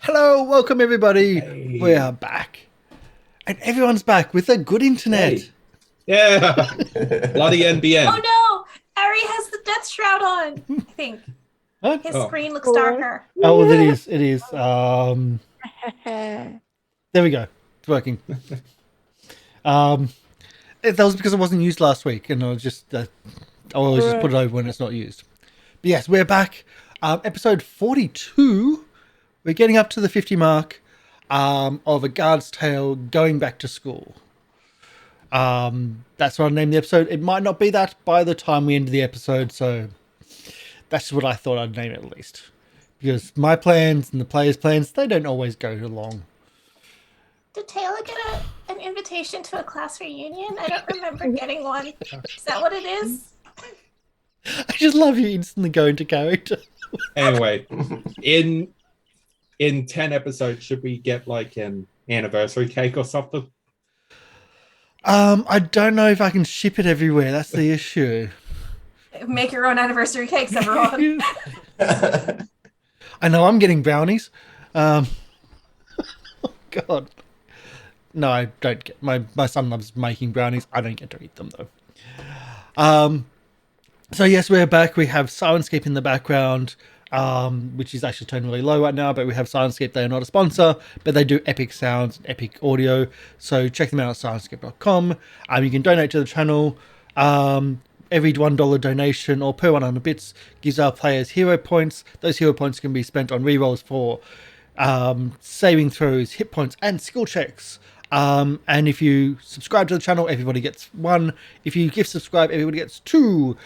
Hello, welcome everybody. Hey. We are back. And everyone's back with a good internet. Hey. Yeah. Bloody NBN. Oh no! Arry has the death shroud on, I think. Huh? His Oh. screen looks darker. Oh, well, it is. It is. There we go. It's working. That was because it wasn't used last week, and I was just I always just put it over when it's not used. But yes, we're back. Episode 42. We're getting up to the 50 mark of A Guard's Tale going back to school. That's what I named the episode. It might not be that by the time we end the episode, so that's what I thought I'd name it at least. Because my plans and the players' plans, they don't always go along. Did Tayla get an invitation to a class reunion? I don't remember getting one. Is that what it is? I just love you instantly go into character. Anyway, in 10 episodes, should we get like an anniversary cake or something? I don't know if I can ship it everywhere. That's the issue. Make your own anniversary cakes, everyone. I know I'm getting brownies. Oh God. No, I don't get my son loves making brownies. I don't get to eat them though. So yes, we're back. We have Syrinscape in the background, which is actually turned really low right now, but we have Syrinscape. They are not a sponsor, but they do epic sounds and epic audio. So check them out at syrinscape.com. You can donate to the channel. Every $1 donation or per 100 bits gives our players hero points. Those hero points can be spent on rerolls for saving throws, hit points, and skill checks. And if you subscribe to the channel, everybody gets 1. If you gift subscribe, everybody gets 2.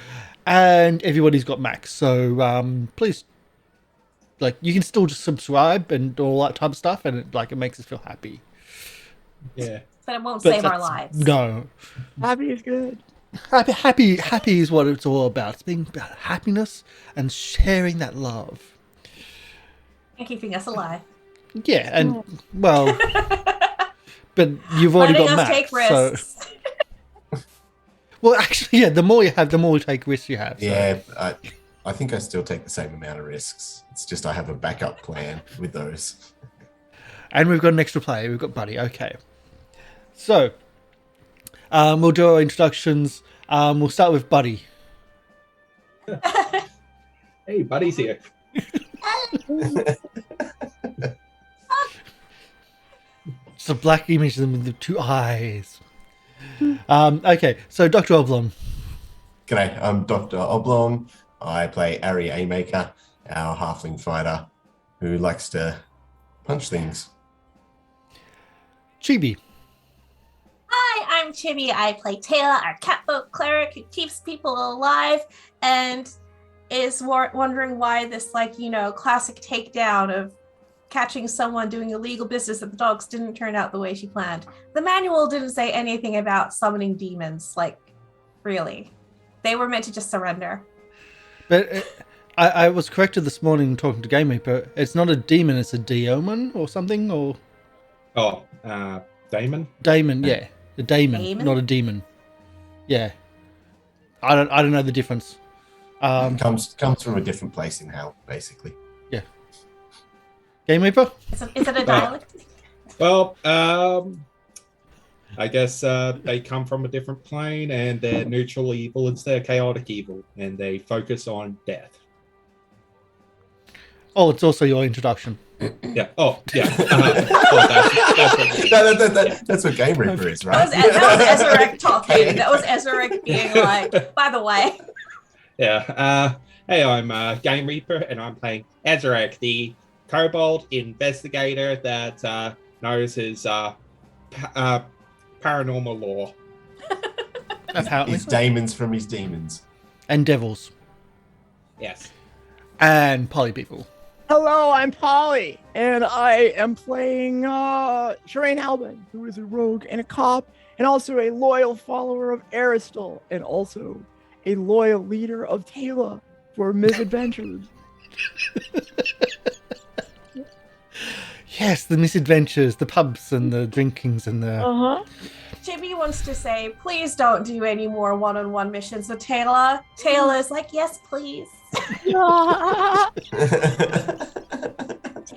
And everybody's got max. So please, like, you can still just subscribe and all that type of stuff, and it makes us feel happy. Yeah. But it won't save our lives. No. Happy is good. Happy is what it's all about. It's being about happiness and sharing that love. And keeping us alive. Yeah, and well, but you've already Letting got us max. take risks. So. Well, actually, yeah, the more you have, the more take risks you have. So. Yeah, I think I still take the same amount of risks. It's just I have a backup plan with those. And we've got an extra player. We've got Buddy. Okay. So, we'll do our introductions. We'll start with Buddy. Hey, Buddy's here. It's a black image of them with the 2 eyes. Okay, so Dr. Oblong. G'day, I'm Dr. Oblong. I play Arry Amaker, our halfling fighter who likes to punch things. Chibi. Hi, I'm Chibi. I play Tayla, our catboat cleric who keeps people alive and is wondering why this, classic takedown of catching someone doing illegal business at the docks didn't turn out the way she planned. The manual didn't say anything about summoning demons, really. They were meant to just surrender. But I was corrected this morning talking to Game Reaper. It's not a demon, it's a daemon or something, or... Oh, Damon? Daemon, yeah. A daemon, Daemon? not a demon. Yeah. I don't know the difference. Comes from a different place in hell, basically. Yeah. Game Reaper? Is it a dialect? Well, I guess they come from a different plane and they're neutral evil instead of chaotic evil, and they focus on death. Oh, it's also your introduction. Yeah. Oh, yeah. Oh, That's what Game Reaper is, right? That was Ezarek talking. That was Ezarek being like, by the way. Yeah. Hey, I'm Game Reaper, and I'm playing Ezarek, the kobold investigator that knows his paranormal law. Apparently. His daemons from his demons. And devils. Yes. And poly people. Hello, I'm Polly, and I am playing Sherain Alban, who is a rogue and a cop, and also a loyal follower of Aristal, and also a loyal leader of Tayla for misadventures. Yes, the misadventures, the pubs and the drinkings and the... Uh-huh. Chibi wants to say, please don't do any more one-on-one missions with Tayla. Tayla is like, yes, please. Yeah.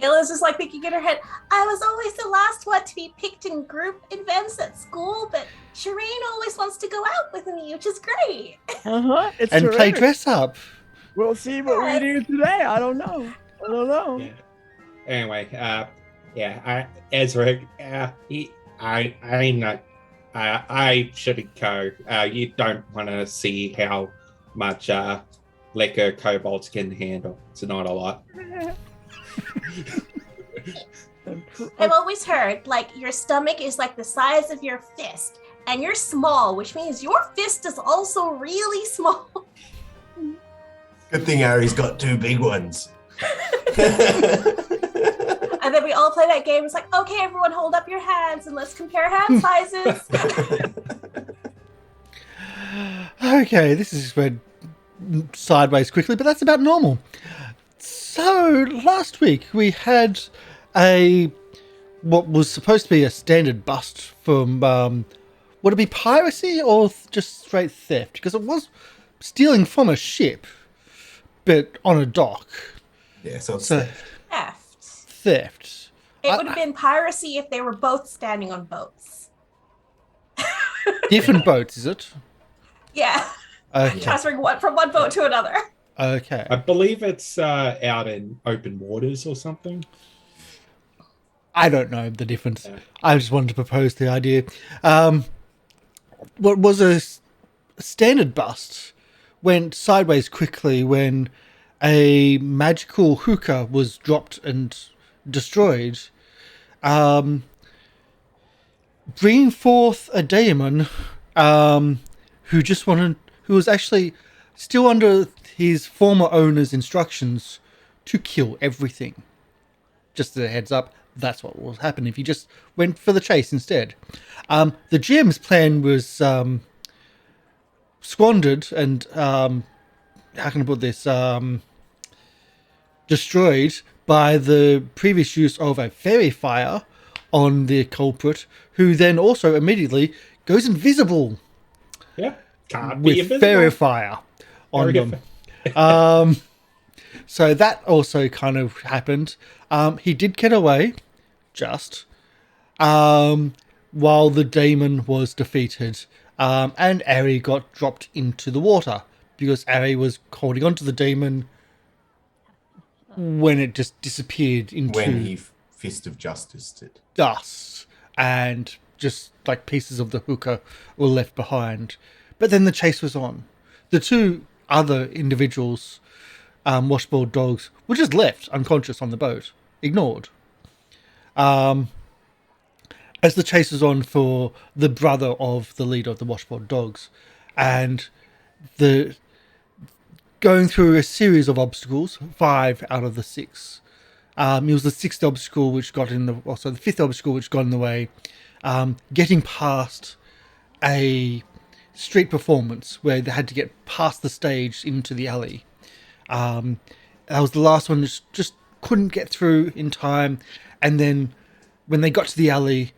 Tayla's just like thinking in her head, I was always the last one to be picked in group events at school, but Sherain always wants to go out with me, which is great. It's And play terrific. dress up. We'll see what we do today. I don't know. Yeah. Anyway, Ezarek, I shouldn't go. You don't want to see how much liquor kobolds can handle. It's not a lot. I've always heard, like, your stomach is like the size of your fist, and you're small, which means your fist is also really small. Good thing Arry's got 2 big ones. And then we all play that game. It's like, okay, everyone hold up your hands and let's compare hand sizes. Okay, this is went sideways quickly, but that's about normal. So last week we had what was supposed to be a standard bust from would it be piracy or just straight theft? Because it was stealing from a ship, but on a dock. Yeah, so it's Theft. It would have been piracy if they were both standing on boats. Different boats, is it? Yeah. Okay. Transferring one from one boat to another. Okay. I believe it's out in open waters or something. I don't know the difference. Yeah. I just wanted to propose the idea. What was a standard bust went sideways quickly when a magical hookah was dropped and destroyed, bringing forth a daemon who was actually still under his former owner's instructions to kill everything. Just as a heads up, that's what will happen if you just went for the chase instead. The GM's plan was squandered and how can I put this? Destroyed by the previous use of a fairy fire on the culprit, who then also immediately goes invisible. Yeah, can't be With invisible. fairy fire on them. So that also kind of happened. He did get away, just while the daemon was defeated, and Arry got dropped into the water because Arry was holding onto the daemon when it just disappeared into when he Fist of Justice did. dust, and just like pieces of the hookah were left behind. But then the chase was on. The 2 other individuals, washboard dogs, were just left unconscious on the boat, ignored. As the chase was on for the brother of the leader of the washboard dogs, and going through a series of obstacles, 5 out of the 6. It was the 6th obstacle which got in the 5th obstacle which got in the way. Getting past a street performance where they had to get past the stage into the alley. That was the last one that just couldn't get through in time. And then when they got to the alley,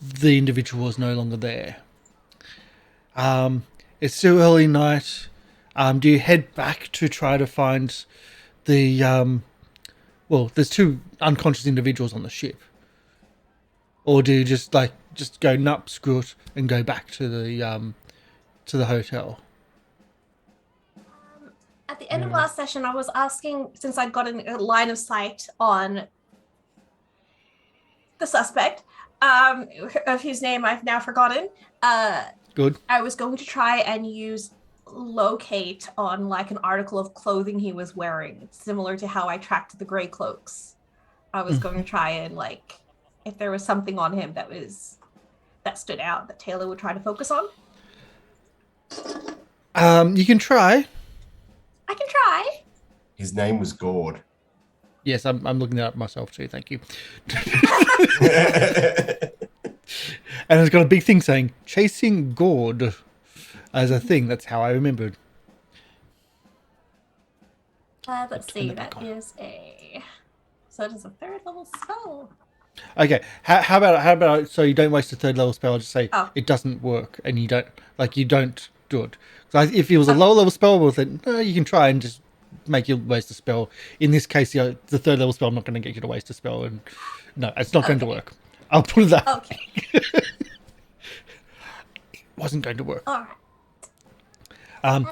the individual was no longer there. It's still early night. Do you head back to try to find the there's 2 unconscious individuals on the ship, or do you just go nup, screw it, and go back to the hotel? At the end of last session, I was asking, since I'd gotten a line of sight on the suspect, of whose name I've now forgotten. Good. I was going to try and use locate on like an article of clothing he was wearing. It's similar to how I tracked the gray cloaks. I was going to try and like if there was something on him that stood out that Tayla would try to focus on. You can try. I can try. His name was Gord. Yes, I'm looking that up myself too. Thank you. And it's got a big thing saying chasing Gord as a thing. That's how I remembered. Let's see. That is so it is a 3rd level spell. Okay. How about so you don't waste a 3rd level spell? Just say it doesn't work, and you don't do it. So if it was a lower level spell, well then no, you can try and just make you waste a spell. In this case, the third level spell, I'm not going to get you to waste a spell, and no, it's not going to work. I'll put it that. Okay. It wasn't going to work. All right. Um,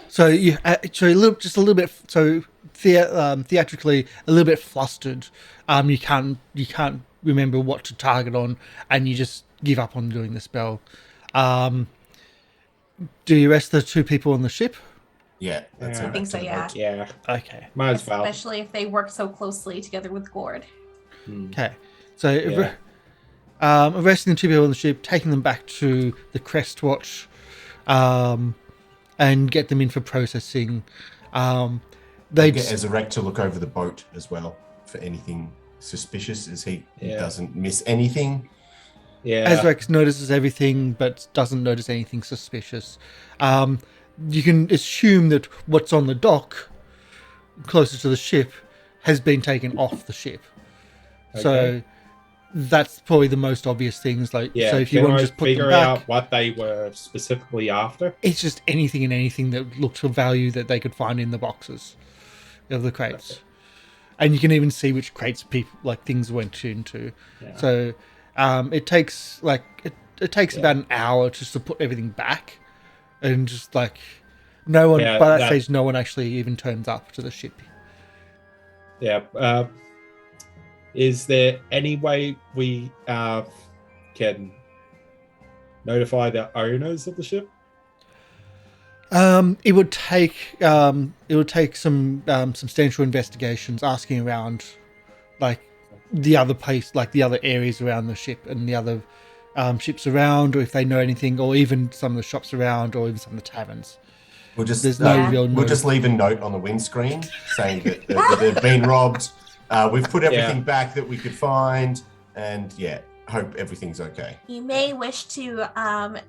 so you just a little bit. So theatrically, a little bit flustered. You can't remember what to target on, and you just give up on doing the spell. Do you rest the two people on the ship? Yeah, that's Yeah. it. I think so, yeah. Yeah, Okay. might as well. Especially if they work so closely together with Gord. Okay. So Yeah. arresting the two people on the ship, taking them back to the Crest Watch, and get them in for processing. They Get Ezarek to look over the boat as well for anything suspicious, as he doesn't miss anything. Yeah. Ezarek notices everything, but doesn't notice anything suspicious. You can assume that what's on the dock, closer to the ship, has been taken off the ship. So Okay. that's probably the most obvious things. Like, Yeah. so if you Can want I to just put figure them back, out what they were specifically after? it's just anything and anything that looked of value that they could find in the boxes of the crates. Okay. And you can even see which crates things went into. Yeah. So it takes it takes about an hour just to put everything back, and just no one Yeah, by that that- stage no one actually even turns up to the ship. Yeah. Is there any way we can notify the owners of the ship? It would take some substantial investigations, asking around the other place, the other areas around the ship and the other ships around, or if they know anything, or even some of the shops around, or even some of the taverns. We'll just There's no real we'll note. just leave a note on the windscreen saying that they've been robbed. We've put everything back that we could find, and hope everything's okay. You may wish to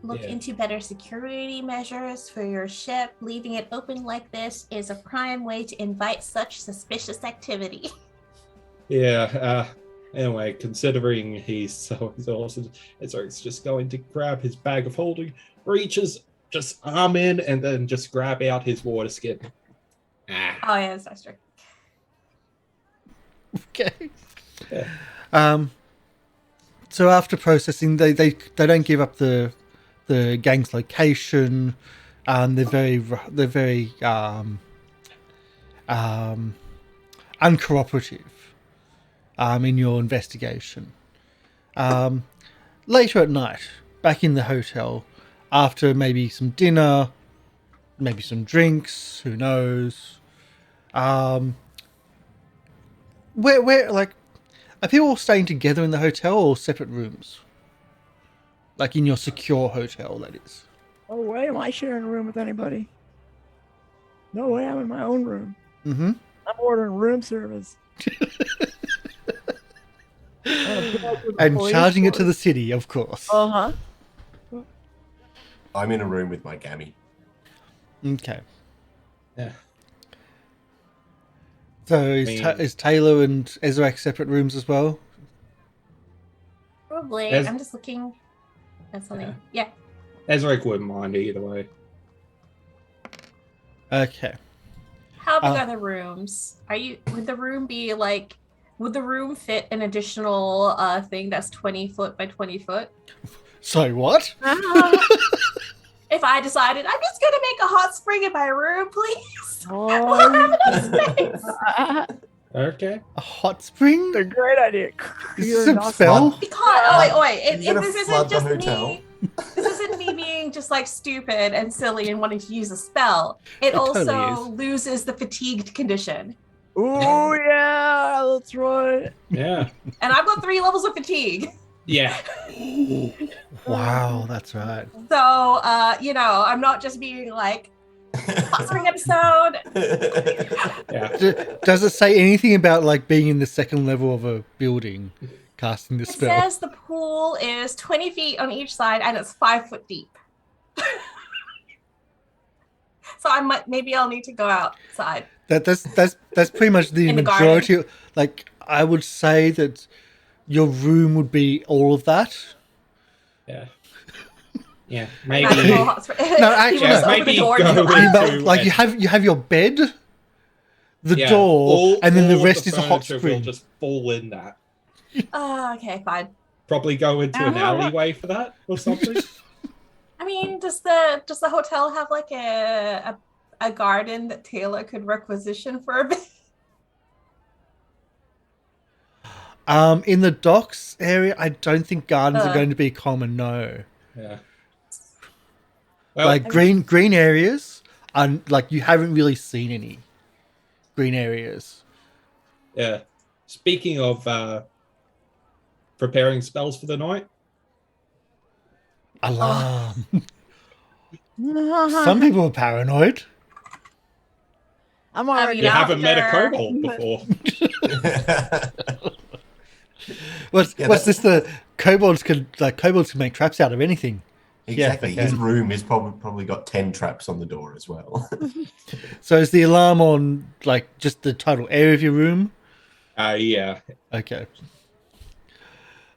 look Yeah. into better security measures for your ship. Leaving it open like this is a prime way to invite such suspicious activity. Yeah. Anyway, considering he's so exhausted, Ezarek's just going to grab his bag of holding, reaches, just arm in, and then just grab out his water skin. Oh yeah, that's true. Okay. Yeah. So after processing, they don't give up the gang's location. They're very uncooperative in your investigation. Later at night, back in the hotel, after maybe some dinner, maybe some drinks, who knows? Where are people all staying together in the hotel or separate rooms? Like in your secure hotel, that is. No way am I sharing a room with anybody. No way, I'm in my own room. Mm-hmm. I'm ordering room service. And charging it to the city, of course. Uh-huh. I'm in a room with my gammy. Okay. Yeah. So is Tayla and Ezarek separate rooms as well? Probably. As- I'm just looking at something. Yeah. Ezarek wouldn't mind either way. Okay. How big are the rooms? Would the room be would the room fit an additional thing that's 20 foot by 20 foot? So what? If I decided I'm just gonna make a hot spring in my room, please. Oh, We'll have enough space. Okay. A hot spring? a great idea. Is You're this a not- spell? Because oh wait, if You're gonna this isn't flood the just hotel. me, this isn't me being just stupid and silly and wanting to use a spell. It totally also loses the fatigued condition, Oh yeah, that's right. Yeah. and I've got 3 levels of fatigue. Yeah. Wow, that's right. So I'm not just being hot spring episode. Yeah. Does it say anything about being in the second level of a building, casting the It spell? says the pool is 20 feet on each side and it's 5 foot deep. So maybe I'll need to go outside. That's pretty much the In the majority. I would say that your room would be all of that. Yeah. Yeah. I Maybe. go hot spring. No, actually, People just no. open the Maybe door go and you go, in- "Ah!" to You have your bed, the Yeah, door, and then the all of rest is a hot furniture will spring. just fall in that. Okay, fine. Probably go into an alleyway for that or something. I mean, does the hotel have like a garden that Tayla could requisition for a bit? In the docks area, I don't think gardens are going to be common. No, Yeah. Well, like green areas, and like you haven't really seen any green areas. yeah. Speaking of preparing spells for the night, Alarm. Some people are paranoid. I'm already. mean, you haven't met a after- kobold before. What's Yeah, this? The kobolds can make traps out of anything. Exactly. Yeah, His okay. room is probably got 10 traps on the door as well. So is the alarm on like just the total area of your room? Yeah. Okay.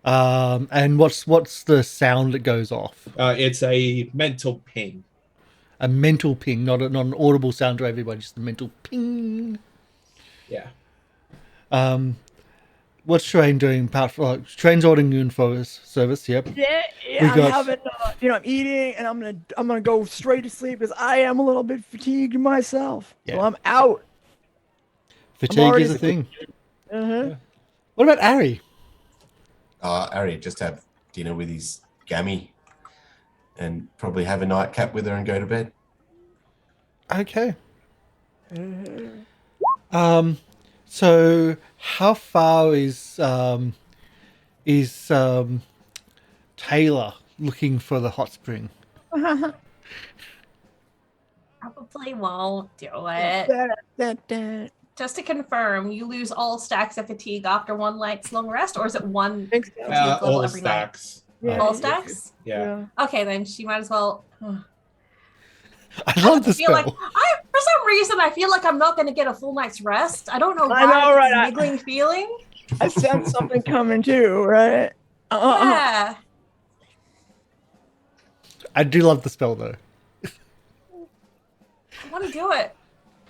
And what's the sound that goes off? It's a mental ping. A mental ping, not an audible sound to everybody, just a mental ping. Yeah. What's Sherain doing? Apart from Sherain's ordering noon for service. Yep. Yeah, We I'm got- having, I'm eating, and I'm gonna go straight to sleep because I am a little bit fatigued myself. So Yeah. I'm out. Fatigue already is a thing. Uh-huh. What about Arry? Arry just have dinner with his gammy and probably have a nightcap with her and go to bed. Okay. So how far is Tayla looking for the hot spring? Probably won't do it. Da. Just to confirm, you lose all stacks of fatigue after one night's long rest, or is it one Thanks. level All every stacks. Yeah. all stacks? Yeah. Okay, then she might as well. I love the I feel like spell. for some reason I feel like I'm not going to get a full night's rest. I don't know why. I know, right? It's a niggling feeling. I sense something coming too, right? Yeah. I do love the spell though. I want to do it.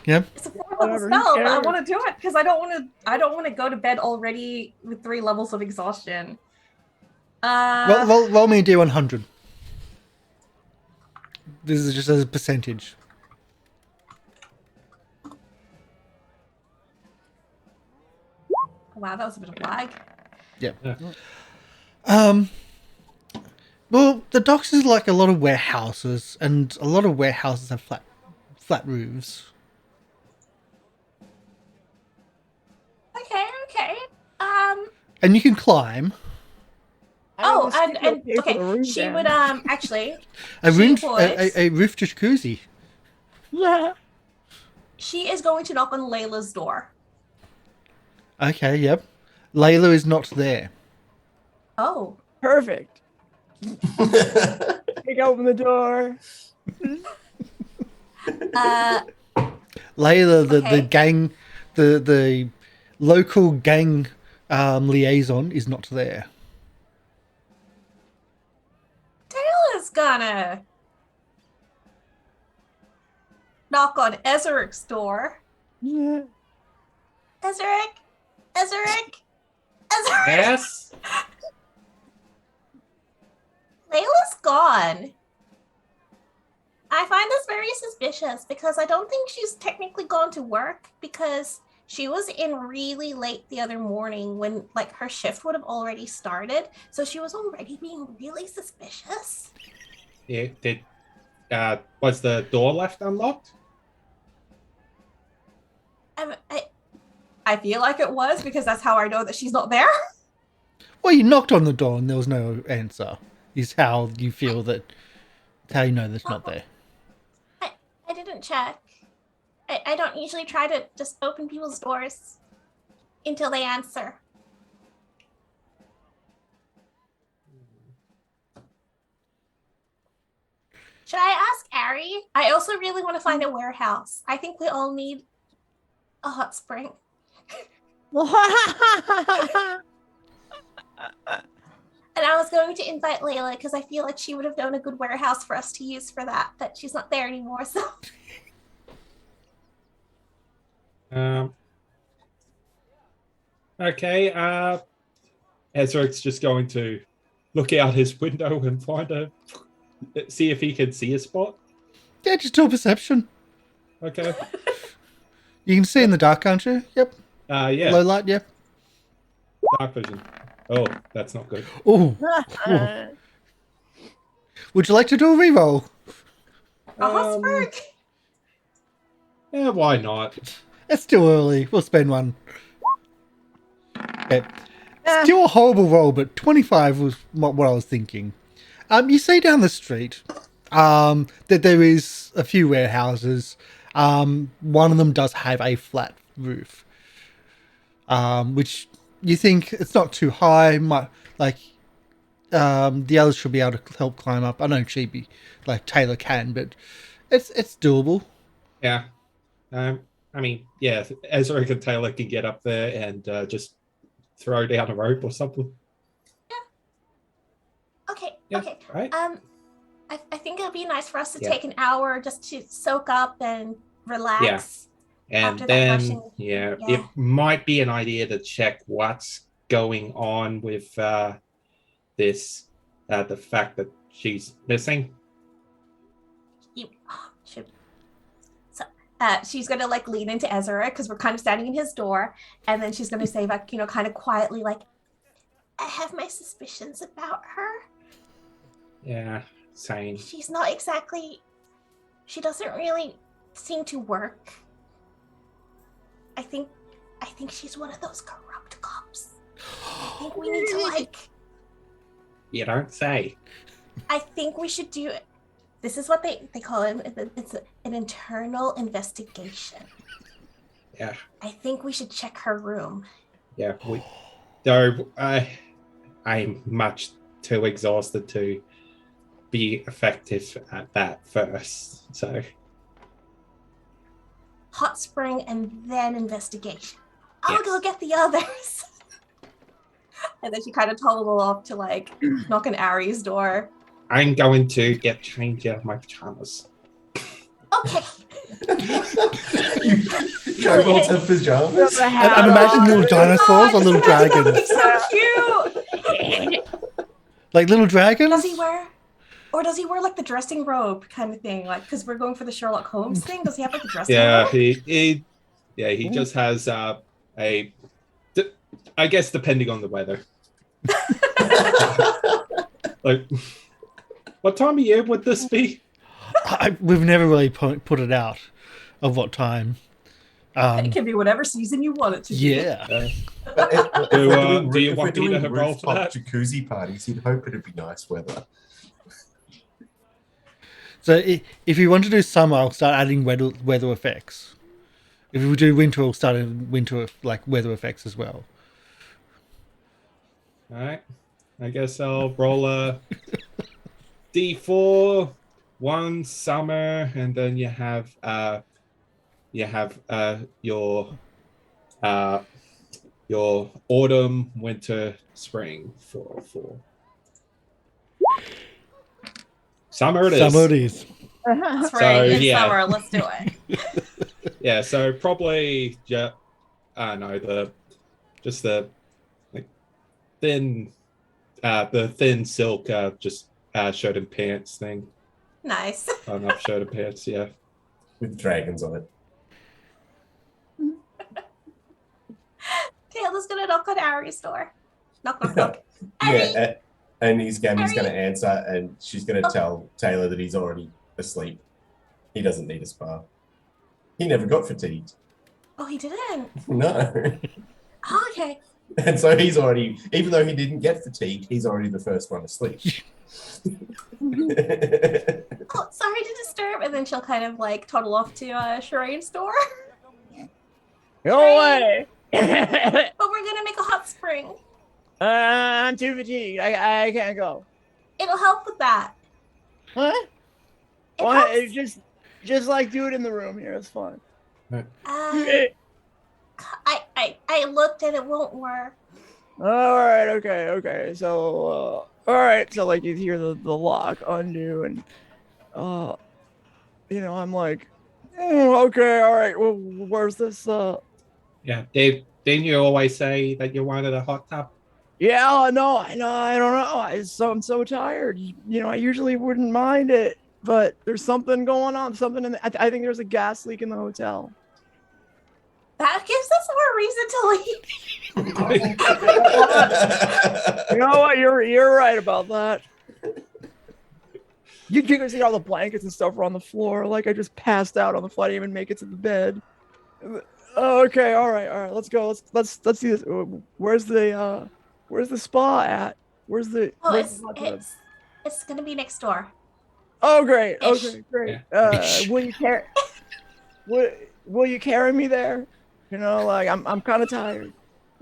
Yeah. It's a 4th level Whatever, who spell, but I cares? want to do it because I don't want to go to bed already with 3 levels of exhaustion. Roll me a D100. This is just as a percentage. Wow, that was a bit of lag. Yeah. Yeah. Well, the docks is like a lot of warehouses, and a lot of warehouses have flat roofs. Okay. And you can climb. Oh, and okay, she would actually A She roof, would. a roof jacuzzi. Yeah. she is going to knock on Layla's door. Okay, yep. Layla is not there. Oh. Perfect. Kick open the door. Layla, the Okay. gang, the local gang liaison is not there. Tayla's gonna knock on Ezarek's door. Yeah. Ezarek? Yes. Layla's gone. I find this very suspicious because I don't think she's technically gone to work because she was in really late the other morning when like her shift would have already started. So she was already being really suspicious. Yeah. Was the door left unlocked? I feel like it was because that's how I know that she's not there. Well, you knocked on the door and there was no answer. Is how you feel that. How you know that's not there. I didn't check. I don't usually try to just open people's doors until they answer. Should I ask Arry? I also really want to find a warehouse. I think we all need a hot spring. And I was going to invite Layla because I feel like she would have known a good warehouse for us to use for that, but she's not there anymore, so. Um. Okay. Ezarek's just going to look out his window and see if he can see a spot. Yeah, just do a perception. Okay. You can see in the dark, can't you? Yep. Yeah. Low light, yep. Dark vision. Oh, that's not good. Ooh. Would you like to do a reroll? A hot spring. Yeah, why not? It's still early. We'll spend one. Okay. Still a horrible roll, but 25 was what I was thinking. You see down the street that there is a few warehouses. One of them does have a flat roof, which you think it's not too high. The others should be able to help climb up. I know Chibi, Tayla can, but it's doable. Yeah. I mean, yeah, Ezarek and Tayla can get up there and just throw down a rope or something. Okay. Yeah, Okay. right. I think it'd be nice for us to Yeah. take an hour just to soak up and relax. And after that then, rushing- yeah, yeah. it might be an idea to check what's going on with this, the fact that she's missing. So she's gonna lean into Ezra because we're kind of standing in his door, and then she's gonna say kind of quietly I have my suspicions about her. Yeah, same. She's not exactly. She doesn't really seem to work. I think she's one of those corrupt cops. I think we need to You don't say. I think we should do it. This is what they call it. It's an internal investigation. Yeah. I think we should check her room. Yeah, though I'm much too exhausted to be effective at that first. So Hot spring and then investigation. I'll Yes. go get the others. And then she kind of toddled off to knock on Arry's door. I'm going to get changed out of my pajamas. Okay. Kobolds have pajamas? I'm imagining little dinosaurs or little dragons. So cute. Like little dragons? Does he wear the dressing robe kind of thing? Because we're going for the Sherlock Holmes thing. Does he have the dressing Yeah, robe? he just has I guess depending on the weather. What time of year would this be? We've never really put it out of what time. It can be whatever season you want it to be. Yeah. Do you want me to roll for that? Jacuzzi parties, you'd hope it'd be nice weather. So if you want to do summer, I'll start adding weather effects. If we do winter, I'll start adding winter weather effects as well. All right. I guess I'll roll a D4, one summer, and then you have your autumn, winter, spring for summer it is. Summer it is. Spring So, and yeah. summer. Let's do it. Yeah, so probably the thin silk just shirt and pants thing. Nice. Enough shirt and pants, yeah. With dragons on it. Taylor's gonna knock on Arry's door. Knock, knock, knock. Yeah, and he's going Arry. to answer, and she's going to tell Taylor that he's already asleep. He doesn't need a spa. He never got fatigued. Oh, he didn't. No. Oh, okay. And so he's already, even though he didn't get fatigued, he's already the first one asleep. Oh, sorry to disturb. And then she'll kind of toddle off to Sherain's door. Go away. But we're gonna make a hot spring. I'm too fatigued. I can't go. It'll help with that. What? It What? helps. Just do it in the room here. It's fun. I looked and it won't work. All right. Okay. So, all right. So, you hear the lock undo, and I'm Okay, all right. Well, where's this? Yeah, Dave, didn't you always say that you wanted a hot tub? Yeah, no, I know. I don't know. I'm so tired. I usually wouldn't mind it, but there's something going on. Something in I think there's a gas leak in the hotel. That gives us more reason to leave. You know what? You're right about that. You can see all the blankets and stuff are on the floor. Like I just passed out on the flight. I didn't even make it to the bed. Oh, okay, all right. Let's go. Let's see this. Where's the spa at? Where's the Oh, where's the hot tub? it's gonna be next door. Oh, great. Ish. Okay, great. Yeah. Will you carry? Will you carry me there? Like I'm kind of tired.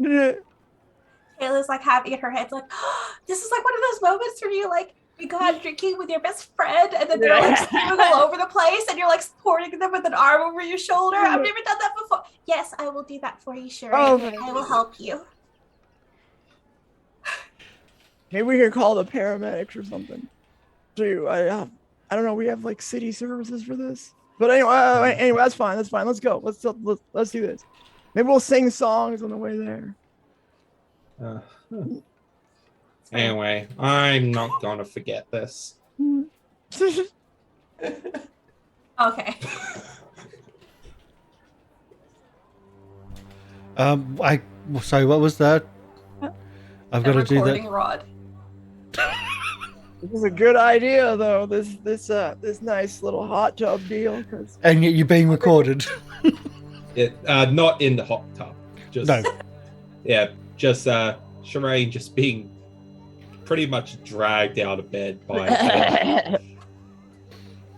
Kayla's like having in her head like, oh, this is like one of those moments where you go out drinking with your best friend and then they're like spewing all over the place and you're like supporting them with an arm over your shoulder. I've never done that before. Yes, I will do that for you, Sherain. Oh, I will help you. Maybe we can call the paramedics or something. Dude, I don't know. We have like city services for this. But anyway, that's fine. That's fine. Let's go. Let's do this. Maybe we'll sing songs on the way there. Anyway, I'm not gonna forget this. Okay. Sorry, what was that? I've got to do that. Rod. This is a good idea, though. This nice little hot tub deal. And yet you're being recorded. Not in the hot tub. Just No. Yeah, just Sherain just being pretty much dragged out of bed by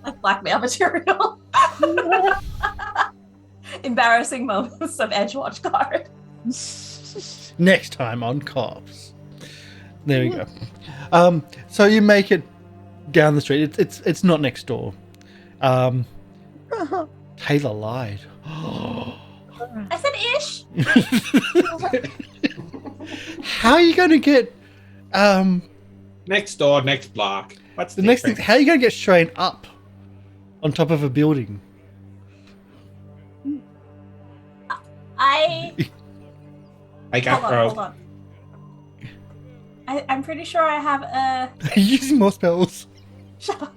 Like blackmail material. Embarrassing moments of Edgewatch Guard. Next time on Cops. There we go. So you make it down the street. It's not next door. Tayla lied. I said ish. How are you going to get next door, next block. What's the next thing? How are you going to get Sherain up on top of a building? I got Hold on. I'm pretty sure I have a. Are you using more spells? Shut up.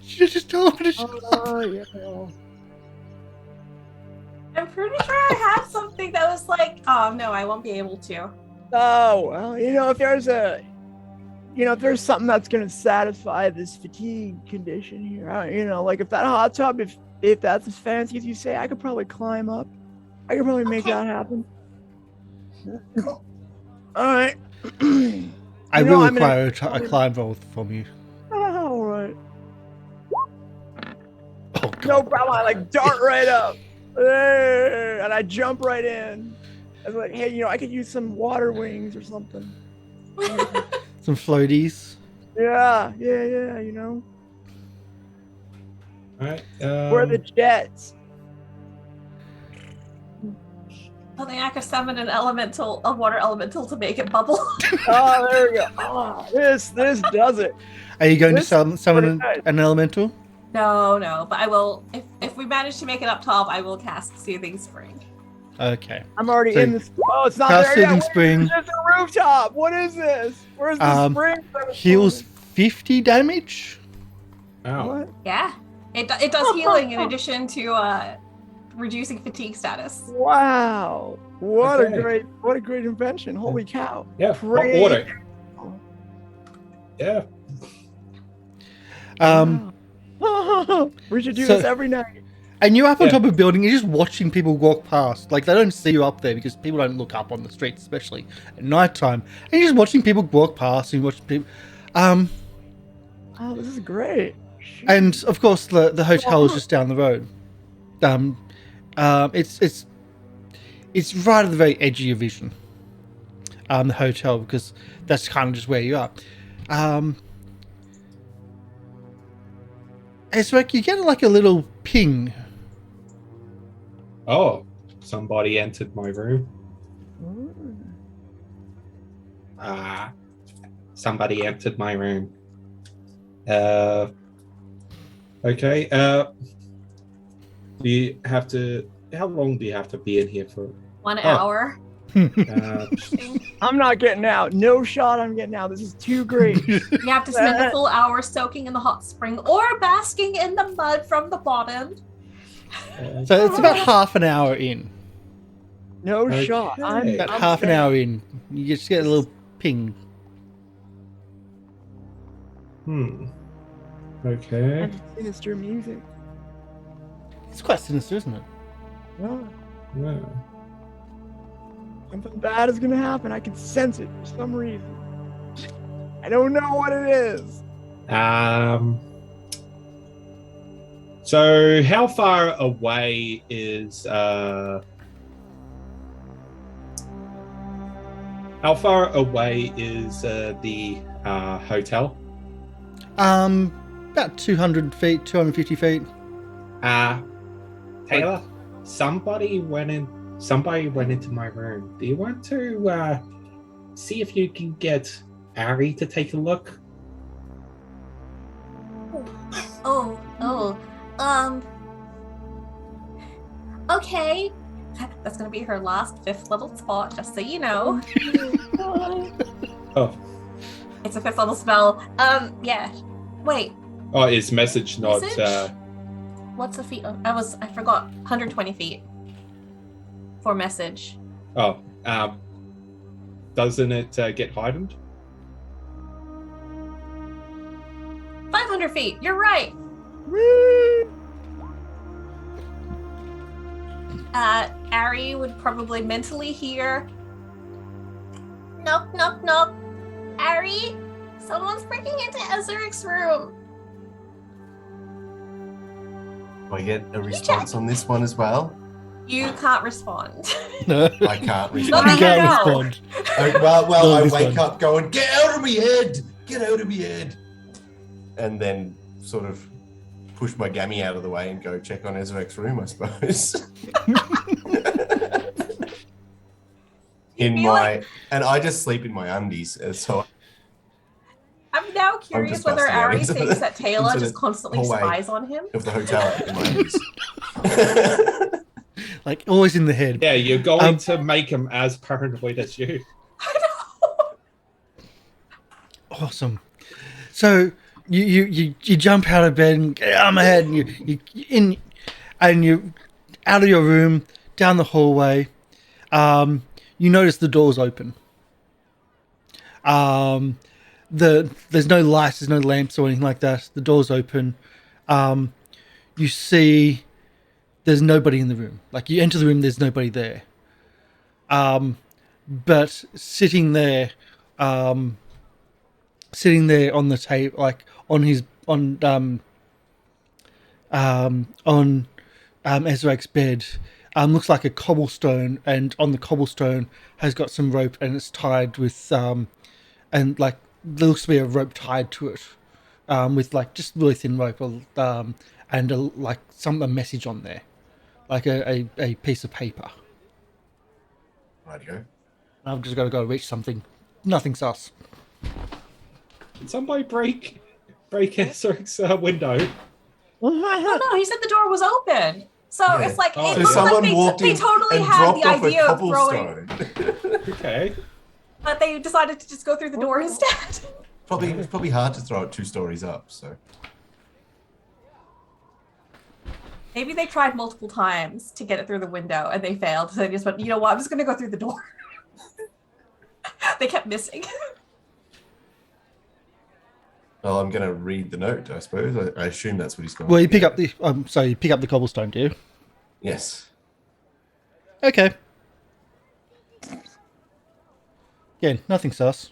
You just told me to Yeah. I'm pretty sure I have something that was like, oh no, I won't be able to. Oh well, if there's something that's gonna satisfy this fatigue condition here, like if that hot tub, if that's as fancy as you say, I could probably climb up. I could probably make that happen. Cool. All right. I will require a climb roll from you. All right. Oh, God. No problem. I dart right up, and I jump right in. I was like, hey, I could use some water wings or something. Some floaties. Yeah. All right. Where are the jets? I think I could summon a water elemental to make it bubble. Oh, there we go. Oh, this does it. Are you going This to summon pretty an elemental? No, but I will. If we manage to make it up top, I will cast Soothing Spring. Okay. I'm already So, in the. Oh, it's not cast there yet. Soothing Spring. There's a rooftop. What is this? Where's the spring? Heals 50 damage. Ow. What? Yeah, it does healing in addition to reducing fatigue status. Wow! What Okay. a great invention! Holy cow! Yeah, hot Great. water. Yeah. Wow. We should do So- this every night. And you're up on Yeah. top of a building, you're just watching people walk past. Like, they don't see you up there because people don't look up on the streets, especially at night time. And you're just watching people walk past and watching people. Oh, this is great. Shoot. And, of course, the hotel is just down the road. It's right at the very edge of your vision. The hotel, because that's kind of just where you are. Ezarek, you get like a little ping. Oh, somebody entered my room. Somebody entered my room. Okay. Do you have to? How long do you have to be in here for? 1 hour. Uh, I'm not getting out. No shot I'm getting out. This is too great. You have to spend a full hour soaking in the hot spring or basking in the mud from the bottom. So it's about half an hour in. No Okay. shot. About half an hour in. You just get a little ping. Okay. And sinister music. It's quite sinister, isn't it? Yeah. Yeah. Something bad is gonna happen. I can sense it for some reason. I don't know what it is. So how far away is the hotel? About 200 feet, 250 feet. Tayla, somebody went into my room. Do you want to see if you can get Arry to take a look? Okay. That's gonna be her last 5th level spot, just so you know. Oh. It's a 5th level spell. Yeah. Wait, Oh, is message not Message? What's the feet? I forgot. 120 feet for message. doesn't it get heightened? 500 feet. You're right. Woo! Arry would probably mentally hear. Knock, knock, knock. Arry, someone's breaking into Ezarek's room. Do I get a response on this one as well? You can't respond. No. I can't Let respond. me You can't know. respond. Well, No, I this wake one. up going, get out of my head! Get out of my head! And then sort of push my gammy out of the way and go check on Ezarek's room, I suppose. And I just sleep in my undies, so I'm now curious just whether busting out Arry into thinks the- that Tayla into just the constantly hallway. spies on him. of the hotel in my undies. Like, always in the head. Yeah, you're going to make him as paranoid as you. I know. Awesome. So you jump out of bed and get out of my head, and you out of your room, down the hallway. You notice the door's open. There's no lights, there's no lamps or anything like that. The door's open. You see there's nobody in the room. Like, you enter the room, there's nobody there. But sitting there on the table, like on Ezra's bed, looks like a cobblestone, and on the cobblestone has got some rope, and it's tied with and like there looks to be a rope tied to it, with like just really thin rope, and like a message on there, like a piece of paper. Rightio. I've just got to go reach something. Nothing sus. Did somebody break Ezra's window? Oh no, he said the door was open. So Yeah. it's like Oh, it so looks someone like walked they in totally and had dropped the off a idea of throwing, cobblestone. Okay. but they decided to just go through the door instead. It's probably hard to throw it 2 stories up, so. Maybe they tried multiple times to get it through the window and they failed. So they just went, you know what, I'm just going to go through the door. They kept missing. Well, I'm going to read the note, I suppose. I assume that's what he's going Well, you to pick up the you pick up the cobblestone, do you? Yes. Okay. Again, nothing sus.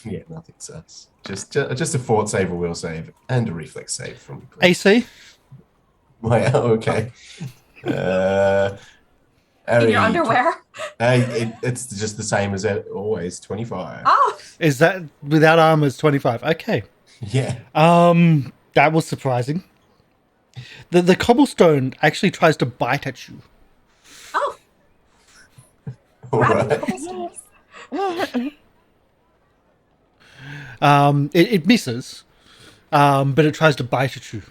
Yeah, nothing sus. Just a fort save, a will save, and a reflex save from me. please. AC. Okay. In your underwear. It's just the same as always, 25. Oh, Is that without armors 25? Okay. Yeah. That was surprising. The cobblestone actually tries to bite at you. oh. All Grabbing right. cobblestones. It misses, but it tries to bite at you.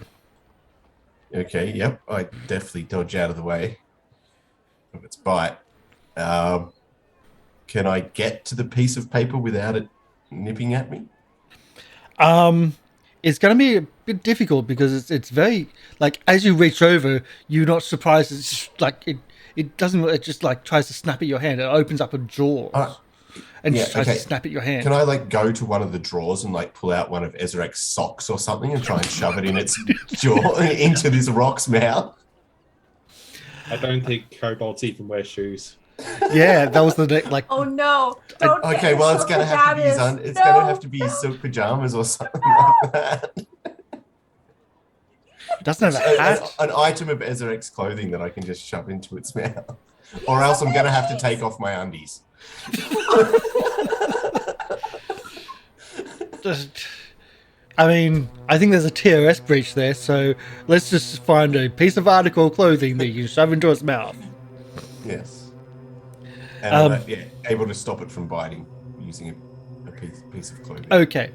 Okay, yep. I definitely dodge out of the way of its bite. Can I get to the piece of paper without it nipping at me? It's going to be a bit difficult because it's very like as you reach over, you're not surprised. It's just, like it doesn't. It just like tries to snap at your hand. It opens up a jaw and yeah, just tries okay. to snap at your hand. Can I like go to one of the drawers and like pull out one of Ezarek's socks or something and try and shove it in its jaw into this rock's mouth? I don't think kobolds even wear shoes. Yeah, that was the like. Oh no! Don't get Okay, well, it's silk gonna have to be pajamas. it's gonna have to be his silk pajamas or something like that. Doesn't have a hat. An item of Ezarek's clothing that I can just shove into its mouth, or else I'm gonna have to take off my undies. I mean, I think there's a TRS breach there, so let's just find a piece of article of clothing that you can shove into its mouth. Yes. And able to stop it from biting using a piece of clothing. Okay,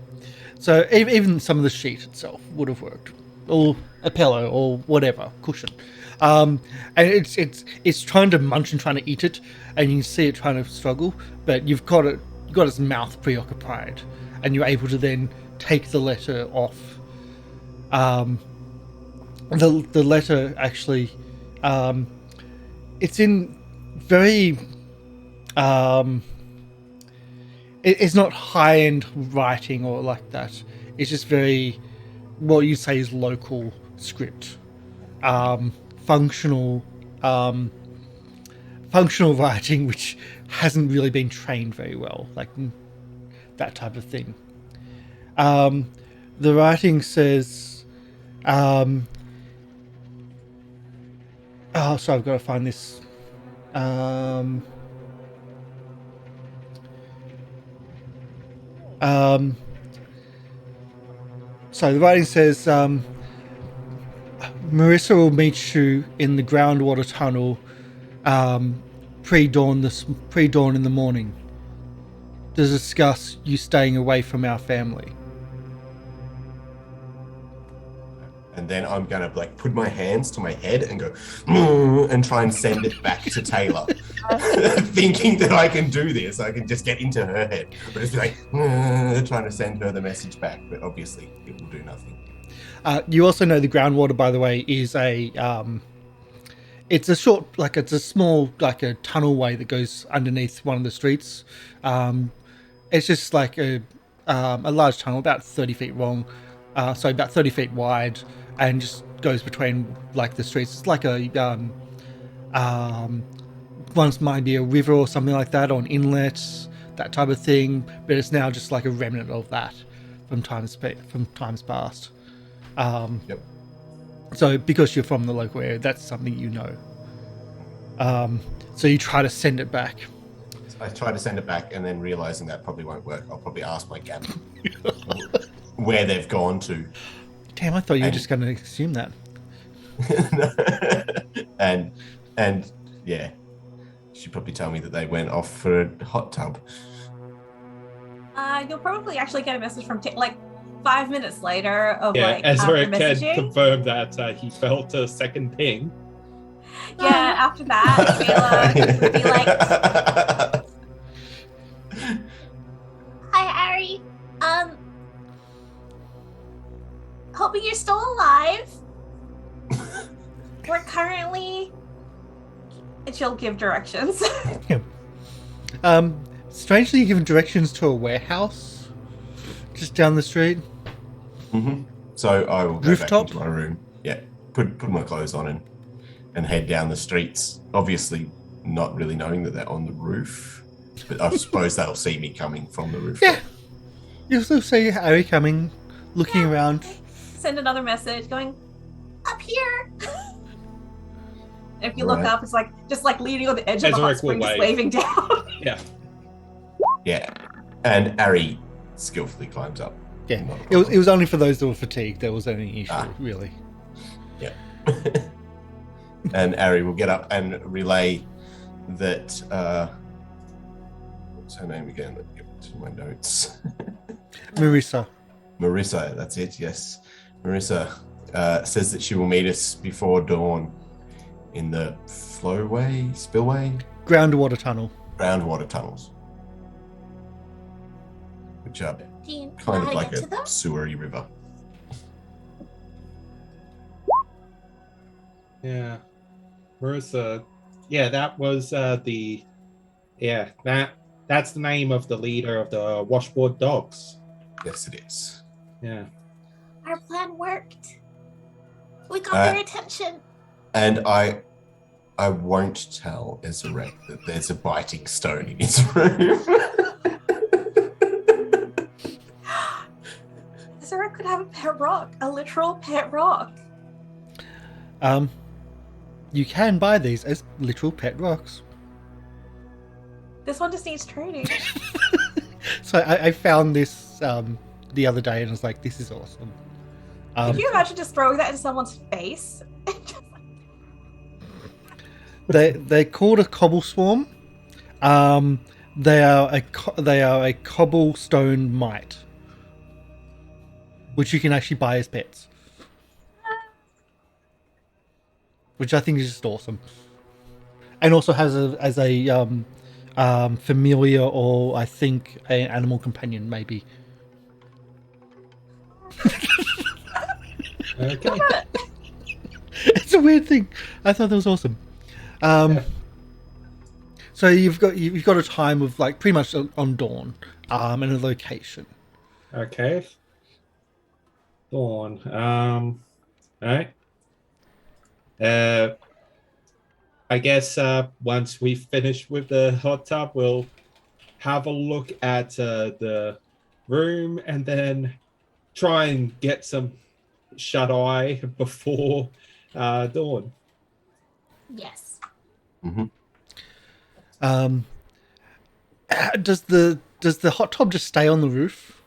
so even some of the sheet itself would have worked, or a pillow, or whatever cushion. And it's trying to munch and trying to eat it, and you can see it trying to struggle, but you've got its mouth preoccupied, and you're able to then take the letter off. The letter actually, it's in very. It's not high-end writing or like that. It's just very, what you say is local script, functional writing, which hasn't really been trained very well, like that type of thing. The writing says, oh, so I've got to find this. So the writing says, Marissa will meet you in the groundwater tunnel pre-dawn in the morning to discuss you staying away from our family. And then I'm gonna like put my hands to my head and go and try and send it back to Tayla, thinking that I can do this. I can just get into her head, but it's like trying to send her the message back. But obviously, it will do nothing. You also know the groundwater, by the way, is it's a small like a tunnel-way that goes underneath one of the streets. It's just like a large tunnel, about 30 feet long, so about 30 feet wide, and just goes between like the streets. It's like a once might be a river or something like that, or an inlet, that type of thing. But it's now just like a remnant of that from times past. Yep. So because you're from the local area, that's something you know. So you try to send it back. I try to send it back, and then realizing that probably won't work, I'll probably ask my captain where they've gone to. Damn, I thought you were just going to assume that. and yeah, she'd probably tell me that they went off for a hot tub. You'll probably actually get a message from like 5 minutes later of Yeah, after Ezarek can messaging. confirm that he felt a second ping. Yeah, after that, Tayla would be like, "Hi, Arry. Hoping you're still alive. We're currently..." And she'll give directions. Strangely, you're given directions to a warehouse just down the street. Mm-hmm. So I will go Rooftop? back into my room. Yeah, put my clothes on and head down the streets. Obviously, not really knowing that they're on the roof, but I suppose they'll see me coming from the roof. Yeah, you'll still see Arry coming, looking around. Send another message going, "Up here." If you look Right. up, it's like just like leaning on the edge of the hot Ezarek will spring, just wave. waving down. Yeah. Yeah, and Arry skillfully climbs up. Yeah, Not a it was problem. only for those that were fatigued. There was any issue, really. Yeah. And Arry will get up and relay that. What's her name again? Let me get to my notes. Marissa. Marissa, that's it. Yes, Marissa says that she will meet us before dawn in the spillway, Groundwater tunnel. groundwater tunnels, which are Do you know kind how of to like get a to them? sewery river. Yeah. Marissa. Yeah, that was the. Yeah, that's the name of the leader of the washboard dogs. Yes, it is. Yeah. Our plan worked. We got Uh, their attention. And I won't tell Ezarek that there's a biting stone in his room. Ezarek could have a pet rock, a literal pet rock. You can buy these as literal pet rocks. This one just needs training. So I found this the other day and I was like, this is awesome. Could you imagine just throwing that into someone's face? They're called a cobble swarm. They are a cobblestone mite, which you can actually buy as pets, which I think is just awesome, and also has as a familiar, or I think an animal companion maybe. Okay. It's a weird thing. I thought that was awesome. So you've got a time of like pretty much on dawn, and a location. Okay. Dawn. Alright. I guess once we finish with the hot tub, we'll have a look at the room and then try and get some shut eye before dawn. Yes. Mm-hmm. Does the hot tub just stay on the roof?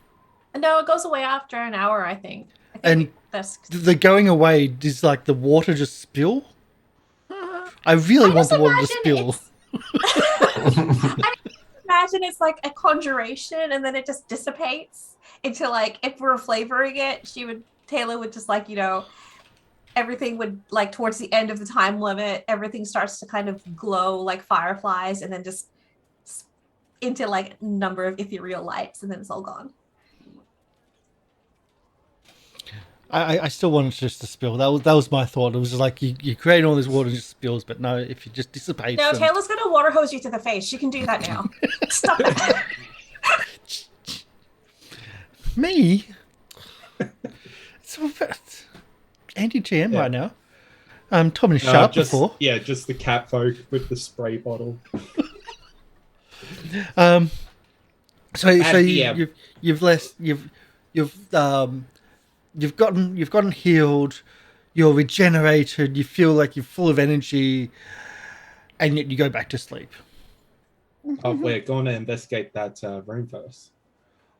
No, it goes away after an hour, I think. And that's. the going away, does like the water just spill? I really want the water to spill. Imagine it's like a conjuration and then it just dissipates into like, if we're flavoring it, Tayla would just like, everything would like towards the end of the time limit, everything starts to kind of glow like fireflies and then just into like a number of ethereal lights and then it's all gone. I still wanted just to spill. That was my thought. It was just like you create all this water and it just spills, but no, if it just dissipates. No, Tayla's gonna water hose you to the face. She can do that now. Stop it. Me? It's anti-GM right now. Tom and Sharp before. Yeah, just the cat folk with the spray bottle. So you've gotten healed, you're regenerated, you feel like you're full of energy, and yet you go back to sleep. We're going to investigate that room first.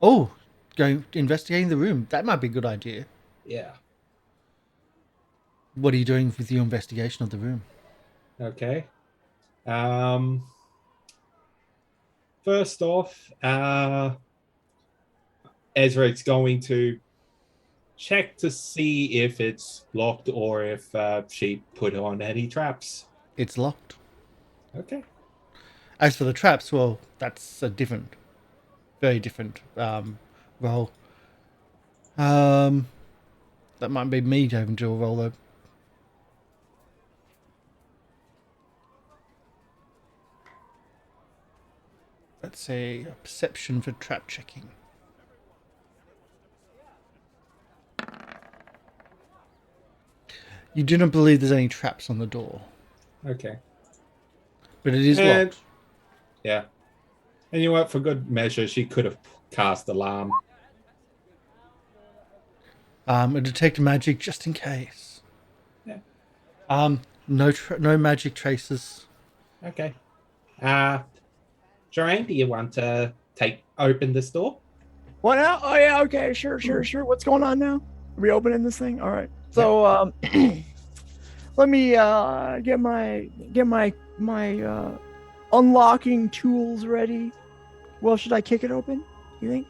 Oh, going investigating the room. That might be a good idea. Yeah. What are you doing with your investigation of the room? Okay. First off, Ezarek's going to check to see if it's locked or if she put on any traps. It's locked. Okay. As for the traps, well, that's a very different role. That might be me having to do a role though. Let's say a perception for trap checking. You do not believe there's any traps on the door. Okay. But it is locked. Yeah. And you know what? For good measure, she could have cast alarm. A detect magic just in case. Yeah. No magic traces. Okay. Sherain, do you want to open this door? What now? Oh yeah, okay, sure. What's going on now? Are we opening this thing? All right. So let me get my unlocking tools ready. Well, should I kick it open? You think?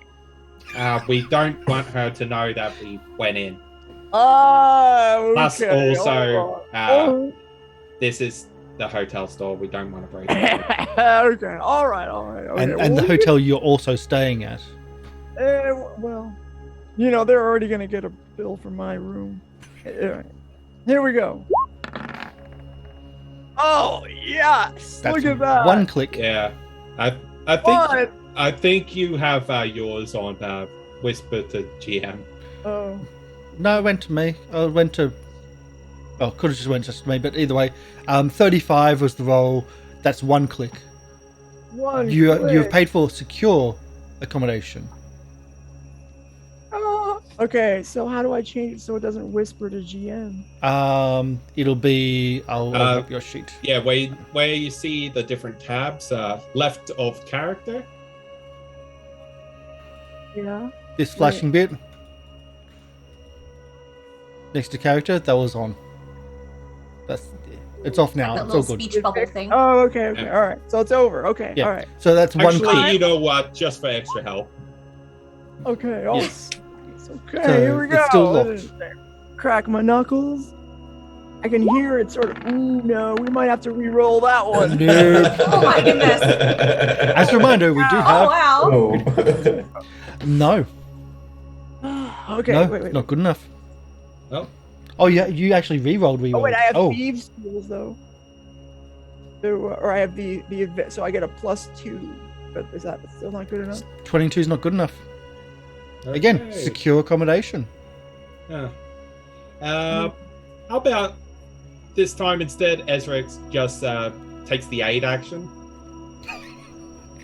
We don't want her to know that we went in. Oh, Plus, okay. also, Oh. this is the hotel store. We don't want to break it. Okay, all right. Okay. And the hotel you're also staying at. Well, you know, they're already gonna get a bill for my room. Here we go. Oh yes! That's Look at that. one click. Yeah, What? I think you have yours on Whisper to GM. Oh, No, it went to me. I went to. Oh, could have just went just to me, but either way, 35 was the roll. That's one click. one. You've paid for secure accommodation. Okay, so how do I change it so it doesn't whisper to GM? It'll be. I'll open up your sheet. Yeah, where you see the different tabs, left of character. Yeah. This flashing bit next to character, that was on. It's off now. That It's all little good. speech bubble thing. Oh, okay. Yeah. All right. So it's over. Okay. Yeah. All right. So that's one Actually, click. you know what? Just for extra help. Okay. Yeah. Okay. So Here we go. it's still locked. Crack my knuckles. I can hear it sort of. Ooh, no. We might have to re-roll that one. Nope. Oh my goodness. As a reminder, we do Oh have wow. Oh. no. Okay. No, Wait. not good enough. Oh. Oh yeah, you actually re-rolled. Oh wait, I have thieves tools though. Or I have the so I get a +2. But is that still not good enough? 22 is not good enough. Again, Okay. secure accommodation. Yeah. How about this time instead? Ezarek just takes the aid action.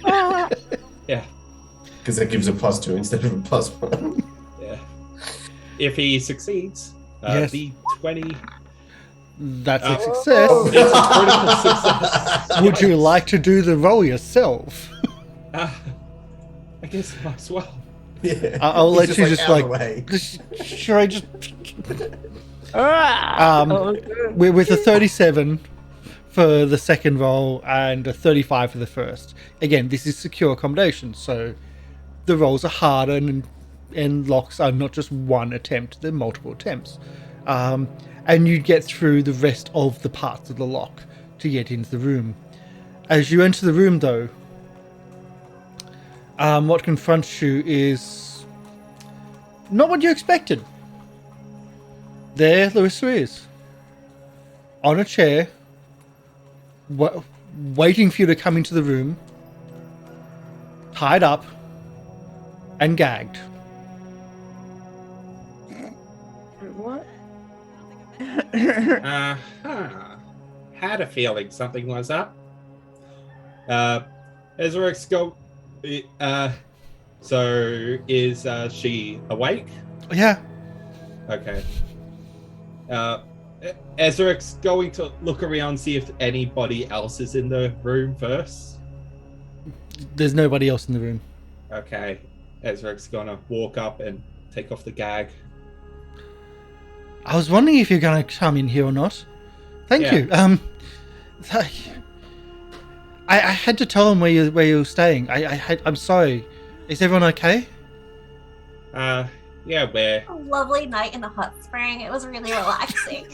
Yeah. Because that gives a +2 instead of a +1. Yeah. If he succeeds, Yes. D20. That's a Oh. success. It's a critical success. Would you like to do the roll yourself? I guess I might as well. Yeah. I'll He's let you just out of like. the way. Should I just Ah! we're with a 37 for the second roll and a 35 for the first. Again, this is secure accommodation, so the rolls are harder and locks are not just one attempt, they're multiple attempts. And you get through the rest of the parts of the lock to get into the room. As you enter the room, though, what confronts you is not what you expected. There Larissa is, on a chair, waiting for you to come into the room, tied up and gagged. What? Had a feeling something was up. Ezarek's go. So is she awake? Yeah, Okay. Ezarek's going to look around, see if anybody else is in the room first. there's nobody else in the room. Okay. Ezarek's gonna walk up and take off the gag. I was wondering if you're going to come in here or not. Thank Yeah. you. I had to tell him where you're staying. I'm sorry. Is everyone okay? Yeah, where? A lovely night in the hot spring. It was really relaxing.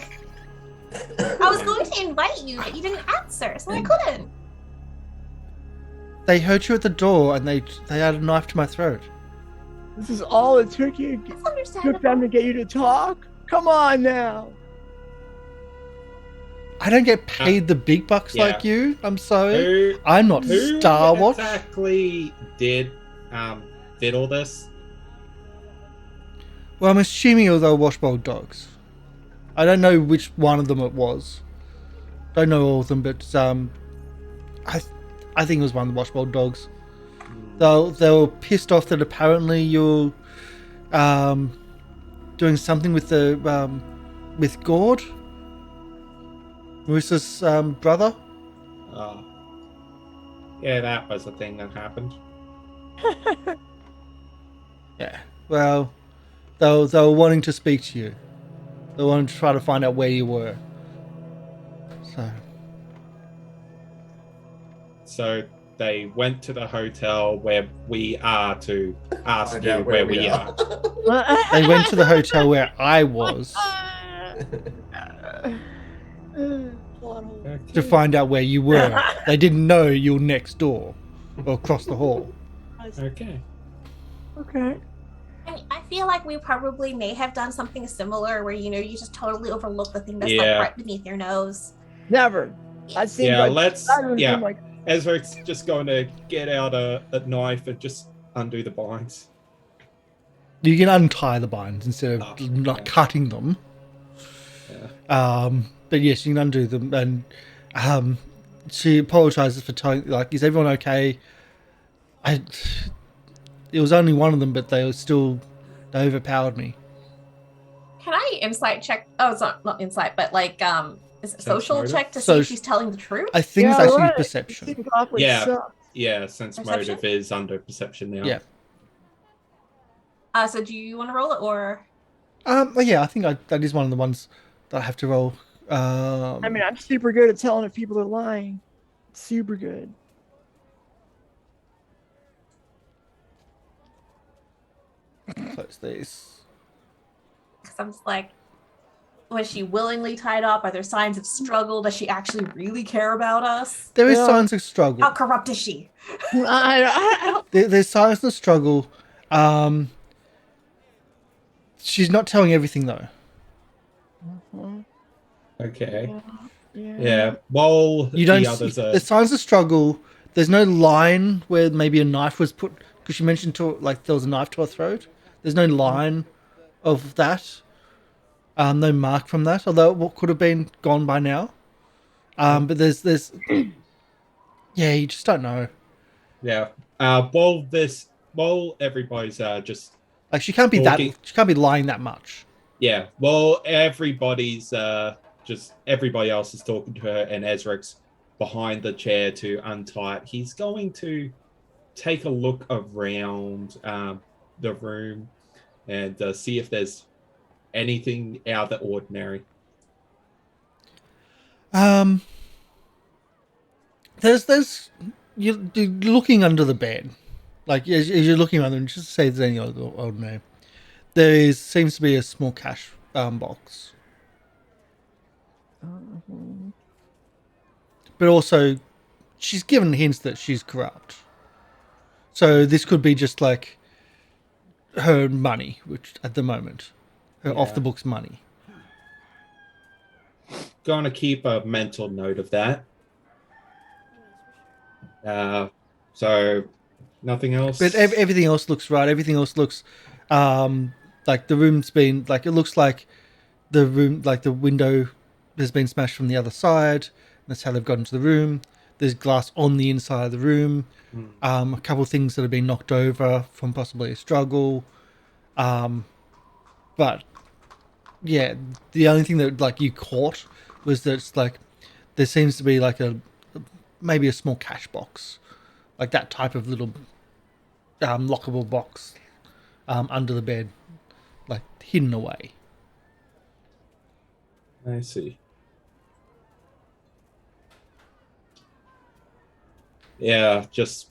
I was going to invite you, but you didn't answer, so I couldn't. They heard you at the door and they had a knife to my throat. This is all it took you? That's Took them understandable. to get you to talk? Come on now. I don't get paid the big bucks Yeah. like you. I'm sorry. Who I'm not Star Watch. exactly did all this? Well, I'm assuming it was the Washbowl dogs. I don't know which one of them it was. Don't know all of them, but I think it was one of the Washbowl dogs. They were pissed off that apparently you're doing something with the with Gord, Marissa's brother. Oh. Yeah, that was the thing that happened. Yeah. Well, they were wanting to speak to you. They wanted to try to find out where you were. So they went to the hotel where we are to ask Find you out where we are. They went to the hotel where I was to find out where you were. They didn't know you were next door or across the hall. Okay. Okay. I feel like we probably may have done something similar where, you just totally overlook the thing that's like Yeah. right beneath your nose. Never. That seems Yeah, like let's. that would Yeah. seem like Ezra's just going to get out a knife and just undo the binds. You can untie the binds instead of Oh, not yeah. cutting them. Yeah. But yes, you can undo them. And she apologizes for telling, like, is everyone okay? It was only one of them, but they overpowered me. Can I insight check? Oh, it's not insight, but like, is it social motive? check to see So if she's telling the truth? I think it's Yeah, actually right. perception. It seems awfully Yeah. sus. Yeah, sense Perception? motive is under perception now. Yeah. So do you want to roll it or? But yeah, I think that is one of the ones that I have to roll. I mean, I'm super good at telling if people are lying. Super good. Close these. Because I'm just like, was she willingly tied up? Are there signs of struggle? Does she actually really care about us? There is Yeah. signs of struggle. How corrupt is she? I There's signs of struggle. She's not telling everything though. don't. Okay. Yeah. Yeah. While You don't the see, others are. there's signs of struggle. There's no line where maybe a knife was put, because she mentioned like there was a knife to her throat. There's no line of that. No mark from that, although what could have been gone by now. But there's yeah, you just don't know. Yeah. While everybody's just. Like she can't be Talking. she can't be lying that much. Yeah. While everybody's just everybody else is talking to her, and Ezra's behind the chair to untie it. He's going to take a look around the room and see if there's anything out of the ordinary. There's you're looking under the bed, like as you're looking under, and just say there's any other ordinary. Seems to be a small cash box, but also she's given hints that she's corrupt. So this could be just like her money, which at the moment, her off the books money. Going to keep a mental note of that. So nothing else. But everything else looks right. Everything else looks like the room's been like, it looks like the room, like the window has been smashed from the other side. That's how they've got into the room. There's glass on the inside of the room. A couple of things that have been knocked over from possibly a struggle. But yeah, the only thing that like you caught was that it's like there seems to be like maybe a small cash box, like that type of little lockable box under the bed, like hidden away. I see. Yeah, just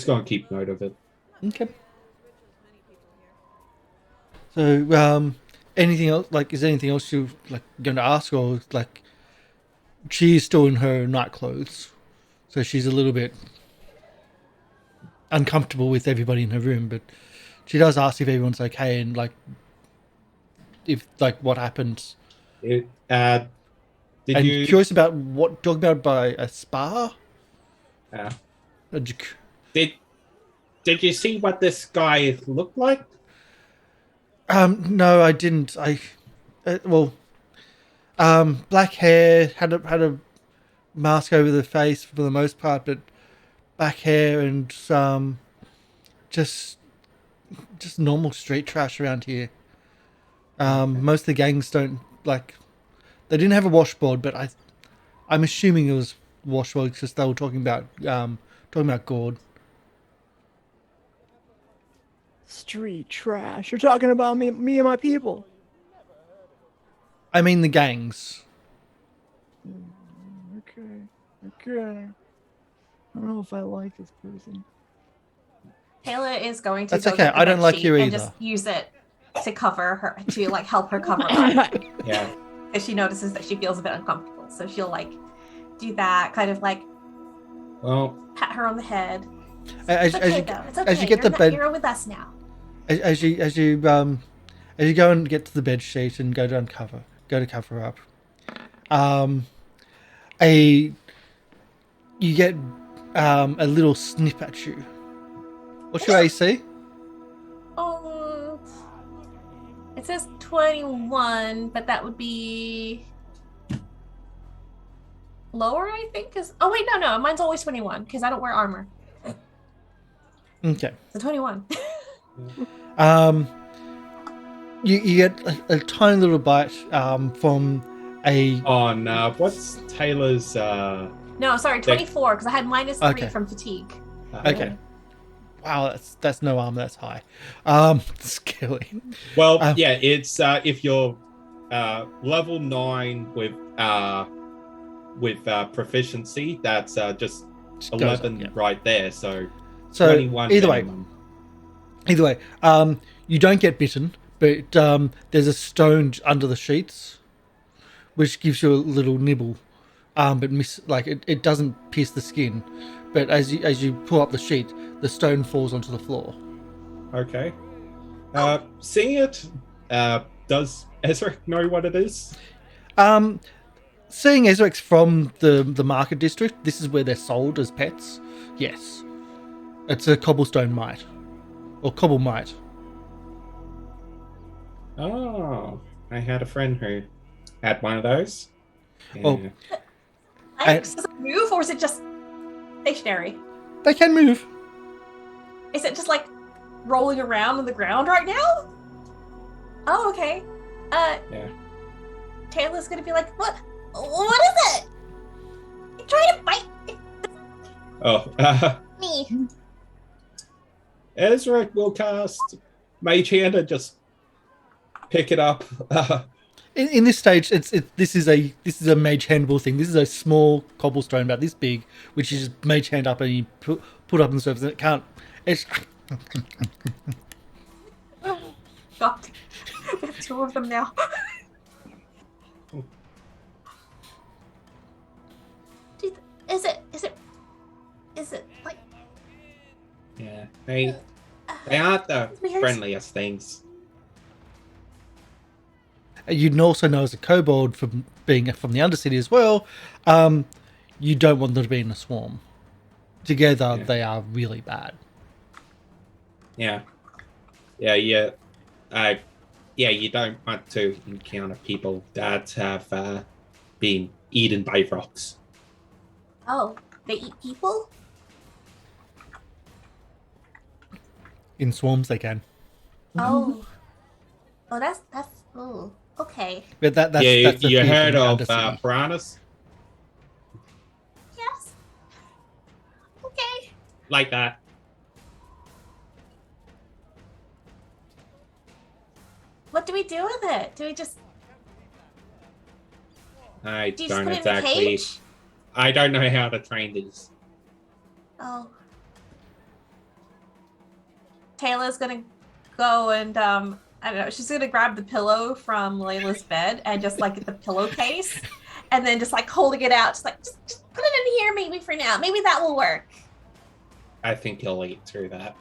gonna keep note of it. Okay. So, anything else? Like, is there anything else you're like going to ask, or like, she's still in her night clothes, so she's a little bit uncomfortable with everybody in her room, but she does ask if everyone's okay and like, if like what happened. Did And you? curious about what talking about by a spa. Did you see what this guy looked like? No, I didn't. Black hair, had a mask over the face for the most part, but black hair and just normal street trash around here. Most of the gangs don't like. They didn't have a washboard, but I'm assuming it was washboard because they were talking about Gord. Street trash. You're talking about me and my people. I mean the gangs. Okay. I don't know if I like this person. Tayla is going to That's go okay, get the I don't bed like sheet you and either. just use it to cover her, to like help her cover up. Yeah. If she notices that she feels a bit uncomfortable. So she'll like do that, kind of like Well, pat her on the head. As, It's as okay you though. It's okay. as you get the bed, You're with us now. as you go and get to the bed sheet and go to cover up, you get a little snip at you. What's your AC? It says 21, but that would be lower, I think. Oh wait, no, mine's always 21 because I don't wear armor. Okay. So 21. You get a tiny little bite from a. oh no, what's Taylor's? No, sorry, 24 because I had -3 Okay. from fatigue. Okay. Wow, that's no armor. That's high. Scary. Well, yeah, it's if you're level 9 with proficiency, that's just Just goes 11 up, yeah. right there. So So 21 either way, minimum. you don't get bitten, but there's a stone under the sheets, which gives you a little nibble, but it doesn't pierce the skin. But as you pull up the sheet, the stone falls onto the floor. Okay. Seeing it, does Ezarek know what it is? Seeing Ezarek's from the market district, this is where they're sold as pets. Yes, it's a cobblestone mite, or cobble mite. Oh, I had a friend who had one of those. Yeah. Oh. Does it move or is it just stationary? They can move. Is it just like rolling around on the ground right now? Oh, okay. Yeah. Taylor's gonna be like, what is it? You trying to bite Oh, me? Ezarek will cast Mage Hand and just pick it up. In this stage, this is a mage handball thing. This is a small cobblestone about this big, which you just mage hand up and you put up on the surface. And it can't. It's God, we have 2 of them now. Dude, is it like? Yeah, they aren't the Weird. friendliest things. you'd also know as a kobold from being from the Undercity as well. You don't want them to be in a swarm. Together, Yeah. they are really bad. Yeah. You don't want to encounter people that have been eaten by rocks. Oh, they eat people? In swarms, they can. Oh, that's oh, okay. But that's the you fear heard from of the Undercity. piranhas? Yes. Okay. Like that. What do we do with it? Do we just I do you just don't put it in a exactly. cage? I don't know how to train these. Oh. Taylor's gonna go and I don't know, she's gonna grab the pillow from Layla's bed and just like get the pillowcase and then just like holding it out, just put it in here maybe for now. Maybe that will work. I think you'll eat through that.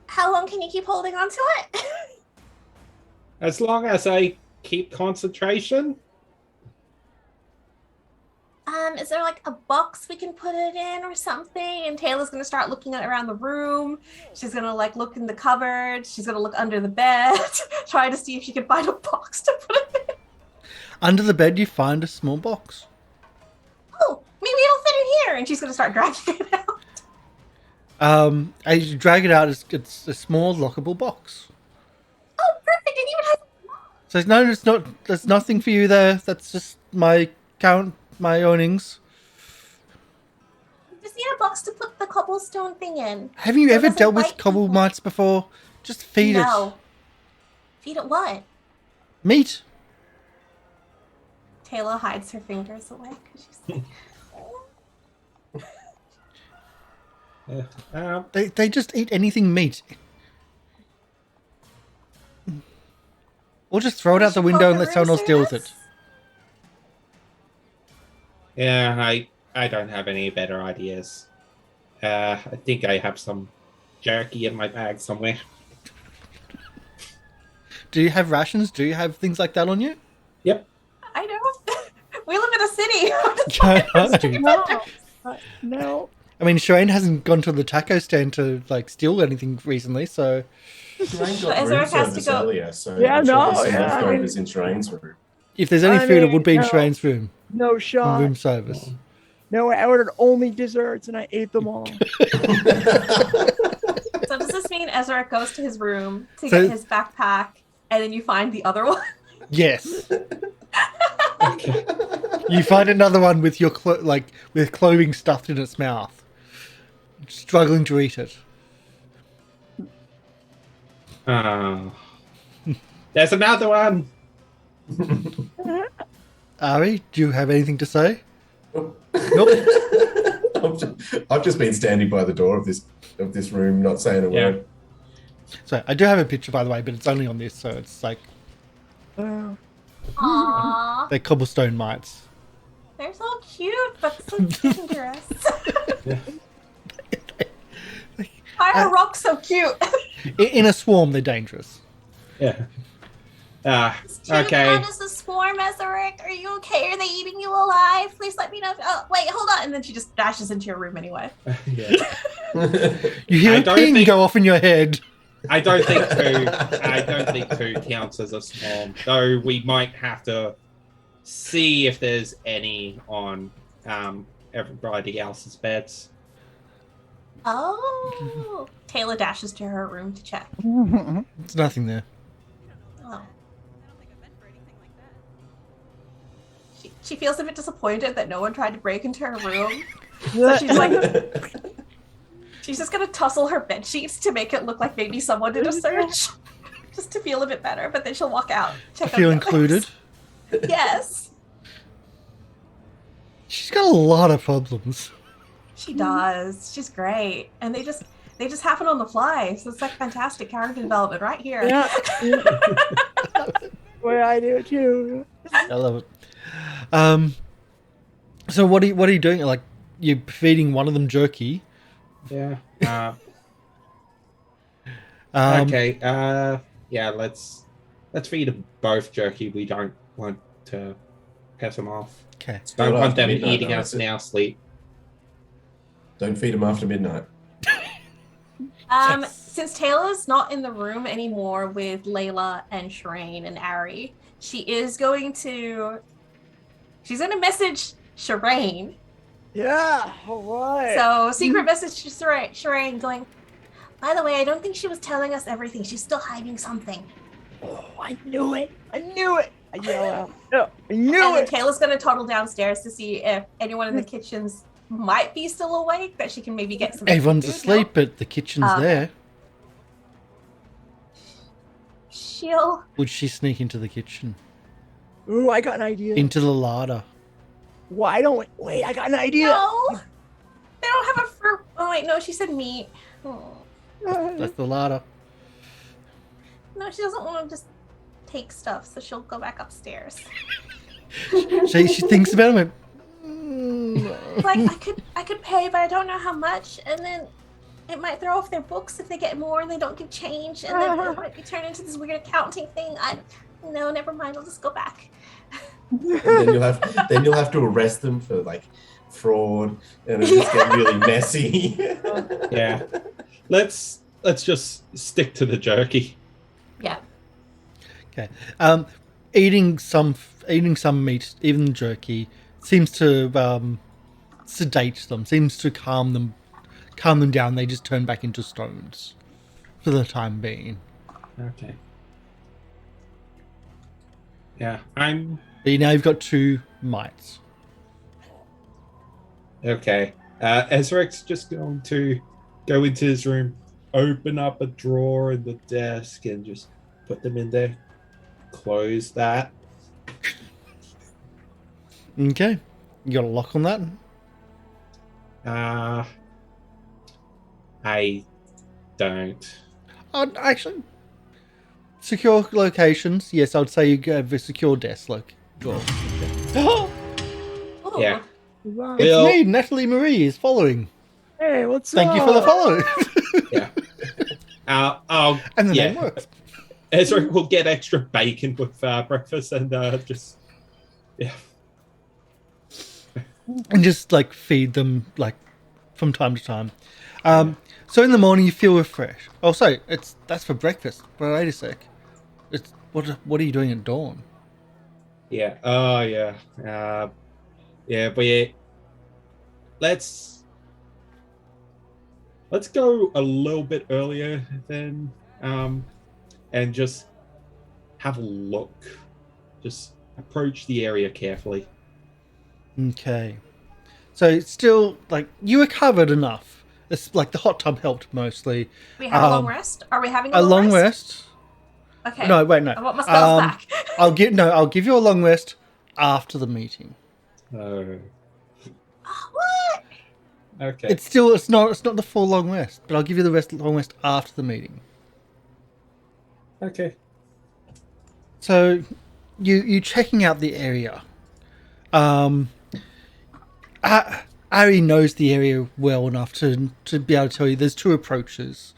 How long can you keep holding on to it? As long as I keep concentration. Is there like a box we can put it in or something? And Taylor's gonna start looking around the room. She's gonna like look in the cupboard. She's gonna look under the bed, try to see if she can find a box to put it in. Under the bed, you find a small box. Oh, maybe it'll fit in here. And she's gonna start dragging it out. As you drag it out, it's a small lockable box. Oh, perfect! It even has. So no, it's not. There's nothing for you there. That's just my earnings. Just need a box to put the cobblestone thing in. Have you So it ever doesn't dealt with bite cobble people. mites before? Just feed No. Feed it what? it meat. Taylor hides her fingers away. 'Cause she's like, They just eat anything meat. Or just throw it out the window and let someone else deal with it. Yeah, I don't have any better ideas. I think I have some jerky in my bag somewhere. Do you have rations? Do you have things like that on you? Yep. I don't. We live in a city. I know. No. I mean, Sherain hasn't gone to the taco stand to like steal anything recently, so Sherain got Ezarek room has to service go- earlier, so Yeah, I'm sure no, there's some yeah, I leftovers in Sherain's room. if there's any I food, it mean, would be in no. Sherain's room. No shot. Room service. No, I ordered only desserts and I ate them all. So does this mean Ezra goes to his room to So- get his backpack, and then you find the other one? Yes. Okay. You find another one with your with clothing stuffed in its mouth, struggling to eat it. There's another one. Arry, do you have anything to say? Nope. Nope. I've just been standing by the door of this room, not saying a word. So I do have a picture, by the way, but it's only on this, so it's like Aww, they're cobblestone mites. they're so cute, but so dangerous. Why are rocks so cute? In a swarm, they're dangerous. Yeah. Okay. Okay. Is the swarm, Ezarek? Are you okay? Are they eating you alive? Please let me know. Oh, wait, hold on. And then she just dashes into your room anyway. Yeah. You hear I a don't ping think- go off in your head. I don't think two counts as a swarm, though we might have to see if there's any on everybody else's beds. Oh. Tayla dashes to her room to check. There's nothing there. Oh. She feels a bit disappointed that no one tried to break into her room. So she's like, she's just gonna tussle her bed sheets to make it look like maybe someone did a search, just to feel a bit better. But then she'll walk out. I feel included. Yes, She's got a lot of problems. she does. She's great, and they just happen on the fly. So it's like fantastic character development right here. Yeah. Well, I do too. I love it. So what are you doing? Like, you're feeding one of them jerky. Yeah. Um, Okay. Yeah. Let's feed them both jerky. We don't want to piss them off. Okay. Don't want them Midnight, eating though, us is it? in our sleep. Don't feed them after midnight. Since Tayla's not in the room anymore with Layla and Sherain and Arry, she's going to message Sherain. Yeah. All right. So secret message to Sherain going, by the way, I don't think she was telling us everything. She's still hiding something. Oh, I knew it. I yell out. No, I knew And then it. Tayla's going to toddle downstairs to see if anyone in the kitchens might be still awake, that she can maybe get some. Everyone's food. asleep, but the kitchen's there. She'll. Would she sneak into the kitchen? Ooh, I got an idea. Into the larder? Why don't we... Wait, I got an idea. No, they don't have a fruit. Oh wait, no, she said meat. Oh. That's the larder. No, she doesn't want to just take stuff, so she'll go back upstairs. She thinks about it. Like I could pay, but I don't know how much, and then it might throw off their books if they get more and they don't give change, and then it might be turned into this weird accounting thing. No, never mind. I'll just go back. And then you'll have to arrest them for like fraud, and it'll just get really messy. Yeah. Let's just stick to the jerky. Yeah. Okay. Eating some meat, even jerky, seems to sedate them. Seems to calm them down. They just turn back into stones for the time being. Okay. Yeah, I'm But now you've got two mites. okay. Ezarek's just going to go into his room, open up a drawer in the desk, and just put them in there. Close that. Okay. You got a lock on that? I don't. Actually, secure locations. Yes, I'd say you have a secure desk. Like, door. Ooh. Yeah. Wow. It's Well- me, Natalie Marie is following. Hey, what's Thank up? you for the follow. Yeah. I'll And the yeah. name works. Ezra will get extra bacon with breakfast and just yeah. And just like feed them like from time to time. So in the morning you feel refreshed. Oh, sorry, that's for breakfast. But wait a sec. It's what are you doing at dawn? Yeah. Oh yeah. Yeah. But yeah. Let's go a little bit earlier then, and just have a look. Just approach the area carefully. Okay. So it's still like you recovered enough. It's like the hot tub helped mostly. We have a long rest. Are we having A long rest? Okay. No, wait, no. I want my spells back. I'll give you a long rest after the meeting. Oh. What? Okay. It's not the full long rest, but I'll give you the long rest after the meeting. Okay. So you checking out the area. Arry knows the area well enough to be able to tell you there's two approaches.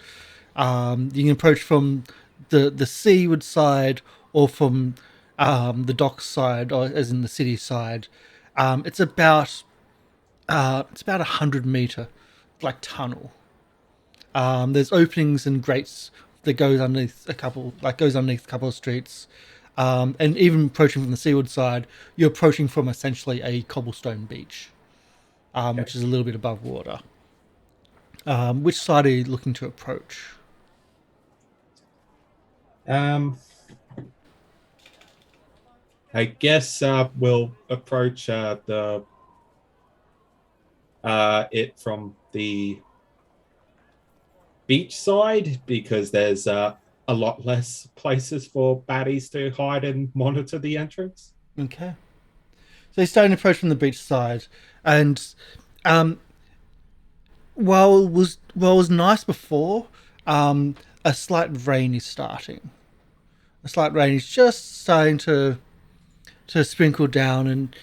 You can approach from the seaward side or from the dock side, or as in the city side. It's about 100-meter like tunnel. There's openings and grates that goes underneath a couple of streets. And even approaching from the seaward side, you're approaching from essentially a cobblestone beach, which is a little bit above water. Which side are you looking to approach? I guess we'll approach it from the beach side because there's a lot less places for baddies to hide and monitor the entrance. Okay. So you're starting to approach from the beach side, and while it was nice before, a slight rain is starting. A slight rain is just starting to sprinkle down, and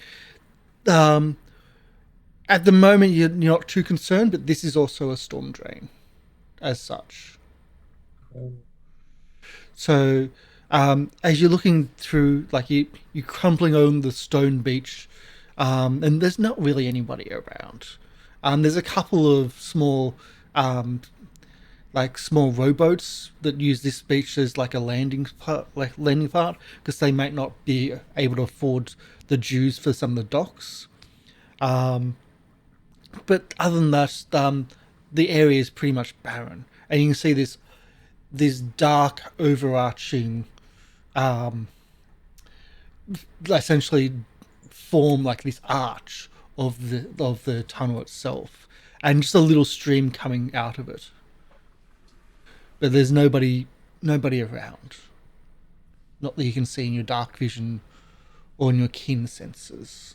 at the moment you're not too concerned, but this is also a storm drain, as such. So, as you're looking through, like you're crumpling on the stone beach, and there's not really anybody around. There's a couple of small, small rowboats that use this beach as like a landing part, because they might not be able to afford the dues for some of the docks. But other than that, the area is pretty much barren, and you can see this dark overarching essentially form like this arch of the tunnel itself, and just a little stream coming out of it, but there's nobody around, not that you can see in your dark vision or in your keen senses.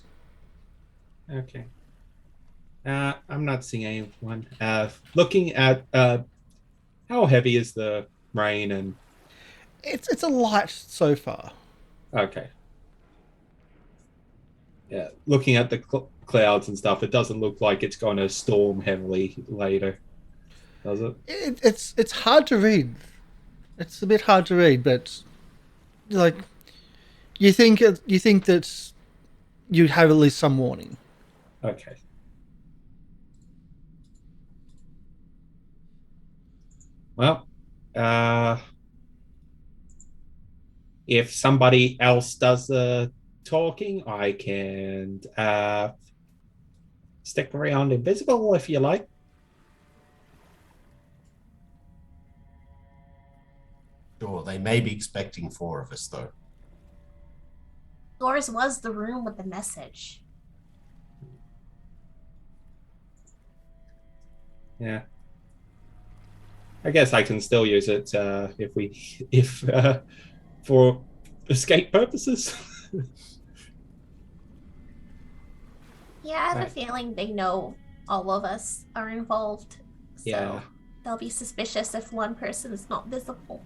Okay. I'm not seeing anyone. Looking at how heavy is the rain and It's a light so far. okay. Yeah, looking at the clouds and stuff, it doesn't look like it's going to storm heavily later, does it? It's hard to read. It's a bit hard to read, but like you think that you'd have at least some warning. Okay. Well, if somebody else does the talking, I can stick around invisible if you like. Sure, they may be expecting 4 of us, though. Yours was the room with the message. Yeah. I guess I can still use it if for escape purposes. Yeah, I have Right. a feeling they know all of us are involved. So Yeah. they'll be suspicious if one person is not visible.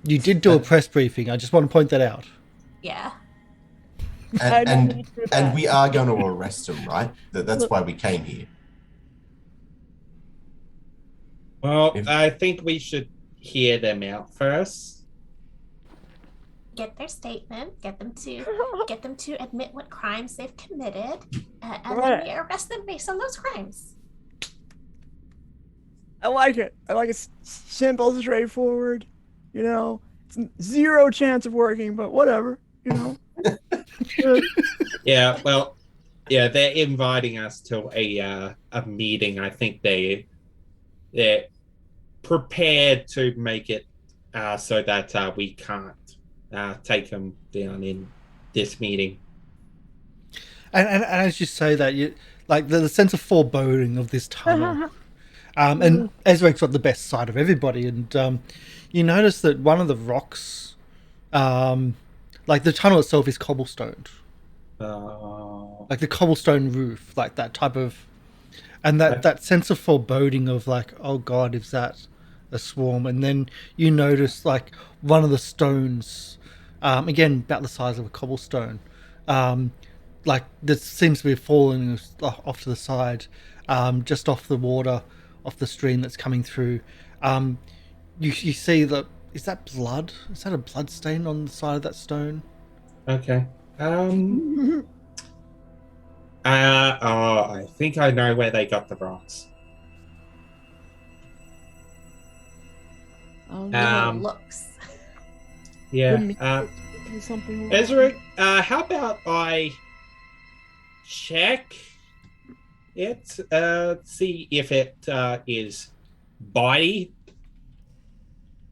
You did do a press briefing. I just want to point that out. Yeah. And we are going to arrest him, right? That's why we came here. Well, I think we should hear them out first. Get their statement. Get them to admit what crimes they've committed, and then we arrest them based on those crimes. I like it. I like it. Simple, straightforward. You know, it's zero chance of working, but whatever. You know. Yeah. Well. Yeah, they're inviting us to a meeting. I think they're prepared to make it so that we can't take them down in this meeting. And as you say that, you like the sense of foreboding of this tunnel. And Ezarek's got the best side of everybody, and you notice that one of the rocks, like the tunnel itself, is cobblestoned. Like the cobblestone roof, like that type of, and that sense of foreboding of like, oh God, is that a swarm? And then you notice like one of the stones, again about the size of a cobblestone, like that seems to be falling off to the side, just off the water, off the stream that's coming through. You see that, is that blood? Is that a blood stain on the side of that stone? Okay. I think I know where they got the rocks. Looks. Yeah. Something. Ezarek, how about I check it, see if it is bitey.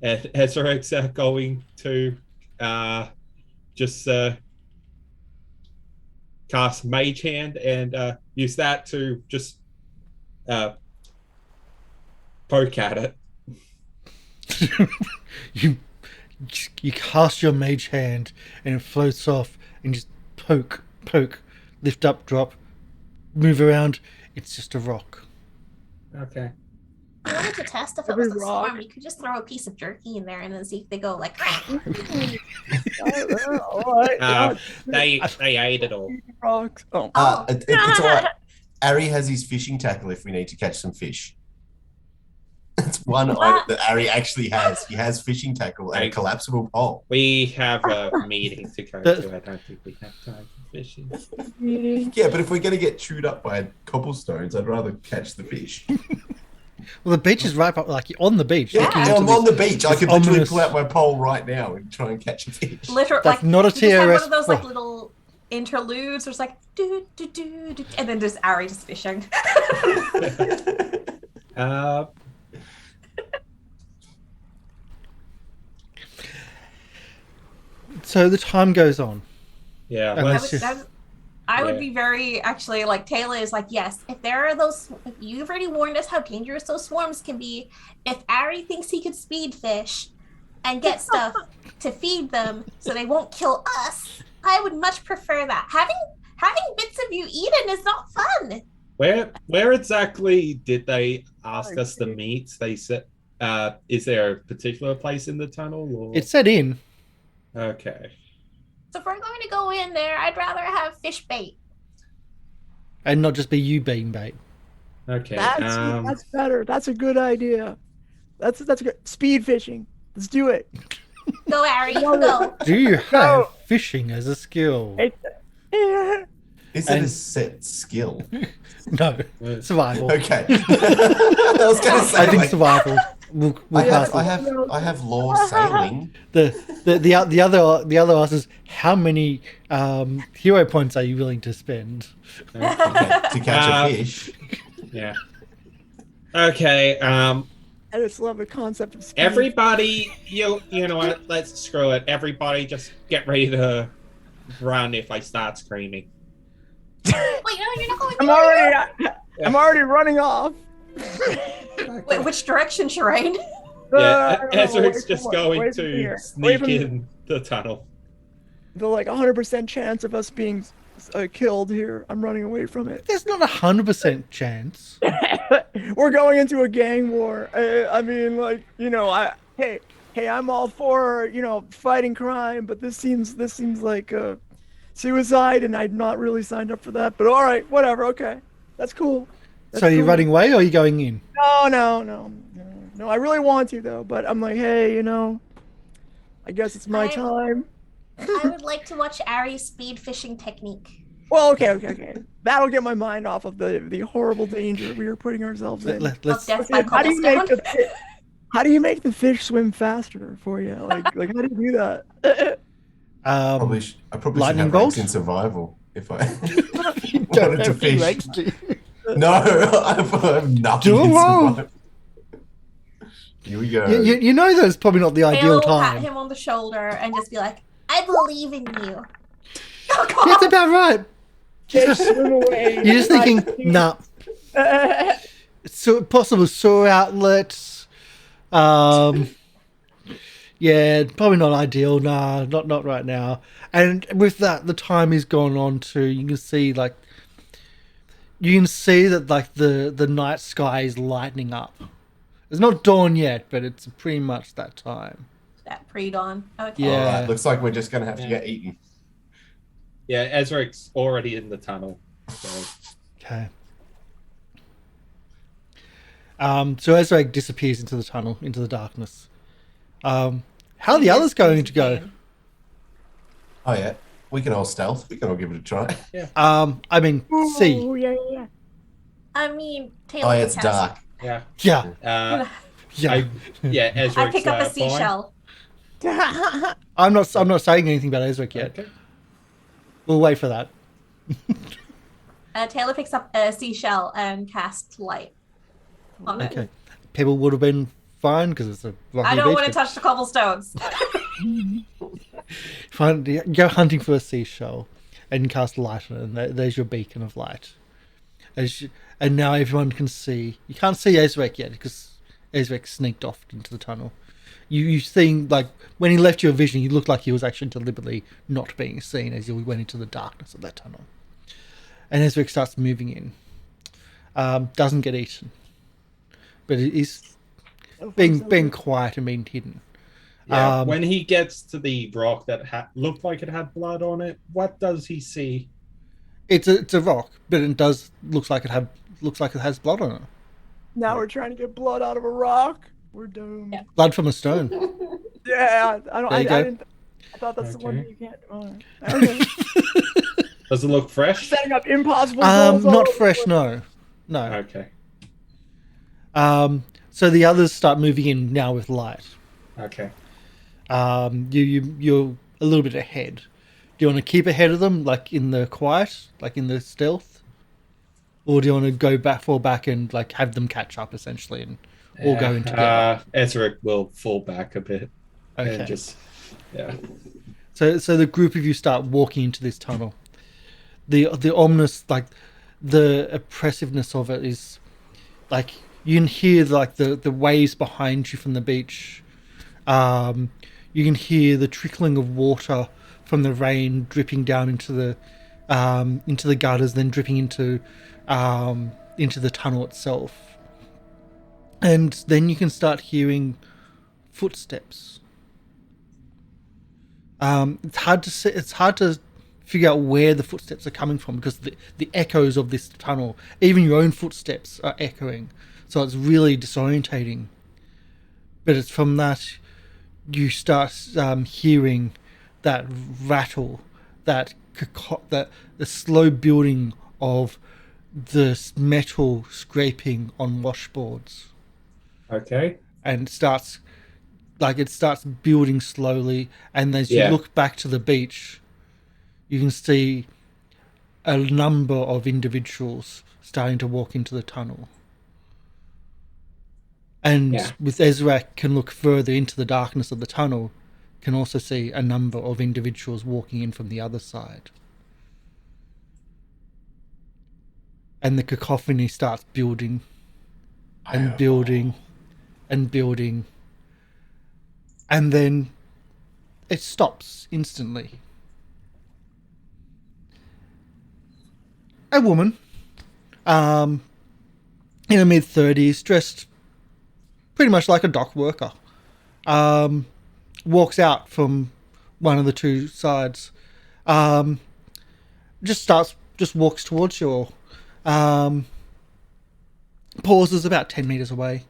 And Ezarek's going to just cast Mage Hand and use that to just poke at it. You cast your Mage Hand and it floats off and just poke, lift up, drop, move around. It's just a rock. Okay. I wanted to test if it was a swarm. You could just throw a piece of jerky in there and then see if they go like. They ate it all. Rocks. Oh. It's all right. Arry has his fishing tackle if we need to catch some fish. That's one item that Arry actually has. He has fishing tackle and a collapsible pole. We have a meeting to go to. I don't think we have time for fishing. Yeah, but if we're going to get chewed up by cobblestones, I'd rather catch the fish. Well, the beach is right up, like you're on the beach. Yeah, I'm on the beach. I could literally pull out my pole right now and try and catch a fish. Literally, that's like not a TRS. One of those like little interludes, where it's like do do do, and then there's Arry just fishing. So the time goes on. Yeah, I would be very actually like Tayla is like, yes, if there are those, if you've already warned us how dangerous those swarms can be, if Arry thinks he could speed fish and get stuff to feed them so they won't kill us, I would much prefer that. Having bits of you eaten is not fun. Where exactly did they ask us to meet? They said, is there a particular place in the tunnel? Or? It said in. Okay. So if we're going to go in there, I'd rather have fish bait. And not just be you being bait. Okay. That's better. That's a good idea. That's good. Speed fishing. Let's do it. Go, Arry. Go. Do you have fishing as a skill? Is it a set skill? No. Survival. Okay. I was going to say. I think survival. We'll pass I have law sailing. The other asks, how many hero points are you willing to spend to catch a fish? Yeah. Okay. I just love the concept of speed. Everybody, you know what? Let's screw it. Everybody, just get ready to run if I start screaming. Wait, no, you're not going. I'm already running off. Wait, which direction, Sherain? Yeah, Ezarek's just going to sneak in the tunnel. The 100% chance of us being killed here. I'm running away from it. There's not 100% chance. We're going into a gang war. I mean, like, hey, I'm all for fighting crime, but this seems like suicide, and I'm not really signed up for that. But all right, whatever. Okay, that's cool. That's So are you cool. running away or are you going in? No. I really want to though, but I'm like, hey, I guess it's my time. I would like to watch Arry's speed fishing technique. Well, okay. That'll get my mind off of the horrible danger we are putting ourselves in. Let's Death by How do you make cobblestone. how do you make the fish swim faster for you? Like how do you do that? I probably should lightning have bolt? ranks in survival if I Don't wanted to have any fish. legs, do you? No, I have nothing Do in a roll. survival. Here we go. You know that's probably not the Taylor ideal will pat time. him on the shoulder and just be like, I believe in you. Oh, God. That's about right. Fish swim away. You're just thinking, nah. So possible sewer outlets. Yeah, probably not ideal. Nah, not right now. And with that, the time is gone on to. You can see that like the night sky is lightening up. It's not dawn yet, but it's pretty much that time. That pre-dawn. Okay. Yeah. Alright, looks like we're just gonna have to get eaten. Yeah, Ezarek's already in the tunnel. So. Okay. So Ezarek disappears into the tunnel, into the darkness. How are the others going to go? Oh yeah, we can all stealth. We can all give it a try. I mean, see. Oh, yeah. I mean, Taylor. Oh, yeah, it's has- dark. Yeah. Yeah, Yeah, yeah. Ezarek's I pick up a fine. seashell. I'm not saying anything about Ezarek yet. Okay. We'll wait for that. Taylor picks up a seashell and casts light on it. Okay. People would have been fine because it's a rocky I don't beach, want to but touch the cobblestones. go hunting for a seashell and cast light on it, and there's your beacon of light. And now everyone can see. You can't see Ezarek yet because Ezarek sneaked off into the tunnel. You seeing, like, when he left your vision, he looked like he was actually deliberately not being seen as you went into the darkness of that tunnel. And Ezarek starts moving in. Doesn't get eaten. But it is being quiet and being hidden. Yeah, when he gets to the rock that looked like it had blood on it, what does he see? It's a rock, but it looks like it has blood on it. Now we're trying to get blood out of a rock. We're doomed. Yeah. Blood from a stone. Yeah, There you go. I thought that's the one Okay. that you can't. Okay. Does it look fresh? Setting up impossible goals all Not over fresh, the no. Okay. So the others start moving in now with light. Okay. You're a little bit ahead. Do you want to keep ahead of them, like in the quiet, like in the stealth, or do you want to fall back and like have them catch up essentially, and all go in together? Ezarek will fall back a bit Okay. and just So the group of you start walking into this tunnel. The ominous, like the oppressiveness of it is, like you can hear like the waves behind you from the beach. You can hear the trickling of water from the rain dripping down into the gutters, then dripping into the tunnel itself. And then you can start hearing footsteps. It's hard to figure out where the footsteps are coming from because the echoes of this tunnel, even your own footsteps, are echoing. So it's really disorientating. But it's from that you start hearing that rattle, the slow building of the metal scraping on washboards. okay. And it starts building slowly, and as you look back to the beach, you can see a number of individuals starting to walk into the tunnel. And with Ezarek can look further into the darkness of the tunnel, can also see a number of individuals walking in from the other side. And the cacophony starts building and building and building. And then it stops instantly. a woman, in her mid-30s, dressed pretty much like a dock worker, walks out from one of the two sides, just walks towards you all, pauses about 10 meters away,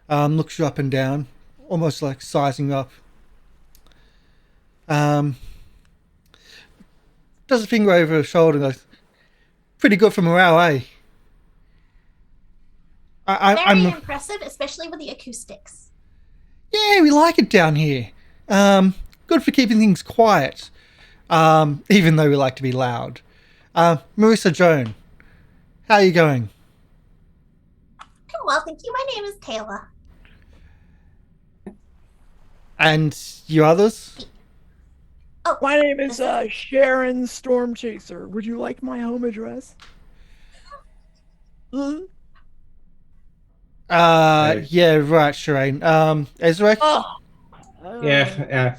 looks you up and down, almost like sizing you up, does a finger over her shoulder and goes, pretty good for morale, eh? Very impressive, especially with the acoustics. Yeah, we like it down here. Good for keeping things quiet, even though we like to be loud. Marissa Joan, how are you going? I'm well, thank you. My name is Tayla. And you others? Oh, My name is Sherain Stormchaser. Would you like my home address? Yeah, right, Sherain. Ezarek? Oh. Yeah,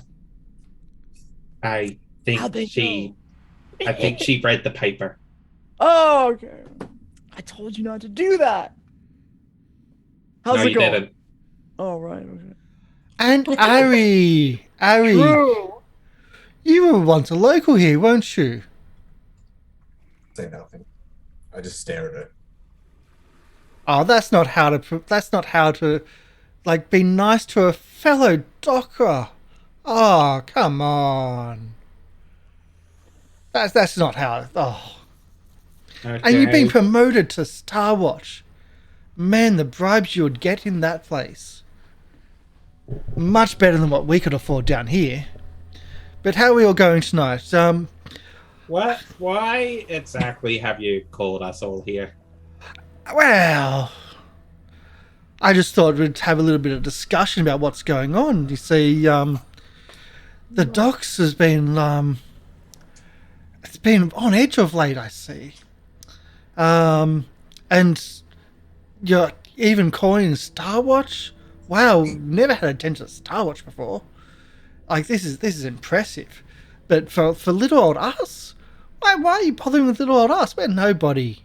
I How'd they think she read the paper. Oh, okay. I told you not to do that. How's No, it you going? didn't. Oh, right. Okay. And Arry. Arry, True. you were once a local here, weren't you? Say nothing. I just stare at her. Oh, that's not how to, like, be nice to a fellow docker. Oh, come on. That's not how. Oh, Okay. and you've been promoted to Star Watch. Man, the bribes you would get in that place. Much better than what we could afford down here. But how are we all going tonight? What? Why exactly have you called us all here? Well, I just thought we'd have a little bit of discussion about what's going on. You see, the docks has been, it's been on edge of late, I see. And you're even calling Star Watch? Wow, never had attention to Star Watch before. Like, this is impressive. But for little old us? Why are you bothering with little old us? We're nobody.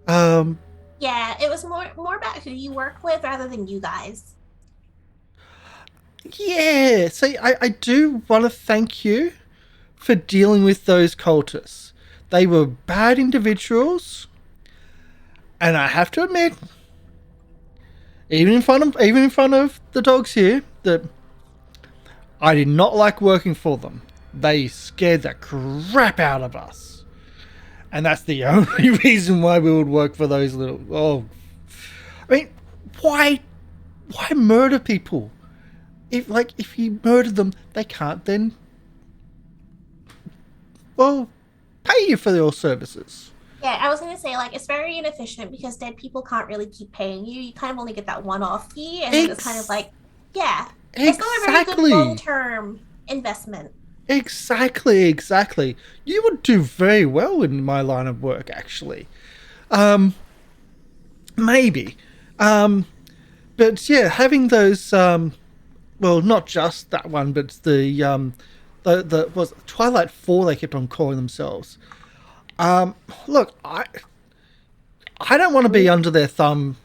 Yeah, it was more about who you work with rather than you guys. Yeah, see, I do want to thank you for dealing with those cultists. They were bad individuals, and I have to admit, even in front of the dogs here, that I did not like working for them. They scared the crap out of us, and that's the only reason why we would work for those little. Oh, I mean, why murder people? If you murder them, they can't then, well, pay you for your services. Yeah, I was gonna say, like, it's very inefficient because dead people can't really keep paying you. You kind of only get that one-off fee, and then it's kind of like, yeah, it's not a very good long-term investment. Exactly. You would do very well in my line of work, actually. Maybe. But yeah, having those, well, not just that one, but the was Twilight 4 they kept on calling themselves. Look, I don't want to be under their thumb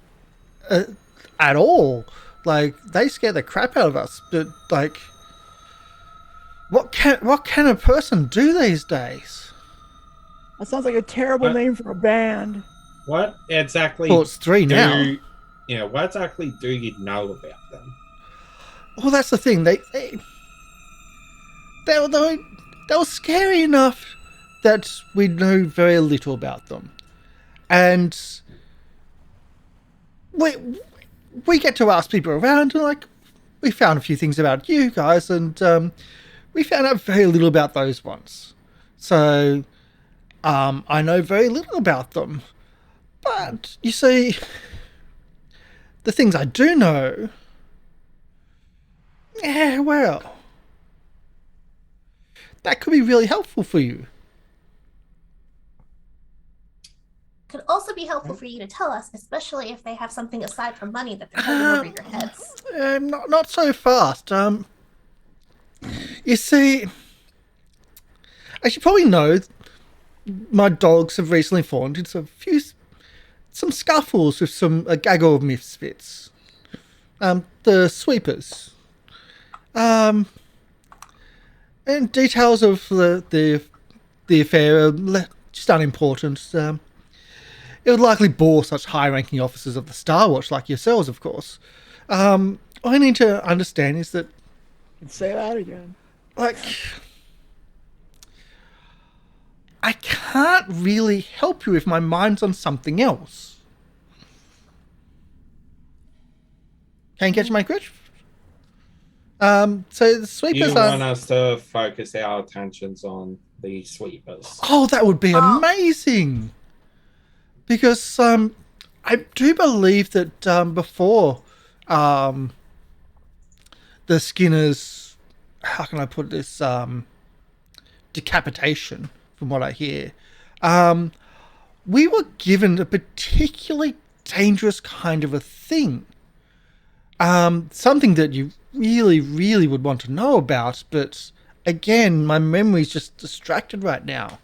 at all. Like, they scare the crap out of us, but like, what can a person do these days? That sounds like a terrible name for a band. What exactly? Well, it's 3 now. Yeah, what exactly do you know about them? Well, that's the thing. They were scary enough that we know very little about them, and we get to ask people around, and like, we found a few things about you guys, and we found out very little about those ones. So I know very little about them, but you see, the things I do know, yeah, well, that could be really helpful for you. Could also be helpful for you to tell us, especially if they have something aside from money that they're holding over your heads. Not so fast. You see, as you probably know, my dogs have recently fallen into some scuffles with a gaggle of misfits. The sweepers. And details of the affair are just unimportant. It would likely bore such high-ranking officers of the Star Watch like yourselves, of course. All I need to understand is that... Say that again. Like... I can't really help you if my mind's on something else. Can you catch my drift? So the sweepers You want us to focus our attentions on the sweepers? Oh, that would be amazing! Because I do believe that before the Skinner's, how can I put this, decapitation, from what I hear, we were given a particularly dangerous kind of a thing. Something that you really, really would want to know about, but again, my memory's just distracted right now.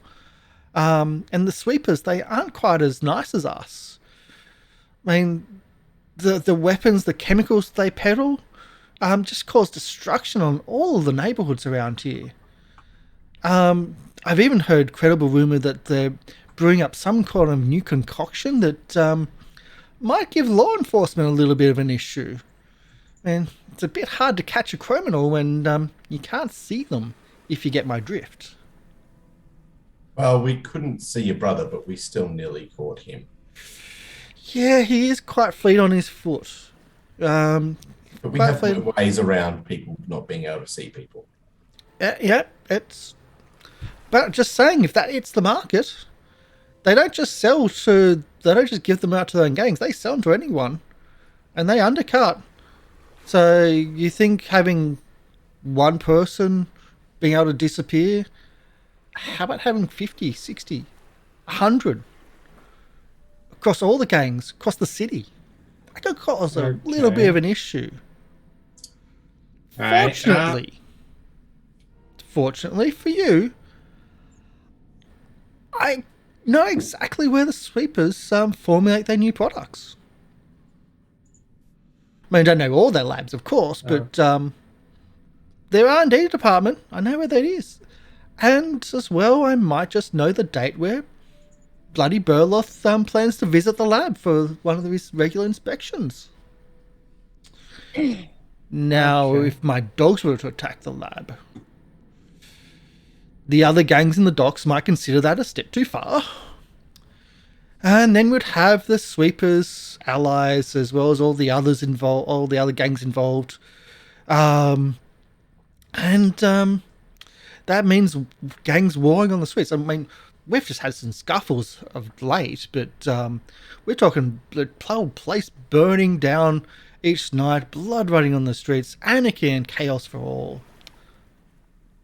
And the sweepers, they aren't quite as nice as us. I mean, the weapons, the chemicals they peddle, just cause destruction on all of the neighborhoods around here. I've even heard credible rumor that they're brewing up some kind of new concoction that might give law enforcement a little bit of an issue. And it's a bit hard to catch a criminal when you can't see them, if you get my drift. Well, we couldn't see your brother, but we still nearly caught him. Yeah, he is quite fleet on his foot. But we have ways around people not being able to see people. Yeah, it's... But just saying, if it's the market, they don't just sell to... They don't just give them out to their own gangs. They sell them to anyone. And they undercut. So you think having one person being able to disappear... How about having 50, 60, 100 across all the gangs, across the city? That could cause a little bit of an issue. Fortunately for you, I know exactly where the sweepers formulate their new products. I mean, I don't know all their labs, of course, but there are indeed a department. I know where that is. And as well, I might just know the date where bloody Burloth plans to visit the lab for one of his regular inspections. Now, if my dogs were to attack the lab, the other gangs in the docks might consider that a step too far. And then we'd have the sweepers, allies, as well as all the others involved, all the other gangs involved. That means gangs warring on the streets. I mean, we've just had some scuffles of late, but we're talking the whole place burning down each night, blood running on the streets, anarchy and chaos for all.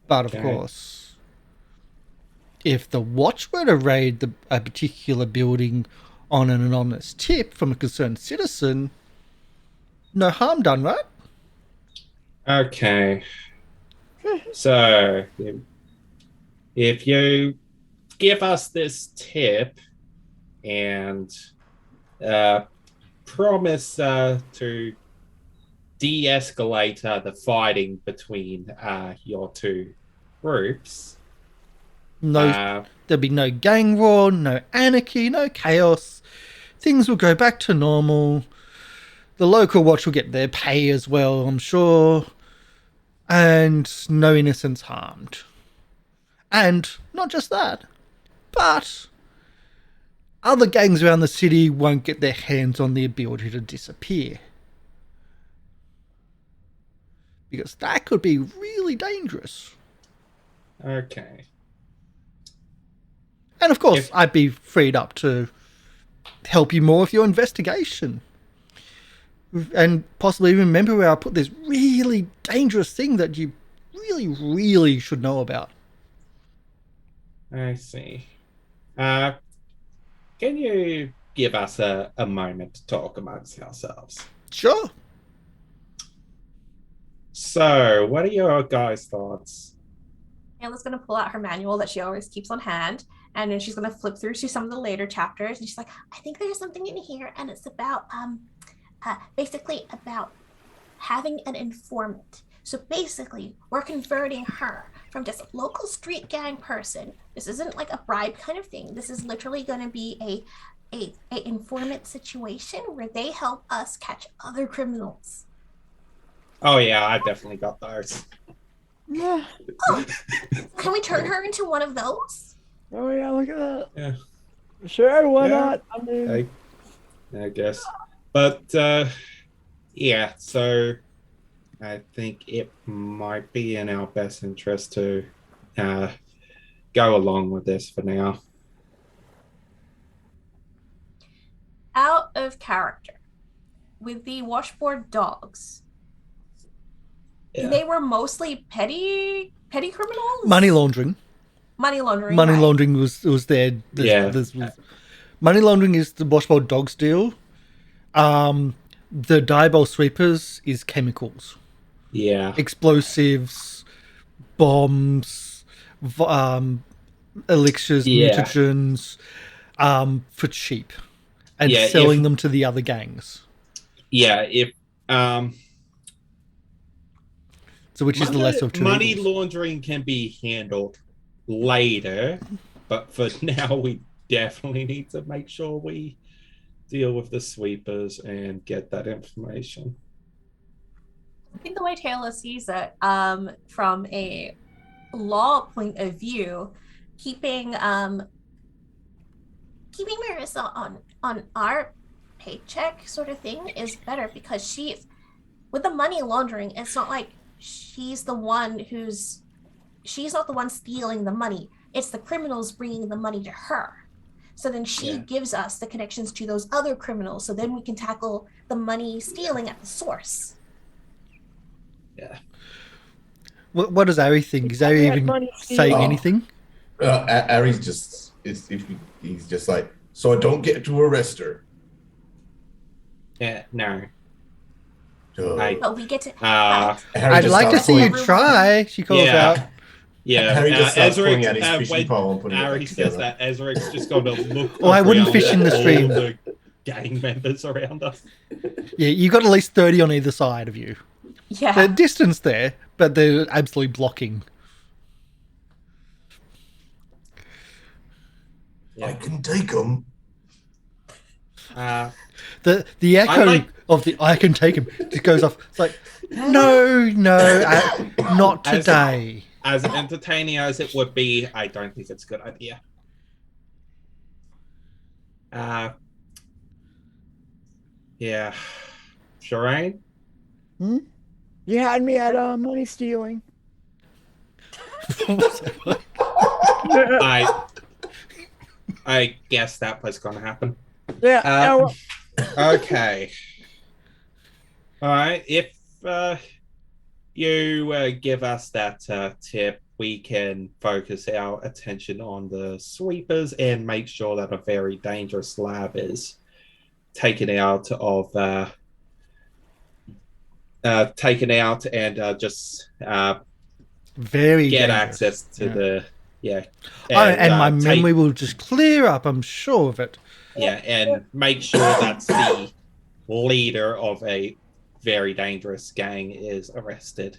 But of course, if the Watch were to raid a particular building on an anonymous tip from a concerned citizen, no harm done, right? Okay. So, if you give us this tip and promise to de-escalate the fighting between your two groups, there'll be no gang war, no anarchy, no chaos. Things will go back to normal. The local watch will get their pay as well, I'm sure. And no innocents harmed. And not just that, but other gangs around the city won't get their hands on the ability to disappear. Because that could be really dangerous. Okay. And of course, I'd be freed up to help you more with your investigation. And possibly remember where I put this really dangerous thing that you really, really should know about. I see. Can you give us a moment to talk amongst ourselves? Sure. So, what are your guys' thoughts Ayla's going to pull out her manual that she always keeps on hand, and then she's going to flip through to some of the later chapters, and she's like, I think there's something in here, and it's about basically about having an informant. So basically, we're converting her from just a local street gang person. This isn't like a bribe kind of thing. This is literally going to be a informant situation where they help us catch other criminals. Oh yeah, I definitely got those. Yeah. Oh, can we turn her into one of those? Oh yeah, look at that. Yeah. Sure, why Yeah. not? I mean, I guess. But yeah, so I think it might be in our best interest to go along with this for now. Out of character. With the washboard dogs, Yeah. they were mostly petty criminals? Money laundering. Money laundering. Money right. laundering was there. Money laundering is the washboard dogs deal. The dieball sweepers is chemicals, Yeah. explosives, bombs, elixirs, Yeah. mutagens, for cheap, and Yeah, selling them to the other gangs. Yeah, if So which is the lesser of two money evils. laundering can be handled later, but for now we definitely need to make sure we deal with the sweepers and get that information. I think the way Tayla sees it, from a law point of view, keeping Marissa on our paycheck sort of thing is better, because with the money laundering, it's not like she's not the one stealing the money. It's the criminals bringing the money to her. So then she gives us the connections to those other criminals, so then we can tackle the money stealing at the source. Yeah. What does Arry think? Is Arry even saying anything? Arry's just he's just like, so I don't get to arrest her. Yeah, no. But we get to. I'd like to see you try. She calls out. Yeah, Harry just starts pulling Ezarek, out his fishing pole and putting it Harry back says together. that Ezarek's just going to look. Oh, I wouldn't fish in the around stream. all the gang members around us. Yeah, you got at least 30 on either side of you. Yeah. The distance there, but they're absolutely blocking. I can take them. The echo of the "I can take him" just goes off. It's like, no, not today. As entertaining as it would be, I don't think it's a good idea. Yeah. Sherain? You had me at money stealing. I guess that was going to happen. Yeah. Okay. All right. If you give us that tip, we can focus our attention on the sweepers and make sure that a very dangerous lab is taken out and just Very get dangerous. access to and my memory will just clear up. I'm sure of it. Yeah, and make sure that the leader of a very dangerous gang is arrested.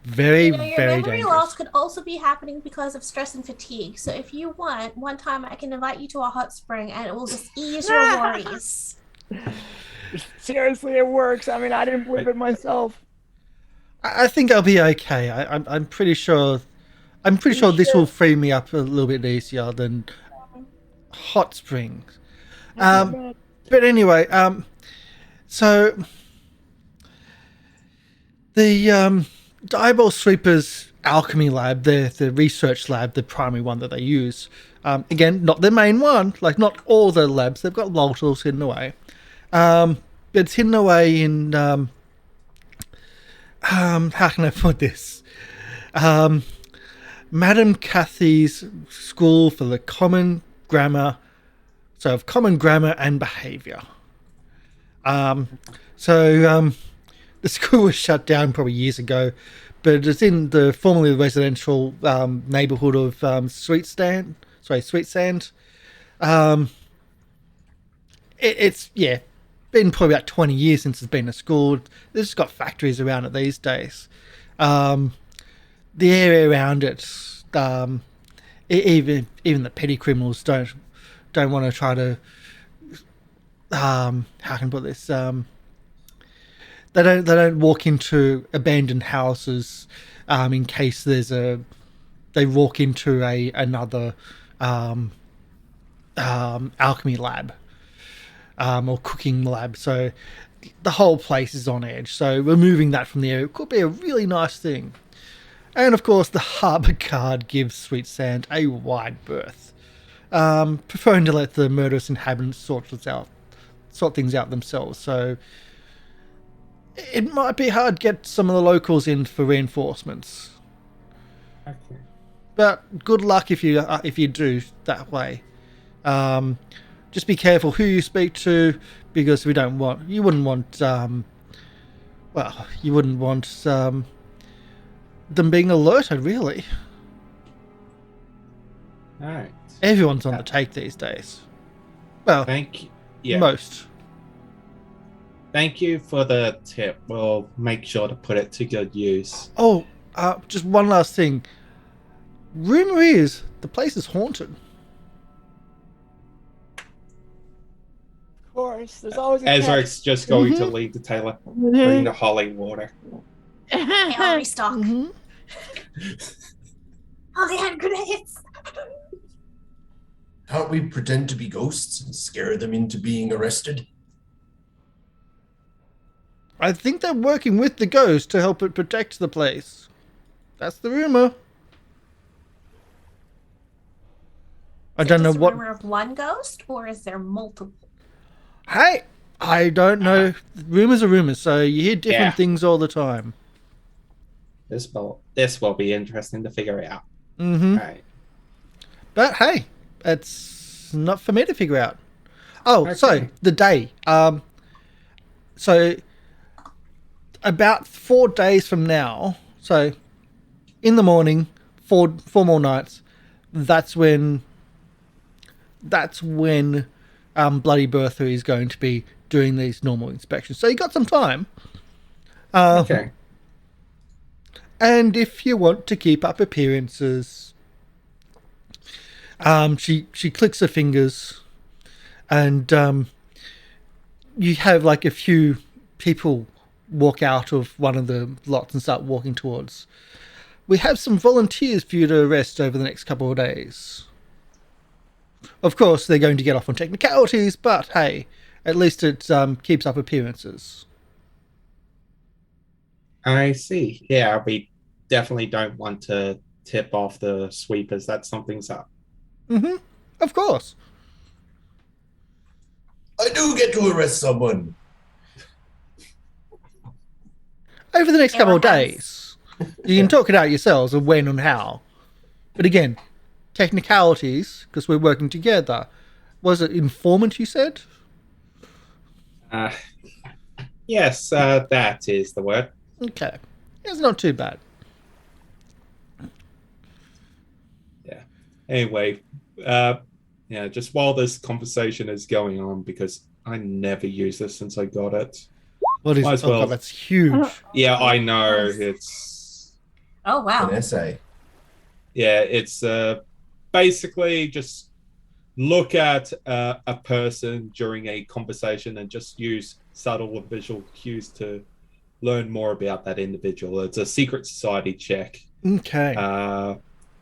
Very, your very memory dangerous. loss could also be happening because of stress and fatigue. So if you want, one time I can invite you to a hot spring and it will just ease your worries. Seriously, it works. I mean, I didn't believe it myself. I think I'll be okay. I'm pretty sure. I'm pretty sure this will free me up a little bit easier than hot springs. But anyway, so the Eyeball Sweepers alchemy lab, the research lab, the primary one that they use. Again, not the main one. Like, not all the labs. They've got multiples hidden away. But it's hidden away in how can I put this? Madam Cathy's School for the Common Grammar. So of Common Grammar and Behaviour. The school was shut down probably years ago but it's in the formerly residential neighborhood of Sweet Sand. It's been probably about 20 years since it's been a school. There's just got factories around it these days. The area around it, even the petty criminals don't want to try to. How can I put this? They don't walk into abandoned houses in case they walk into another alchemy lab or cooking lab. So the whole place is on edge. So removing that from the area could be a really nice thing. And of course, the harbour guard gives Sweet Sand a wide berth, preferring to let the murderous inhabitants sort things out themselves. So it might be hard to get some of the locals in for reinforcements. Okay. But good luck if you do that way. Just be careful who you speak to, because you wouldn't want them being alerted, really. All right. Everyone's on the take these days. Well, Thank you. Yeah. most. Thank you for the tip. We'll make sure to put it to good use. Oh, just one last thing. Rumor is the place is haunted. Of course, there's always a Ezarek's just going to lead the Tayla. Bring the holy water. I'll restock. Mm-hmm. Holy hand grenades. Can't we pretend to be ghosts and scare them into being arrested? I think they're working with the ghost to help it protect the place. That's the rumor. I don't know what. Rumor of one ghost, or is there multiple? Hey, I don't know. Rumors are rumors, so you hear different things all the time. This will be interesting to figure out. Mm-hmm. All right. But hey, it's not for me to figure out. Oh, Okay. so the day. So about 4 days from now. So in the morning, four more nights. That's when Bloody Bertha is going to be doing these normal inspections. So you got some time. Okay. And if you want to keep up appearances, she clicks her fingers, and you have like a few people walk out of one of the lots and start walking towards. We have some volunteers for you to arrest over the next couple of days. Of course, they're going to get off on technicalities, but hey, at least it keeps up appearances. I see. Yeah, we definitely don't want to tip off the sweepers that something's up. Mm-hmm. Of course. I do get to arrest someone. Over the next couple of Everyone has- days. You can talk it out yourselves of when and how. But again, technicalities, because we're working together. Was it informant you said? Yes, that is the word. Okay. It's not too bad. Yeah. Anyway, just while this conversation is going on, because I never use this since I got it. What is Might as oh well. God, that's huge. Yeah, I know. It's Oh wow. An essay. it's basically just look at a person during a conversation and just use subtle visual cues to learn more about that individual. It's a secret society check. Okay.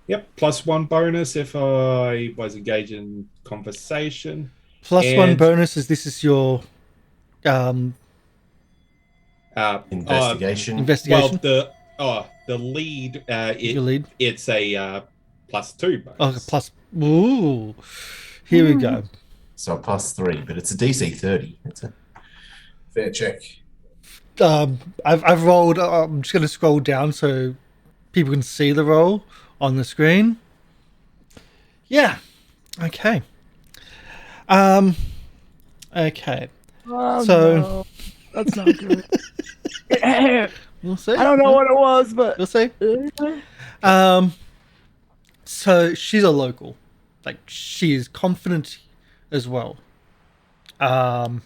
Yep, +1 bonus if I was engaged in conversation. Plus one and- bonus is this is your Investigation. investigation. Well, the lead, Your lead. it's a +2 bonus. Oh, plus. Ooh. Here we go. So +3, but it's a DC 30. It's a fair check. I've rolled. I'm just going to scroll down so people can see the roll on the screen. Yeah. Okay. Okay. Oh, So- no. That's not good. We'll see. I don't know what it was, but We'll see. So she's a local. Like, she is confident as well. To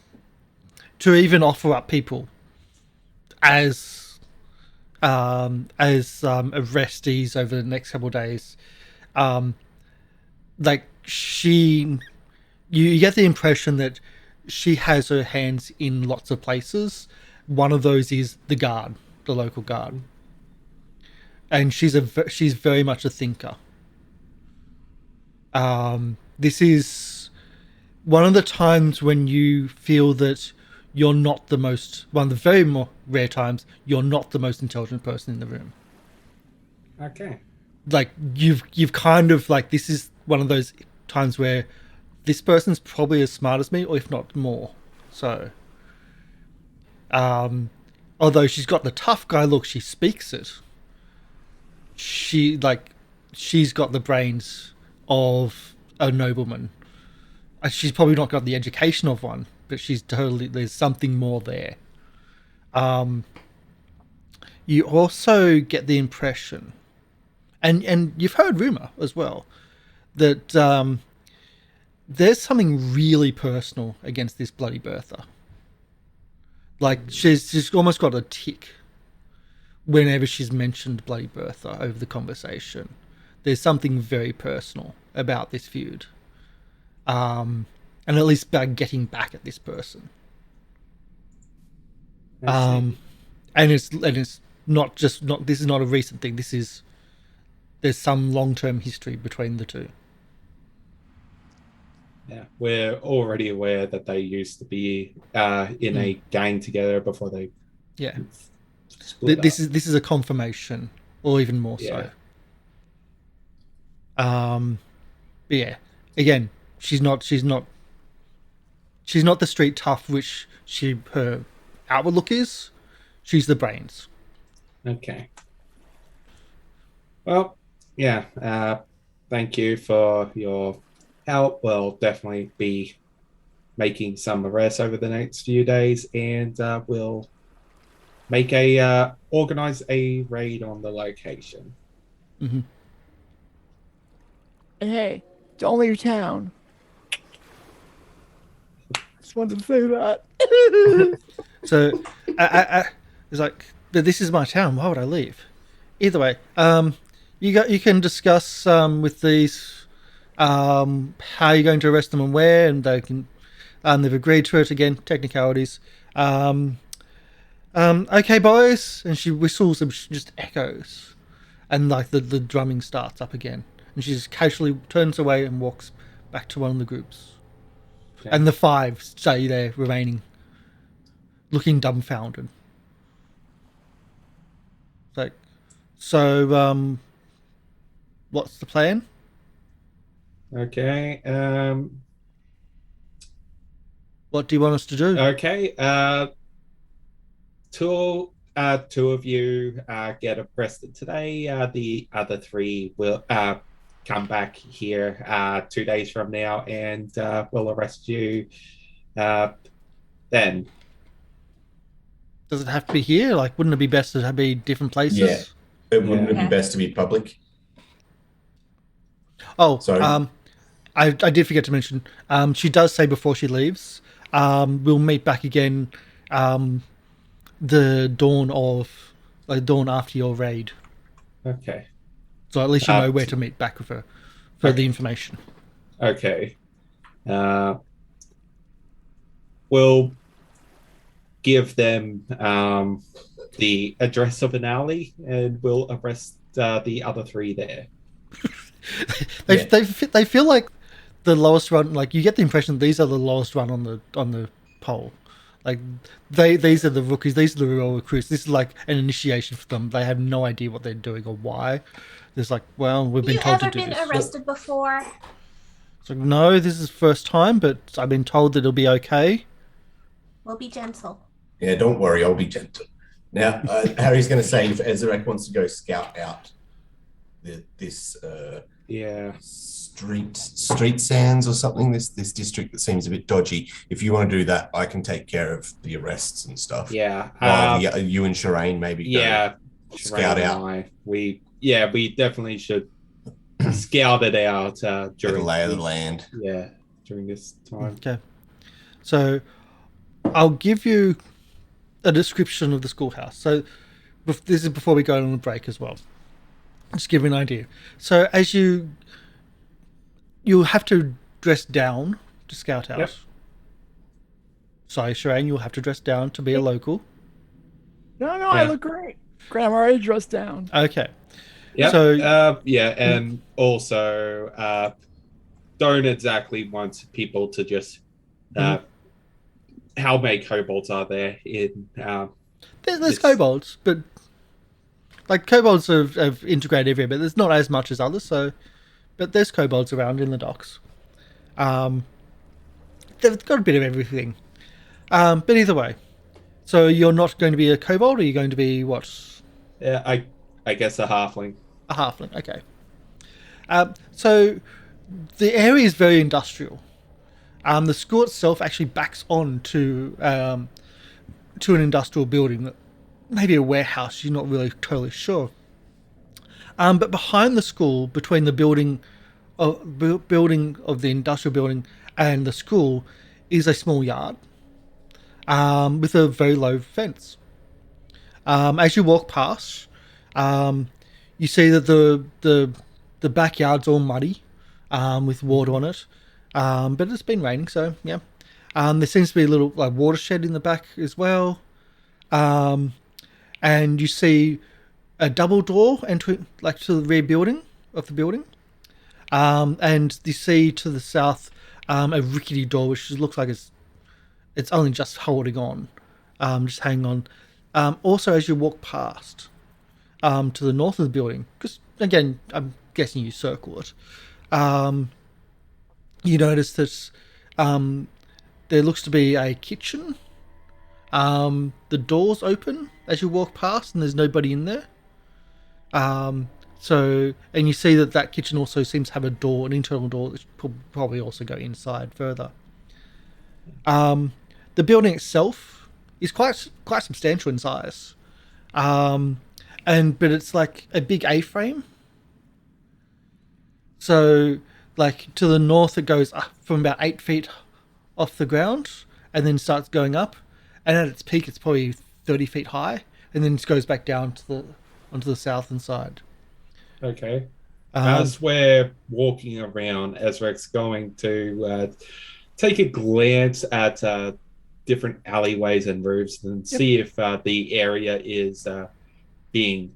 even offer up people as arrestees over the next couple of days. Like, you get the impression that she has her hands in lots of places. One of those is the guard, the local guard, and she's very much a thinker. This is one of the times when you feel that you're not the most, one of the very rare times you're not the most intelligent person in the room. Okay. Like, you've kind of, like, this is one of those times where this person's probably as smart as me, or if not more. So, although she's got the tough guy look, she speaks it. She's got the brains of a nobleman. She's probably not got the education of one, but there's something more there. You also get the impression, and you've heard rumor as well, that there's something really personal against this bloody Bertha. Like, she's almost got a tick whenever she's mentioned bloody Bertha over the conversation. There's something very personal about this feud. And at least about getting back at this person. And it's not this is not a recent thing. There's some long-term history between the two. Yeah, we're already aware that they used to be in a gang together before they. Yeah, split this up. is a confirmation, or even more Yeah. so. But yeah, again, she's not the street tough which her outward look is. She's the brains. Okay. Well, yeah. Thank you for your help. We'll definitely be making some arrests over the next few days, and we'll make organize a raid on the location. Mm-hmm. And hey, it's only your town. Just wanted to say that. So, it's like, this is my town. Why would I leave? Either way, you can discuss with these how you're going to arrest them and where, and they can. They've agreed to it again. Technicalities. Okay, boys, and she whistles and she just echoes, and like the drumming starts up again, and she just casually turns away and walks back to one of the groups, Okay. and the five stay there remaining, looking dumbfounded. Like, so what's the plan? Okay. What do you want us to do? Okay. Two of you get arrested today. The other three will come back here 2 days from now, and we'll arrest you then. Does it have to be here? Like, wouldn't it be best to be different places? Yeah. Wouldn't it Yeah. be best to be public? Oh, Sorry. I did forget to mention. She does say before she leaves, we'll meet back again. The dawn after your raid. Okay. So at least you know where to meet back with her for the information. Okay. We'll give them the address of an alley, and we'll arrest the other three there. They feel like the lowest run. Like, you get the impression that these are the lowest run on the poll. Like, these are the rookies. These are the real recruits. This is like an initiation for them. They have no idea what they're doing or why. It's like, well, we've been told to do You this. ever been arrested before? It's like, no, this is first time, but I've been told that it'll be okay. We'll be gentle. Yeah, don't worry, I'll be gentle. Now, Harry's going to say if Ezarek wants to go scout out this Yeah. street sands or something. This district that seems a bit dodgy. If you want to do that, I can take care of the arrests and stuff. Yeah. While you and Sherain maybe Yeah. go scout out. We definitely should scout it out Get during the lay of the land. Yeah, during this time. Okay. So I'll give you a description of the schoolhouse. So this is before we go on a break as well. Just give you an idea. So as you'll have to dress down to scout out. Yep. Sorry, Sherain, you'll have to dress down to be a local. No, I look great. Great, I'm already dressed down. Okay. Yeah. So and also don't exactly want people to just how many kobolds are there in there's kobolds, but like kobolds have integrated everywhere, but there's not as much as others. So, but there's kobolds around in the docks. They've got a bit of everything. But either way, so you're not going to be a kobold, or you're going to be what? Yeah, I guess a halfling. A halfling, okay. So the area is very industrial. The school itself actually backs on to an industrial building, maybe a warehouse. You're not really totally sure. But behind the school, between the building of the industrial building and the school, is a small yard with a very low fence. As you walk past, you see that the backyard's all muddy with water on it. But it's been raining, so yeah. There seems to be a little watershed in the back as well. And you see a double door entering to the rear building of the building. And you see to the south a rickety door which looks like it's only just holding on, just hanging on. Also, as you walk past to the north of the building, because again, I'm guessing you circle it, you notice that there looks to be a kitchen. The door's open as you walk past, and there's nobody in there. And you see that kitchen also seems to have an internal door that should probably also go inside further. The building itself is quite substantial in size, but it's like a big A-frame. So, to the north, it goes up from about 8 feet off the ground, and then starts going up. And at its peak, it's probably 30 feet high, and then it goes back down onto the southern side. Okay. As we're walking around, Ezarek's going to take a glance at different alleyways and roofs and see if the area is being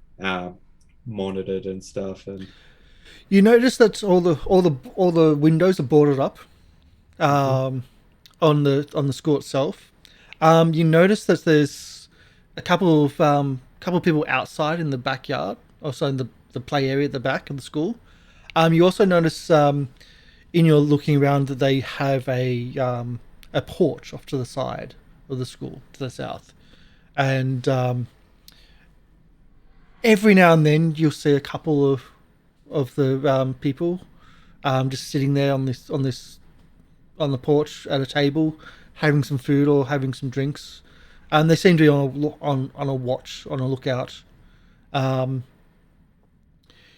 monitored and stuff. And you notice that all the windows are boarded up on the school itself. You notice that there's a couple of people outside in the backyard, also in the play area at the back of the school. You also notice in your looking around that they have a porch off to the side of the school to the south, and every now and then you'll see a couple of the people just sitting there on the porch at a table, having some food or having some drinks. They seem to be on a watch, on a lookout.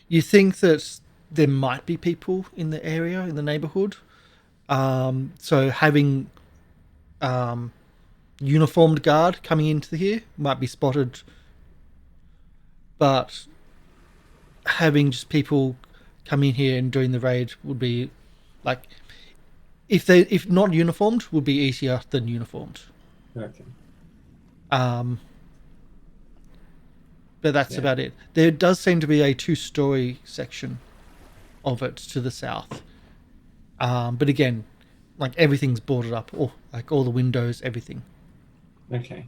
You think that there might be people in the area, in the neighborhood. So having uniformed guard coming into here might be spotted. But having just people come in here and doing the raid would be if not uniformed, would be easier than uniformed. okay. But that's about it. There does seem to be a 2-story section of it to the south. But again, everything's boarded up, all the windows, everything. Okay.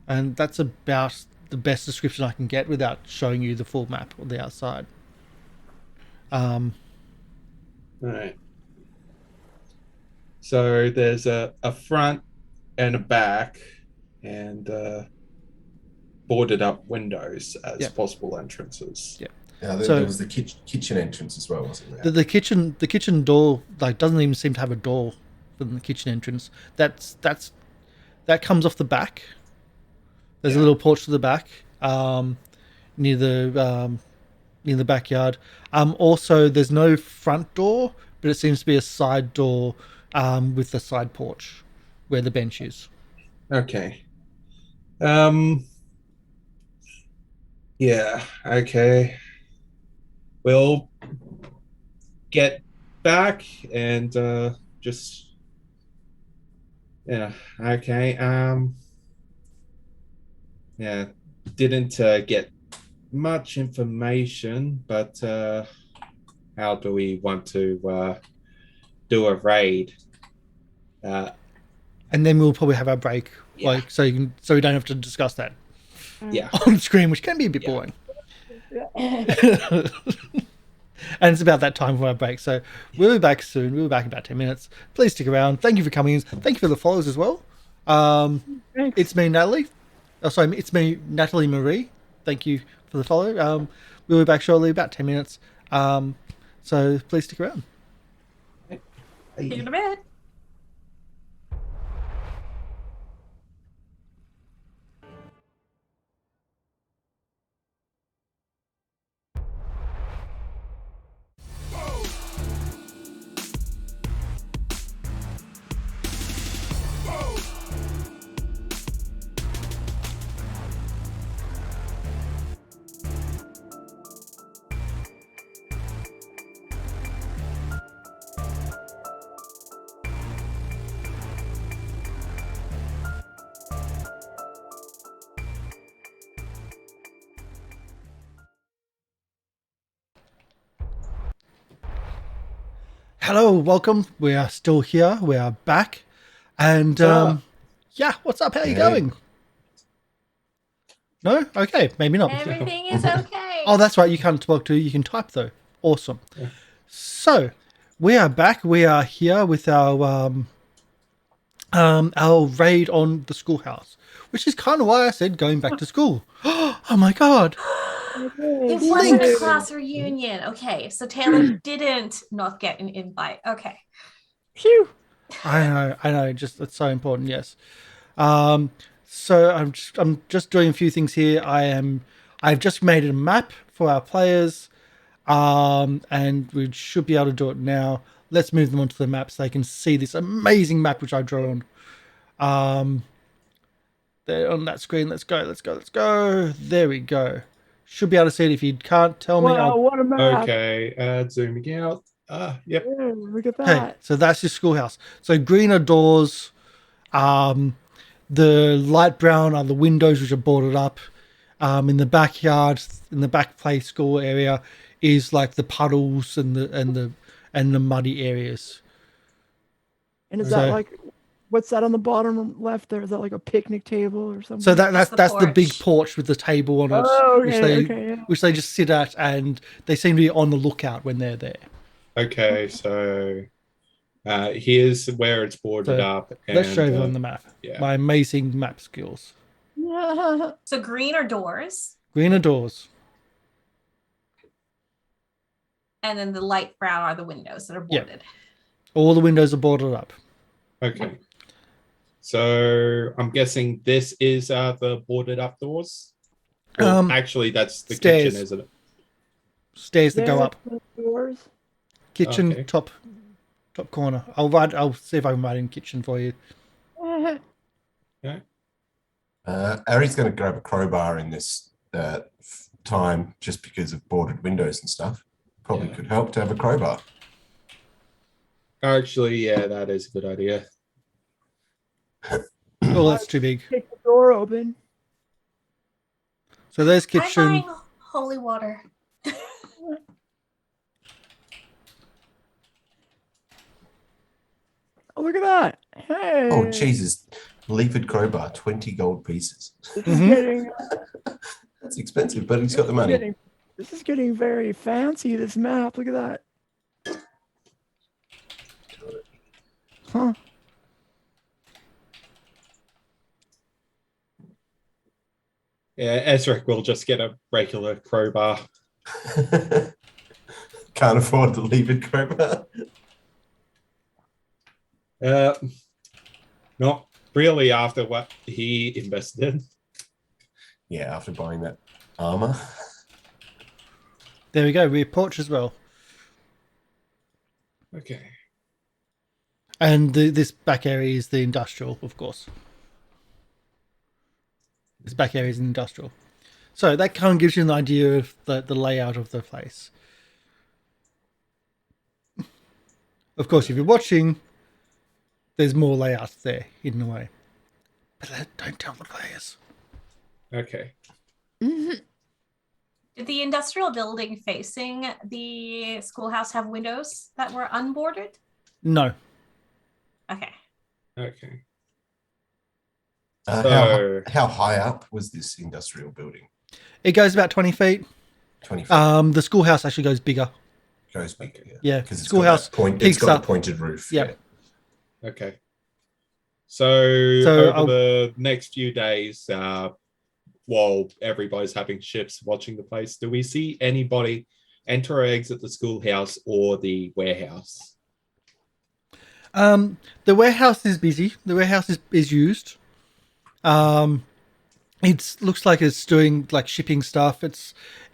And that's about the best description I can get without showing you the full map on the outside. All right. So there's a front and a back, and boarded up windows as Yeah. possible entrances. Yeah. Yeah, So- there was the kitchen entrance as well, wasn't there? The kitchen door doesn't even seem to have a door from the kitchen entrance. That comes off the back. There's a little porch to the back, near the backyard. Also, there's no front door, but it seems to be a side door, with the side porch where the bench is. Okay. Yeah, okay. We'll get back and just yeah, okay. Yeah, didn't get much information, but how do we want to do a raid? And then we'll probably have our break, Yeah. so we don't have to discuss that Yeah. on screen, which can be a bit Yeah. boring. And it's about that time for our break. So we'll be back soon. We'll be back in about 10 minutes. Please stick around. Thank you for coming in. Thank you for the follows as well. Thanks. It's me, Natalie. Oh, sorry, it's me, Natalie Marie. Thank you for the follow. We'll be back shortly, about 10 minutes. So please stick around. See you in a bit. Hello, welcome. We are still here. We are back. And yeah, what's up? How you Hey. going? No? Okay, maybe not. Everything is okay. Oh, that's right. You can't talk to. You can type though. Awesome. Yeah. So we are back. We are here with our raid on the schoolhouse, which is kind of why I said going back to school. Oh my god! It wasn't a Links. class reunion. Okay, so Taylor didn't not get an invite. Okay. Phew. I know. Just it's so important. Yes. So I'm just doing a few things here. I've just made a map for our players, and we should be able to do it now. Let's move them onto the map so they can see this amazing map which I drawn. There on that screen. Let's go. There we go. Should be able to see it. If you can't tell me, Wow, I'll... what a map. Okay, zooming out. Yep. Yeah, look at Okay, that. so that's your schoolhouse. So green are doors. The light brown are the windows which are boarded up. In the backyard, in the back play school area, is like the puddles and the muddy areas. And is So- that like, what's that on the bottom left there? Is that like a picnic table or something? So that's That's the the big porch. porch with the table on it, Oh, which okay, okay, yeah. which they just sit at, and they seem to be on the lookout when they're there. Okay, so here's where it's boarded So, up. Let's show and, you on the map. yeah. My amazing map skills. Yeah. So green are doors, Green are doors. and then the light brown are the windows that are Yeah. boarded. All the windows are boarded up. Okay. So I'm guessing this is the boarded up doors. Well, actually, that's the stairs. kitchen, isn't it? Stairs that go There's up. the doors. Kitchen Okay. top corner. I'll see if I can write in kitchen for you. Arry's going to grab a crowbar in this time just because of boarded windows and stuff. Probably Yeah. could help to have a crowbar. Actually, yeah, that is a good idea. Oh, that's too big. Take the door open. So there's I'm kitchen. buying holy water. Oh, look at that. Hey. Oh, Jesus. Leaford crowbar, 20 gold pieces. This is Mhm. getting, That's expensive, but he's got the money. this is getting very fancy, this map. Look at that. Huh. Yeah, Ezarek will just get a regular crowbar. Can't afford to leave it, crowbar. Not really after what he invested in. Yeah, after buying that armor. There we go. Rear porch as well. Okay. And this back area is the industrial, of course. This back area is an industrial. So that kind of gives you an idea of the layout of the place. Of course, if you're watching, there's more layouts there hidden away. But don't tell the players. Okay. Did the industrial building facing the schoolhouse have windows that were unboarded? No. Okay. Okay. How high up was this industrial building? It goes about 20 feet. 20 feet. The schoolhouse actually goes bigger. Goes bigger. Yeah. Because Schoolhouse it's got up. a pointed roof. Yep. Yeah. Okay. So over the next few days, while everybody's having shifts watching the place, do we see anybody enter or exit the schoolhouse or the warehouse? The warehouse is busy. The warehouse is used. It looks like it's doing like shipping stuff. It's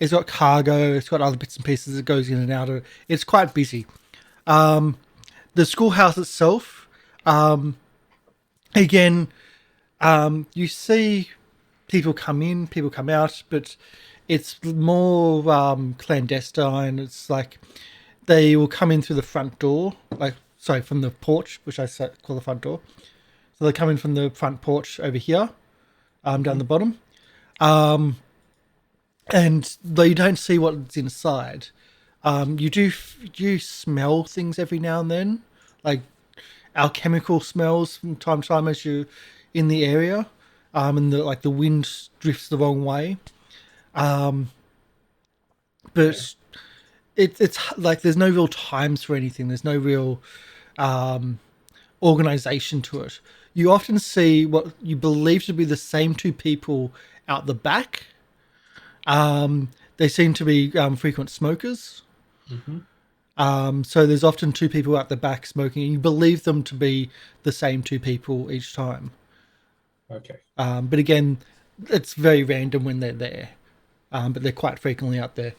got cargo. It's got other bits and pieces that goes in and out of. It's quite busy. The schoolhouse itself, again, you see people come in, people come out, but it's more clandestine. It's like they will come in through the front door, from the porch, which I call the front door. So they come in from the front porch over here, down the bottom. And though you don't see what's inside, you do smell things every now and then, like alchemical smells from time to time as you're in the area, and the wind drifts the wrong way. But it's like there's no real times for anything. There's no real organization to it. You often see what you believe to be the same two people out the back. They seem to be frequent smokers. Mm-hmm. So there's often two people out the back smoking, and you believe them to be the same two people each time. Okay. But again, it's very random when they're there. But they're quite frequently out there.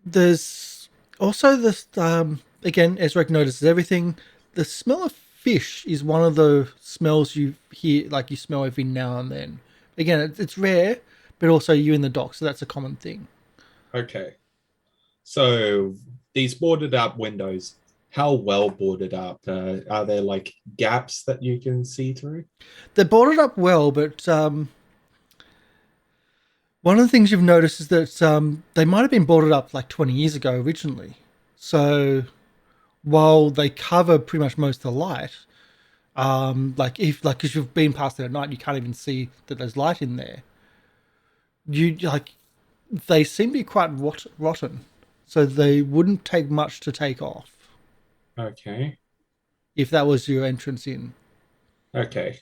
There's also this, again, Ezarek notices everything. The smell of fish is one of the smells you hear, like you smell every now and then. Again, it's rare, but also you in the dock, so that's a common thing. Okay. So these boarded up windows, how well boarded up? Are there like gaps that you can see through? They're boarded up well, but one of the things you've noticed is that they might have been boarded up like 20 years ago originally. So while they cover pretty much most of the light, because you've been past it at night, you can't even see that there's light in there. They seem to be quite rotten, so they wouldn't take much to take off. Okay. If that was your entrance in. Okay.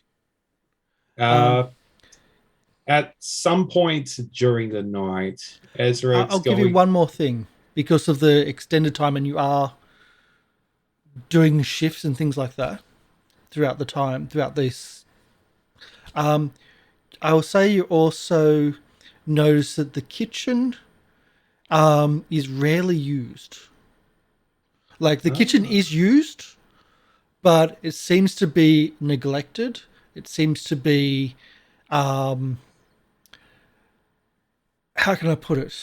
At some point during the night, Ezra's I'll give you one more thing. Because of the extended time and you are doing shifts and things like that throughout this, I will say you also notice that the kitchen is rarely used. Like the kitchen is used, but it seems to be neglected. It seems to be, how can I put it?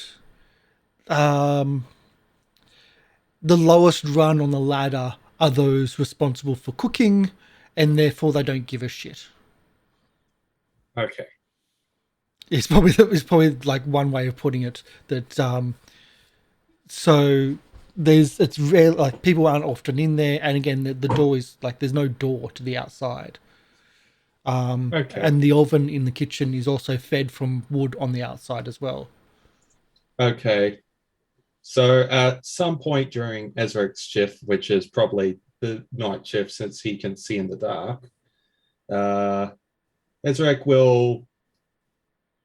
The lowest run on the ladder are those responsible for cooking, and therefore they don't give a shit. Okay. It's probably like one way of putting it. That so it's rare, like people aren't often in there, and again the door is like there's no door to the outside. Okay. And the oven in the kitchen is also fed from wood on the outside as well. Okay. So at some point during Ezra's shift, which is probably the night shift since he can see in the dark, Ezarek will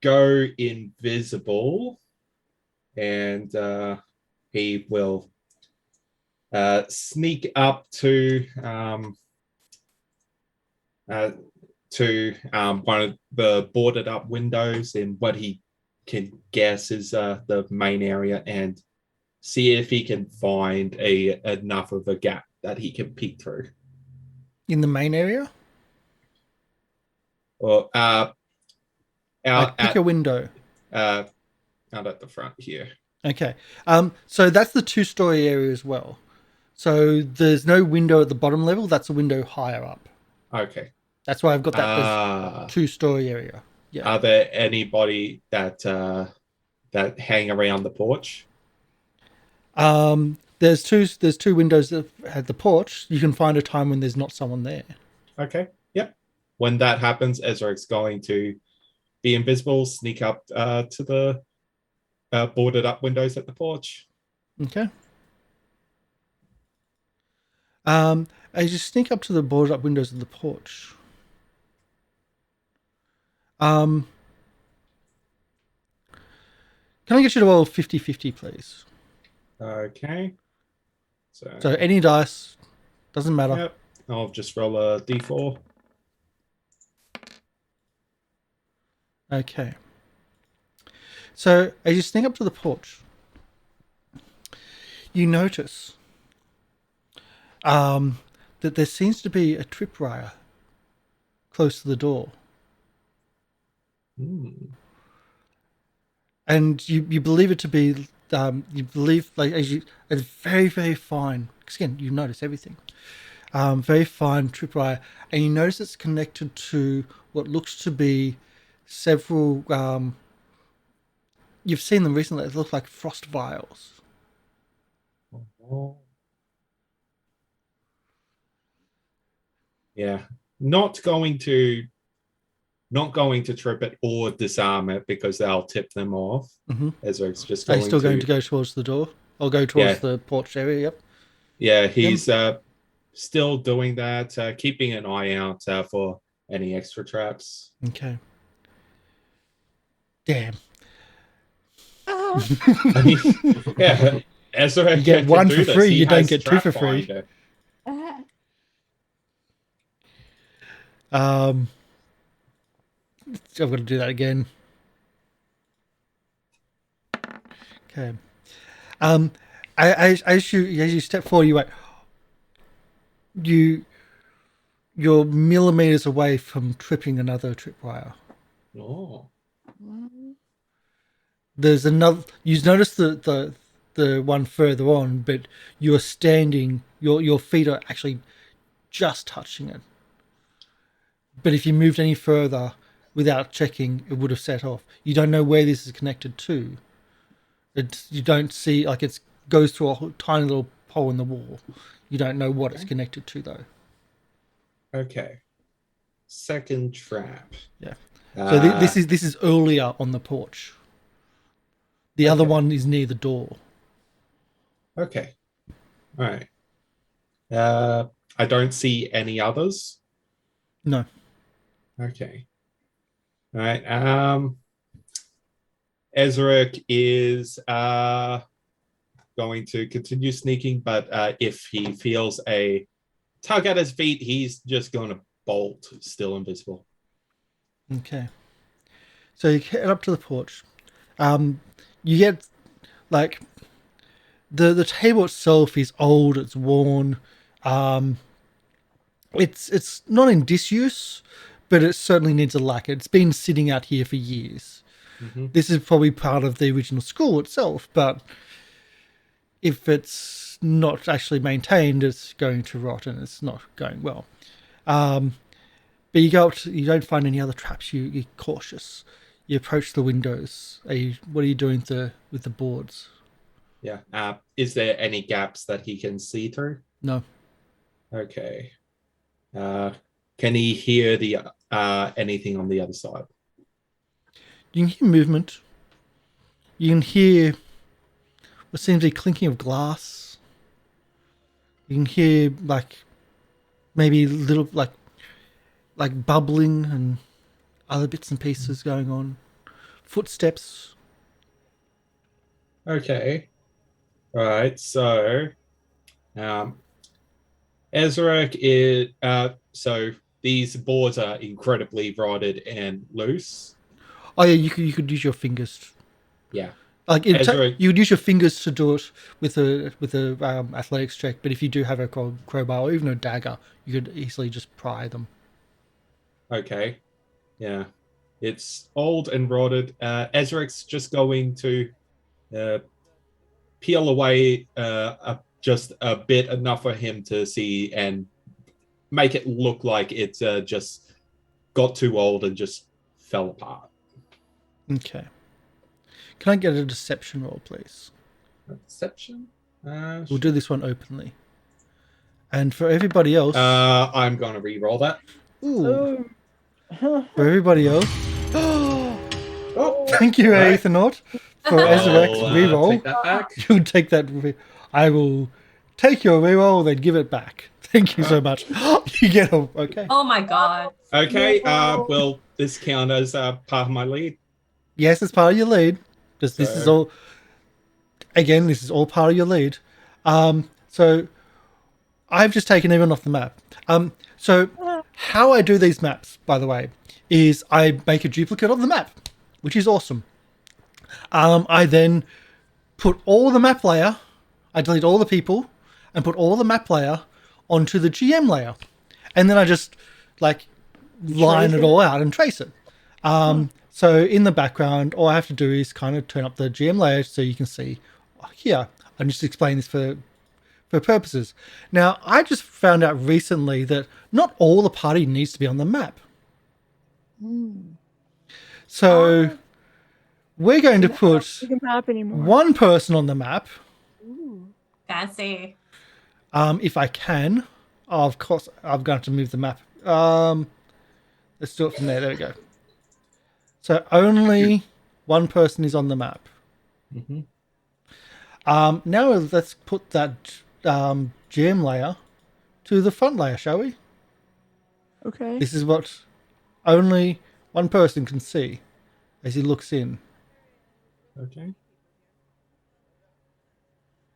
go invisible, and he will sneak up to one of the boarded up windows in what he can guess is the main area, and see if he can find enough of a gap that he can peek through. In the main area? Or out Pick a window. out at the front here. Okay. So that's the 2-story area as well. So there's no window at the bottom level. That's a window higher up. Okay. That's why I've got that 2-story area. Yeah. Are there anybody that hang around the porch? There's two windows at the porch. You can find a time when there's not someone there. Okay. Yep. When that happens, Ezarek's going to be invisible, sneak up to the boarded up windows at the porch. Okay. As you sneak up to the boarded up windows of the porch, can I get you to roll 50-50, please? Okay. So any dice, doesn't matter. Yep. I'll just roll a d4. Okay. So as you sneak up to the porch, you notice that there seems to be a tripwire close to the door. And you believe it to be, you believe, like, it's very, very fine, because again, you notice everything. Very fine tripwire, and you notice it's connected to what looks to be several, you've seen them recently, they look like frost vials. Yeah. Not going to trip it or disarm it because they'll tip them off. Ezarek's just Are you still going to go towards the door? Or go towards the porch area? Yep. Yeah, he's still doing that, keeping an eye out for any extra traps. Okay. Damn. I mean, yeah, Ezarek You get one for free, you don't get two for free. Finder. I've got to do that again. Okay. As you step forward, you're millimeters away from tripping another tripwire. Oh. There's another. You notice the one further on, but you're standing. Your feet are actually just touching it. But if you moved any further without checking, it would have set off. You don't know where this is connected to. You don't see, like, it goes through a tiny little hole in the wall. You don't know what it's connected to, though. Okay. Second trap. Yeah. So this is earlier on the porch. The other one is near the door. Okay. All right. I don't see any others. No. Okay. All right. Ezarek is going to continue sneaking, but if he feels a tug at his feet, he's just going to bolt, still invisible. Okay. So you head up to the porch. You get, like, the table itself is old, it's worn. It's not in disuse, but it certainly needs a lacquer. It's been sitting out here for years. This is probably part of the original school itself, but if it's not actually maintained, it's going to rot and it's not going well. But you go up to, you don't find any other traps. You're cautious. You approach the windows. What are you doing with the boards? Yeah. Is there any gaps that he can see through? No. Okay. Can he hear the anything on the other side? You can hear movement. You can hear what seems to be clinking of glass. You can hear, like, maybe little, like bubbling and other bits and pieces going on. Footsteps. Okay. All right. So, Ezarek is so these boards are incredibly rotted and loose. Oh yeah, you could use your fingers. Yeah. Like Ezra- you would use your fingers to do it with a athletics check, but if you do have a crowbar or even a dagger, you could easily just pry them. Okay. Yeah. It's old and rotted. Ezarek's just going to peel away just a bit enough for him to see and make it look like it just got too old and just fell apart. Okay. Can I get a deception roll, please? Deception? We'll do this one openly. And for everybody else, I'm going to re-roll that. ooh, for everybody else, Oh, thank you, Right. Aethernaut, for I'll, Ezarek reroll. take that back. You would take that. I will take your reroll, then give it back. Thank you so much. You get a okay. Oh my god. Okay, will this count as part of my lead? Yes, it's part of your lead. Because this is So- all. Again, this is all part of your lead. So I've just taken everyone off the map. So how I do these maps, by the way, is I make a duplicate of the map, which is awesome. I then put all the map layer, I delete all the people, and put all the map layer onto the GM layer, and then I just like line it all out and trace it. So in the background, all I have to do is kind of turn up the GM layer so you can see here. I'm just explaining this for purposes. Now, I just found out recently that not all the party needs to be on the map. So we're going to put map anymore. one person on the map, Fancy. if I can. Oh, of course, I'm going to move the map. Let's do it from there. There we go. So only one person is on the map. Mhm. Now let's put that GM layer to the front layer, shall we? Okay. This is what only one person can see as he looks in. Okay.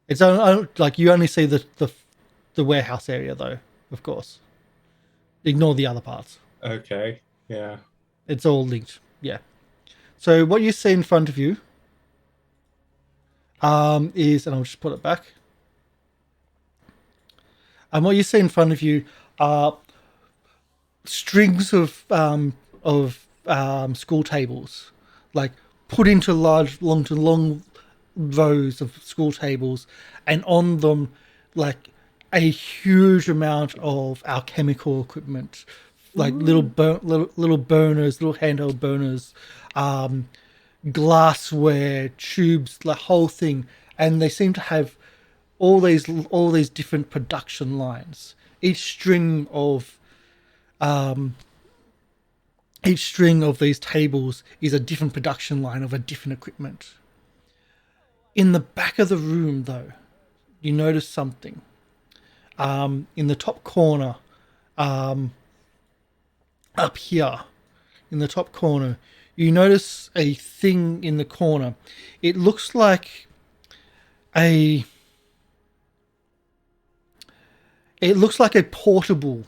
It's only, like you only see the warehouse area, though. Of course, ignore the other parts. Okay. Yeah. It's all linked. Yeah. So what you see in front of you is, and I'll just put it back. And what you see in front of you are strings of school tables, like put into long rows of school tables, and on them, like a huge amount of alchemical equipment, like little burners, little handheld burners, glassware, tubes, the whole thing, and they seem to have all these different production lines. Each string of these tables is a different production line of a different equipment. In the back of the room, though, you notice something. In the top corner, up here, in the top corner, you notice a thing in the corner. It looks like a portable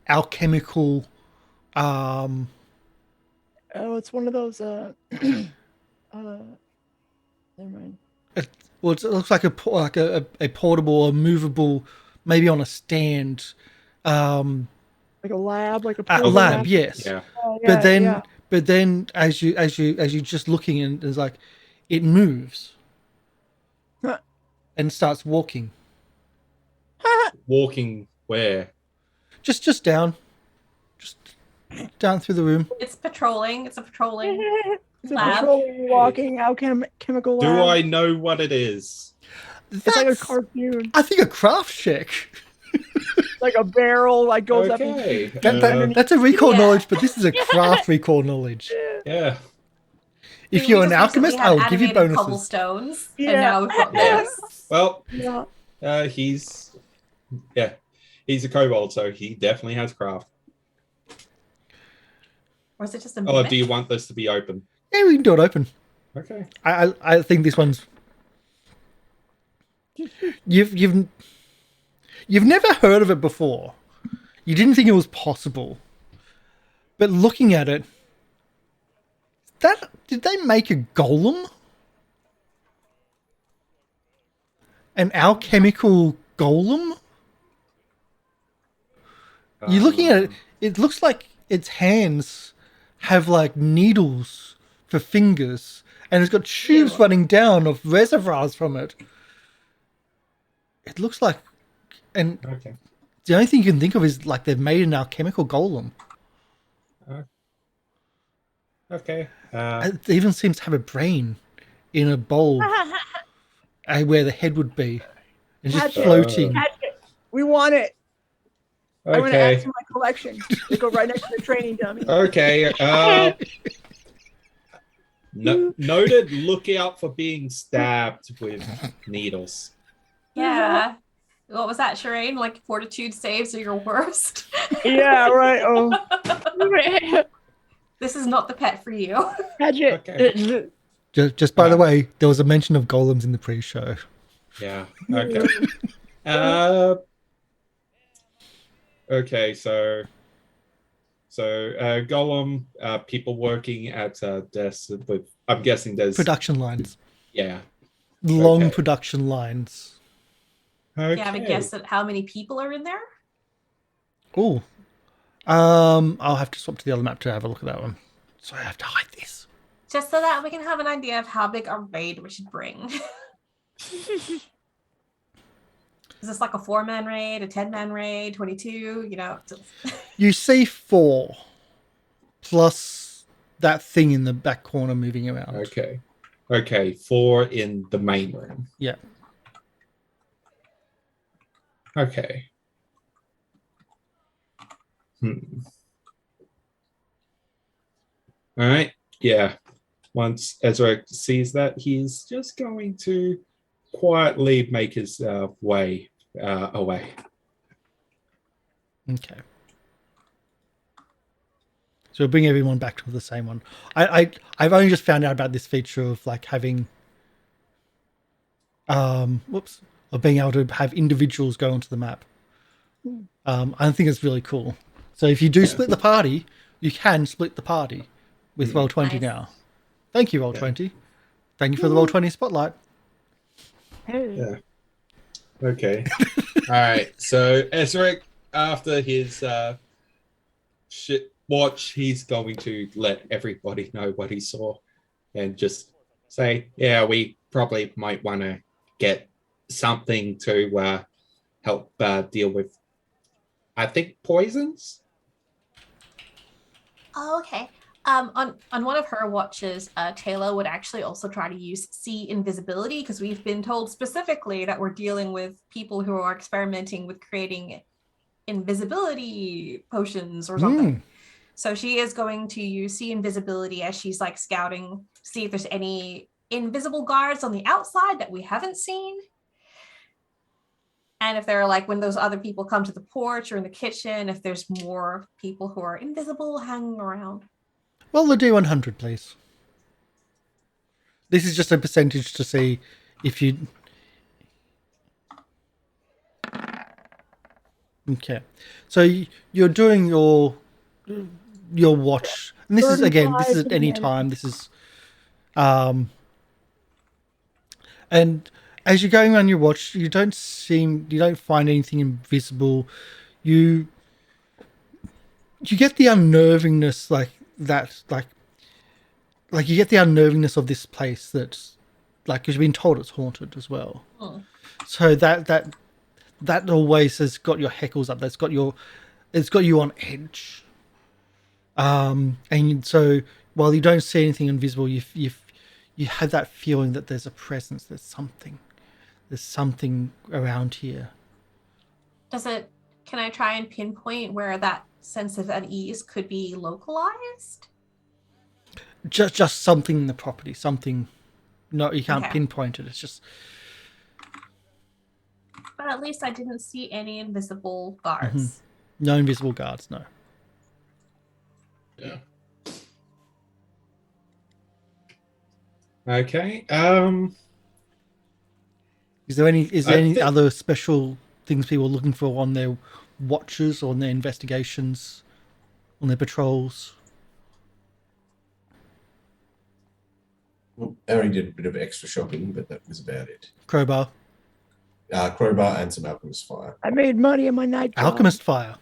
alchemical. Oh, it's one of those. Never mind. It looks like a portable or movable, maybe on a stand. Like a lab, like a A portable lab, yes. Yeah. Oh, But then, yeah. as you just looking, and it's like it moves Huh. and starts walking, Walking where? just down through the room. It's patrolling. It's a patrolling. It's a Lab. patrolling, walking alchemical Do lab. I know what it is? It's like a That's, cartoon. I think, a craft check. Like a barrel, like goes up. Okay. That's a recall Yeah. knowledge, but this is a craft recall knowledge. Yeah. If We you're an just recently alchemist, had I will give you animated bonuses. cobblestones, Yeah. and now we've got this. Well, Yeah. he's a kobold, so he definitely has craft. Or is it just a Or mimic? do you want this to be open? Yeah, we can do it open. Okay. I think this one's. You've never heard of it before. You didn't think it was possible, but looking at it, did they make a golem? An alchemical golem? You're looking at it. It looks like its hands have like needles for fingers, and it's got tubes running down of reservoirs from it. It looks like, and Okay. the only thing you can think of is like they've made an alchemical golem. Okay. It even seems to have a brain in a bowl where the head would be, and just Catch it. floating. Catch it. We want it. I'm going to add Okay. to my collection. They go right next to the training dummy. Okay. Noted. Look out for being stabbed with needles. Yeah. What was that, Sherain? Like fortitude saves are your worst. Yeah, right. Oh. This is not the pet for you. Catch it. Okay. Just by the way, there was a mention of golems in the pre-show. Yeah. Okay. Okay. So Golem, people working at desks with. I'm guessing there's Production lines. Yeah. Long Okay. production lines. Okay. You have a guess at how many people are in there? Oh. I'll have to swap to the other map to have a look at that one. So I have to hide this. Just so that we can have an idea of how big a raid we should bring. Is this like a 4-man raid, a 10-man raid, 22? You see 4 plus that thing in the back corner moving around. Okay. Okay. 4 in the main room. Yeah. Okay. All right. Yeah. Once Ezarek sees that, he's just going to quietly make his way away. Okay. So we'll bring everyone back to the same one. I've only just found out about this feature of like having of being able to have individuals go onto the map. I think it's really cool. So if you do split the party, you can split the party with Roll20 Nice. now. Thank you, Roll20. Thank you for the Roll20 spotlight. Hey. Yeah. Okay. All right. So Ezarek, after his shit watch, he's going to let everybody know what he saw, and just say, "Yeah, we probably might want to get something to help deal with. I think poisons." Oh, okay. On one of her watches, Tayla would actually also try to use see invisibility, because we've been told specifically that we're dealing with people who are experimenting with creating invisibility potions or something. So she is going to use see invisibility as she's like scouting, see if there's any invisible guards on the outside that we haven't seen. And if they're like, when those other people come to the porch or in the kitchen, if there's more people who are invisible hanging around. Well, the D100, please. This is just a percentage to see if you... Okay. So you're doing your watch. And this is, again, this is at any time. This is... And as you're going around your watch, you don't find anything invisible. You get the unnervingness you get the unnervingness of this place that's like, because you've been told it's haunted as well. So that always has got your heckles up. It's got you on edge. And so while you don't see anything invisible, you have that feeling that there's a presence. There's something around here. Can I try and pinpoint where that sense of unease could be localized? Just something in the property, something. No, you can't Okay. pinpoint it. It's just. But at least I didn't see any invisible guards. No invisible guards. No. Yeah. Okay. Is there any I think- other special things people are looking for on their watches or on their investigations, on their patrols? Well, Arry did a bit of extra shopping, but that was about it. Crowbar, Crowbar and some alchemist fire. I made money on my night job. alchemist fire.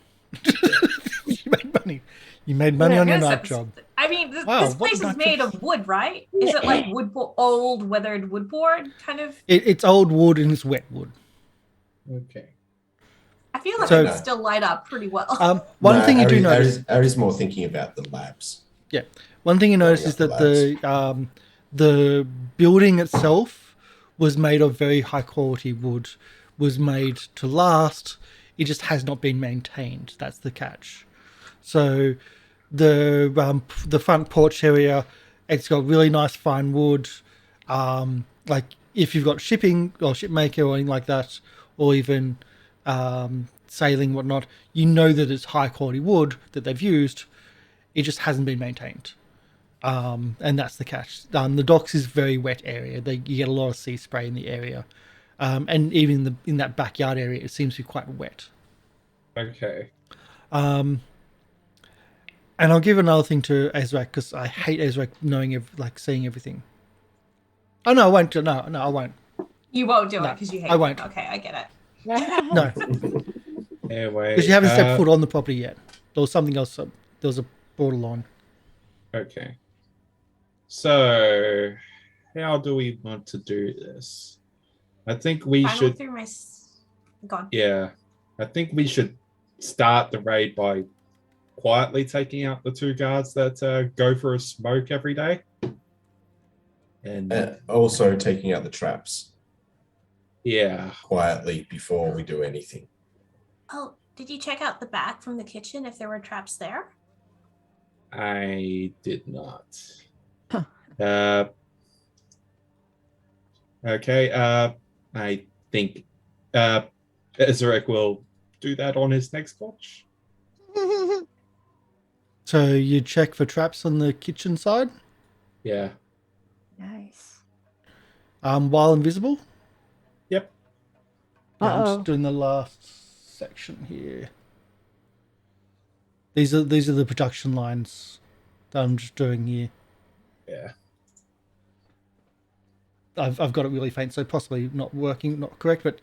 You made money. You made money Yeah. on your Yes, night it's- job. I mean, this, Wow, this what place is night made job? of wood, right? Is it like old weathered wood board kind of? It's old wood and it's wet wood. Okay. I feel like So- it would still light up pretty well. One No, thing you do Arry- notice. Arry's more thinking about the labs. One thing you notice is up that the building itself was made of very high quality wood, was made to last. It just has not been maintained. That's the catch. So the front porch area, it's got really nice fine wood. Like if you've got shipping or shipmaker or anything like that, or even sailing whatnot, you know that it's high quality wood that they've used. It just hasn't been maintained. And that's the catch. The docks is a very wet area. You get a lot of sea spray in the area, and even in that backyard area, it seems to be quite wet. Okay. And I'll give another thing to Ezarek because I hate Ezarek seeing everything. Oh no, I won't. No, I won't. You won't do it No, because you hate I won't. it. Okay, I get it. No, Anyway. because you haven't stepped foot on the property yet. There was something else. There was a borderline. Okay. So, how do we want to do this? I think we Final should. through my. Gone. Yeah, I think we should start the raid by quietly taking out the two guards that go for a smoke every day, and Also taking out the traps yeah, quietly before we do anything. Oh, did you check out the back from the kitchen if there were traps there? I did not. Huh. Okay. I think Ezarek will do that on his next watch. So you check for traps on the kitchen side, Yeah. Nice. while invisible. Yep. I'm Uh-oh. just doing the last section here. These are the production lines that I'm just doing here. Yeah. I've got it really faint, so possibly not working, not correct. But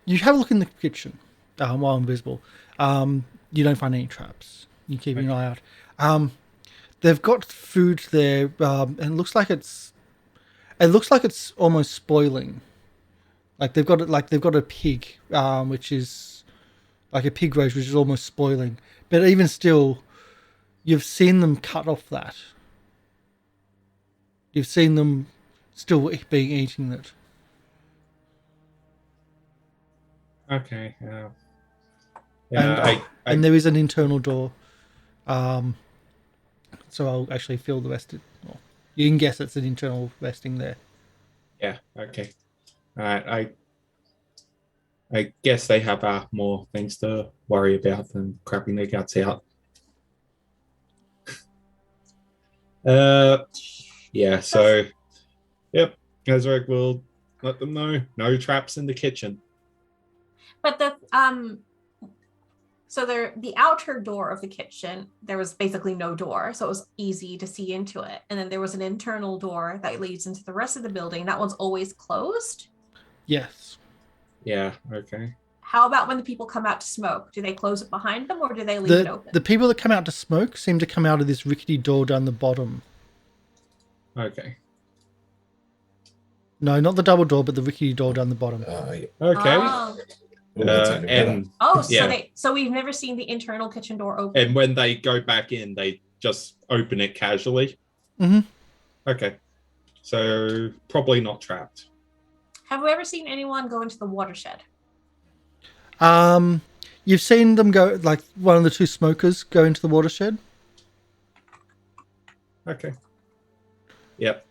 you have a look in the kitchen while invisible. You don't find any traps. You keep an eye out. They've got food there, and it looks like it's almost spoiling. Like they've got a pig, which is like a pig roast, which is almost spoiling. But even still, you've seen them cut off that. You've seen them still being eating it. Okay. Yeah. And, and there is an internal door. So I'll actually fill the rest. Well, you can guess it's an internal resting there. Yeah. Okay. All right. I guess they have more things to worry about than crapping their guts out. Yeah. So, yep. Ezarek will let them know no traps in the kitchen. But so the outer door of the kitchen, there was basically no door, so it was easy to see into it. And then there was an internal door that leads into the rest of the building. That one's always closed. Yes. Yeah. Okay. How about when the people come out to smoke? Do they close it behind them or do they leave it open? The people that come out to smoke seem to come out of this rickety door down the bottom. Okay. No, not the double door, but the rickety door down the bottom. Yeah. Okay. Oh, Ooh, that's even better. so we've never seen the internal kitchen door open. And when they go back in, they just open it casually. Mm-hmm. Okay. So probably not trapped. Have we ever seen anyone go into the watershed? You've seen them go, like one of the two smokers go into the watershed. Okay. Yep.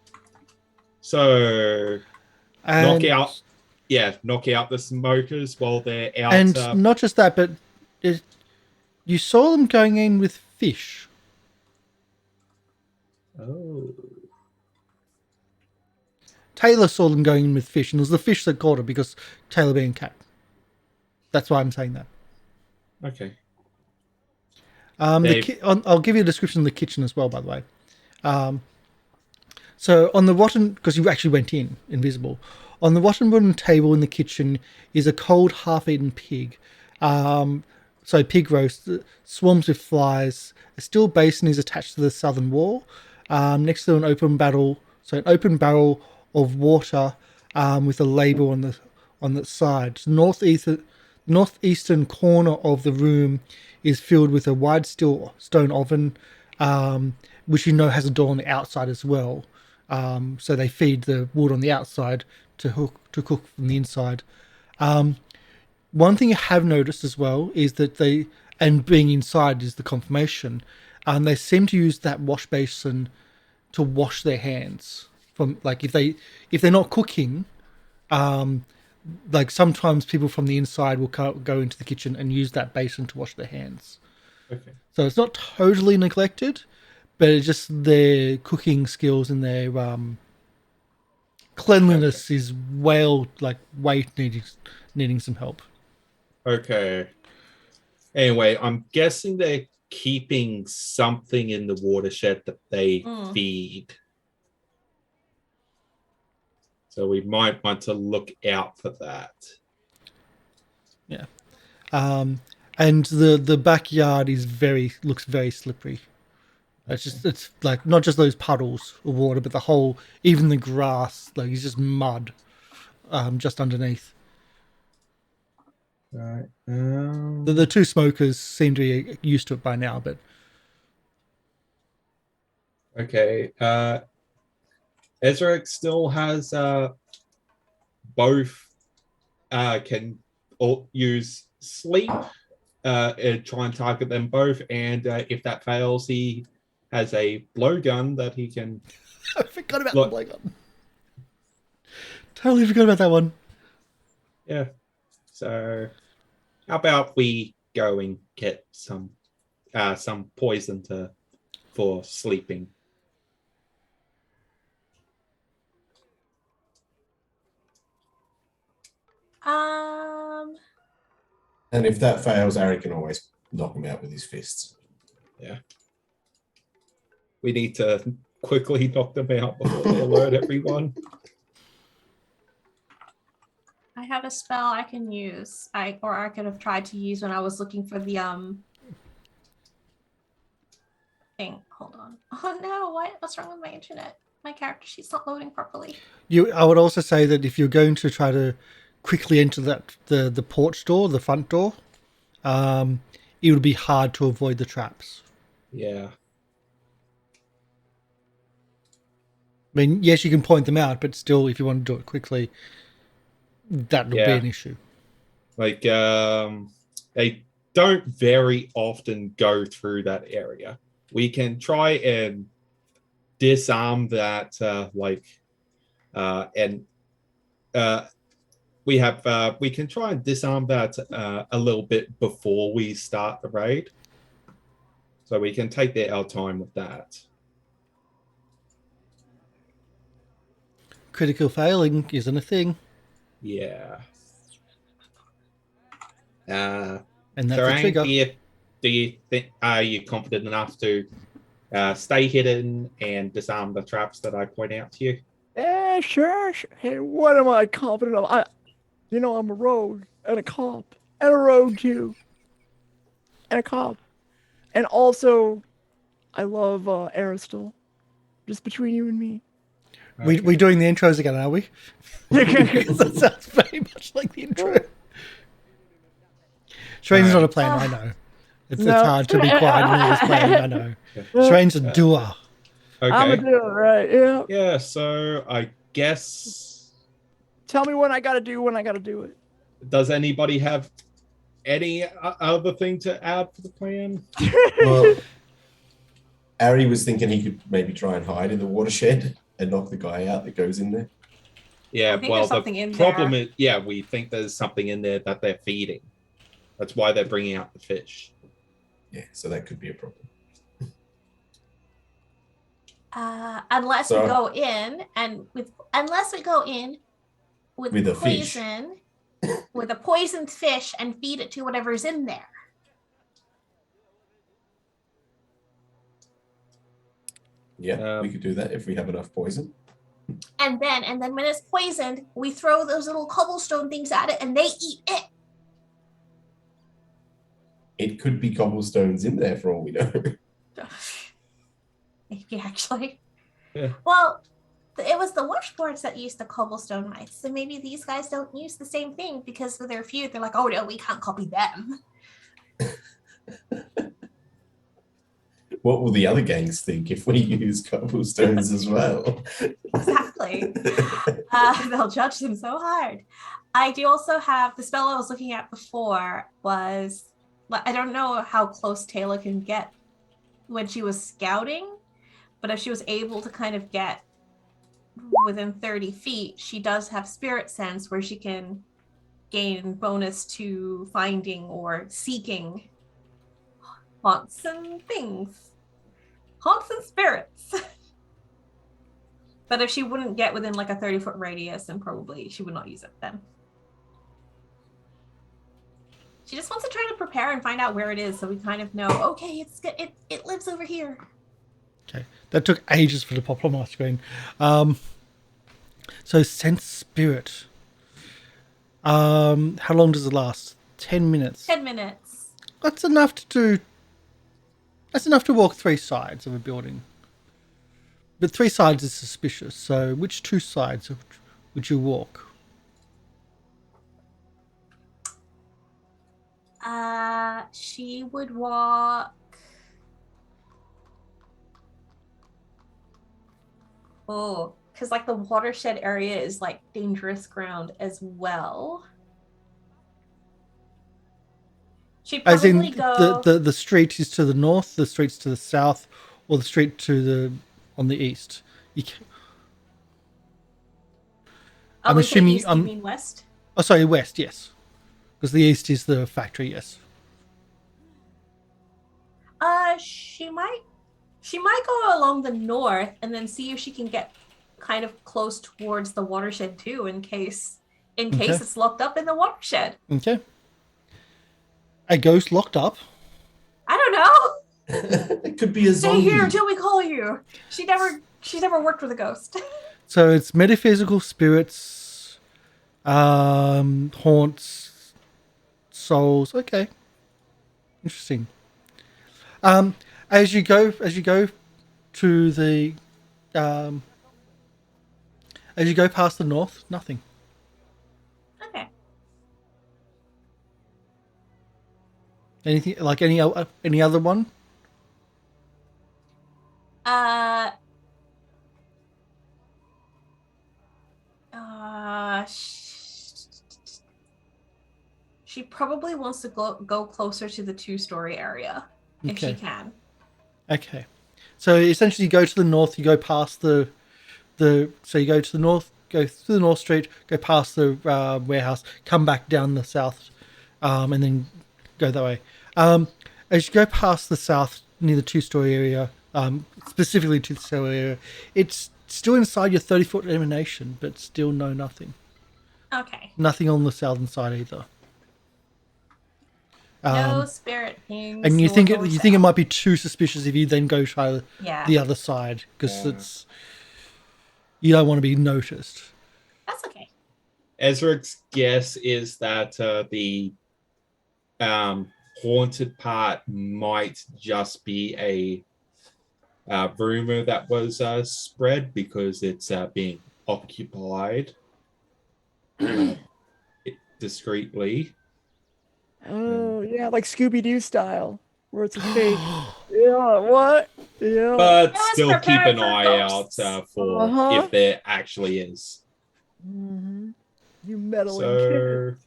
So And, knock out the smokers while they're out. And not just that, but you saw them going in with fish. Oh. Tayla saw them going in with fish, and it was the fish that caught her because Tayla being cat. That's why I'm saying that. Okay. I'll give you a description of the kitchen as well, by the way. So on the rotten, because you actually went in invisible, on the rotten wooden table in the kitchen is a cold, half-eaten pig. So pig roast, swarms with flies. A steel basin is attached to the southern wall, next to an open barrel. So an open barrel of water with a label on the side. Northeastern corner of the room is filled with a wide steel stone oven, which you know has a door on the outside as well. So they feed the wood on the outside to cook from the inside. One thing I have noticed as well is that and being inside is the confirmation, they seem to use that wash basin to wash their hands from, like, if they're not cooking, like sometimes people from the inside will go into the kitchen and use that basin to wash their hands. Okay. So it's not totally neglected, but it's just their cooking skills and their cleanliness is way needing some help. Okay. Anyway, I'm guessing they're keeping something in the watershed that they feed. So we might want to look out for that. Yeah. And the backyard looks very slippery. It's like not just those puddles of water, but even the grass, like it's just mud, just underneath. Right. The two smokers seem to be used to it by now, but okay. Ezarek still has both can use sleep and try and target them both, and if that fails, he has a blowgun that he can. I forgot about the blowgun. Totally forgot about that one. Yeah. So, how about we go and get some poison for sleeping? And if that fails, Arry can always knock him out with his fists. Yeah. We need to quickly knock them out before they alert everyone. I have a spell I can use. I could have tried to use when I was looking for the thing. Hold on. Oh no, what's wrong with my internet? My character sheet's not loading properly. I would also say that if you're going to try to quickly enter the porch door, the front door, it would be hard to avoid the traps. Yeah. I mean, yes, you can point them out, but still, if you want to do it quickly, that would be an issue. Like, they don't very often go through that area. We can try and disarm that, we can try and disarm that a little bit before we start the raid. So we can take our time with that. Critical failing isn't a thing. Yeah. And that's Sherain, a trigger. do you think, are you confident enough to stay hidden and disarm the traps that I point out to you? Yeah, sure. Hey, what am I confident of? I'm a rogue and a cop and a rogue too, and a cop, and also, I love Aristal. Just between you and me. Okay. We're doing the intros again, are we? That sounds very much like the intro. Sherain's not a planner, I know. It's hard to be quiet when he's playing, I know. Sherain's a doer. Okay. I'm a doer, right? Yeah. Yeah, so I guess... Tell me when I gotta do it. Does anybody have any other thing to add for the plan? Well, Arry was thinking he could maybe try and hide in the watershed and knock the guy out that goes in there. Yeah, well, the problem is, we think there's something in there that they're feeding. That's why they're bringing out the fish. Yeah, so that could be a problem. Unless So- we go in and with With a fish. poison, with a poisoned fish and feed it to whatever's in there. Yeah, we could do that if we have enough poison. And then when it's poisoned, we throw those little cobblestone things at it and they eat it. It could be cobblestones in there for all we know. Maybe actually. Yeah. Well, it was the washboards that used the cobblestone mites. So maybe these guys don't use the same thing because of their feud. They're like, oh no, we can't copy them. What will the other gangs think if we use cobblestones as well? Exactly. They'll judge them so hard. I do also have the spell I was looking at before was, I don't know how close Tayla can get when she was scouting, but if she was able to kind of get within 30 feet, she does have spirit sense where she can gain bonus to finding or seeking haunts and things. Haunts and spirits. But if she wouldn't get within like a 30-foot radius, then probably she would not use it then. She just wants to try to prepare and find out where it is so we kind of know, okay, it lives over here. Okay, that took ages for the pop on my screen. So sense spirit. How long does it last? 10 minutes. 10 minutes. That's enough to do. That's enough to walk 3 sides of a building. But 3 sides is suspicious. So which 2 sides would you walk? She would walk. Oh, because like the watershed area is like dangerous ground as well. She'd As in probably go. the street is to the north, the street's to the south, or the street on the east. I'm we said assuming east, you mean west? Oh, sorry, west. Yes, because the east is the factory. Yes. She might go along the north and then see if she can get kind of close towards the watershed too, in case it's locked up in the watershed. Okay. A ghost locked up. I don't know. It could be a Stay zombie. here until we call you. She's never worked with a ghost. So it's metaphysical spirits, haunts, souls. Okay, interesting. As you go to the, as you go past the north, nothing. Okay. Anything like any other one? She probably wants to go closer to the 2-story area if she can. Okay. So essentially you go to the north, you go past so you go to the north, go through the north street, go past the warehouse, come back down the south, and then go that way. As you go past the south near the 2-story area, specifically to the cell area, it's still inside your 30-foot emanation, but still nothing. Okay. Nothing on the southern side either. No spirit things. And you think it might be too suspicious if you then go try the other side because you don't want to be noticed. That's okay. Ezarek's guess is that the haunted part might just be a rumor that was spread because it's being occupied discreetly. Oh, yeah, like Scooby-Doo style, where it's a fake. Yeah, what? Yeah. But Let's still keep prepare an for eye ghosts. out for if there actually is. Mm-hmm. You meddling So, kid.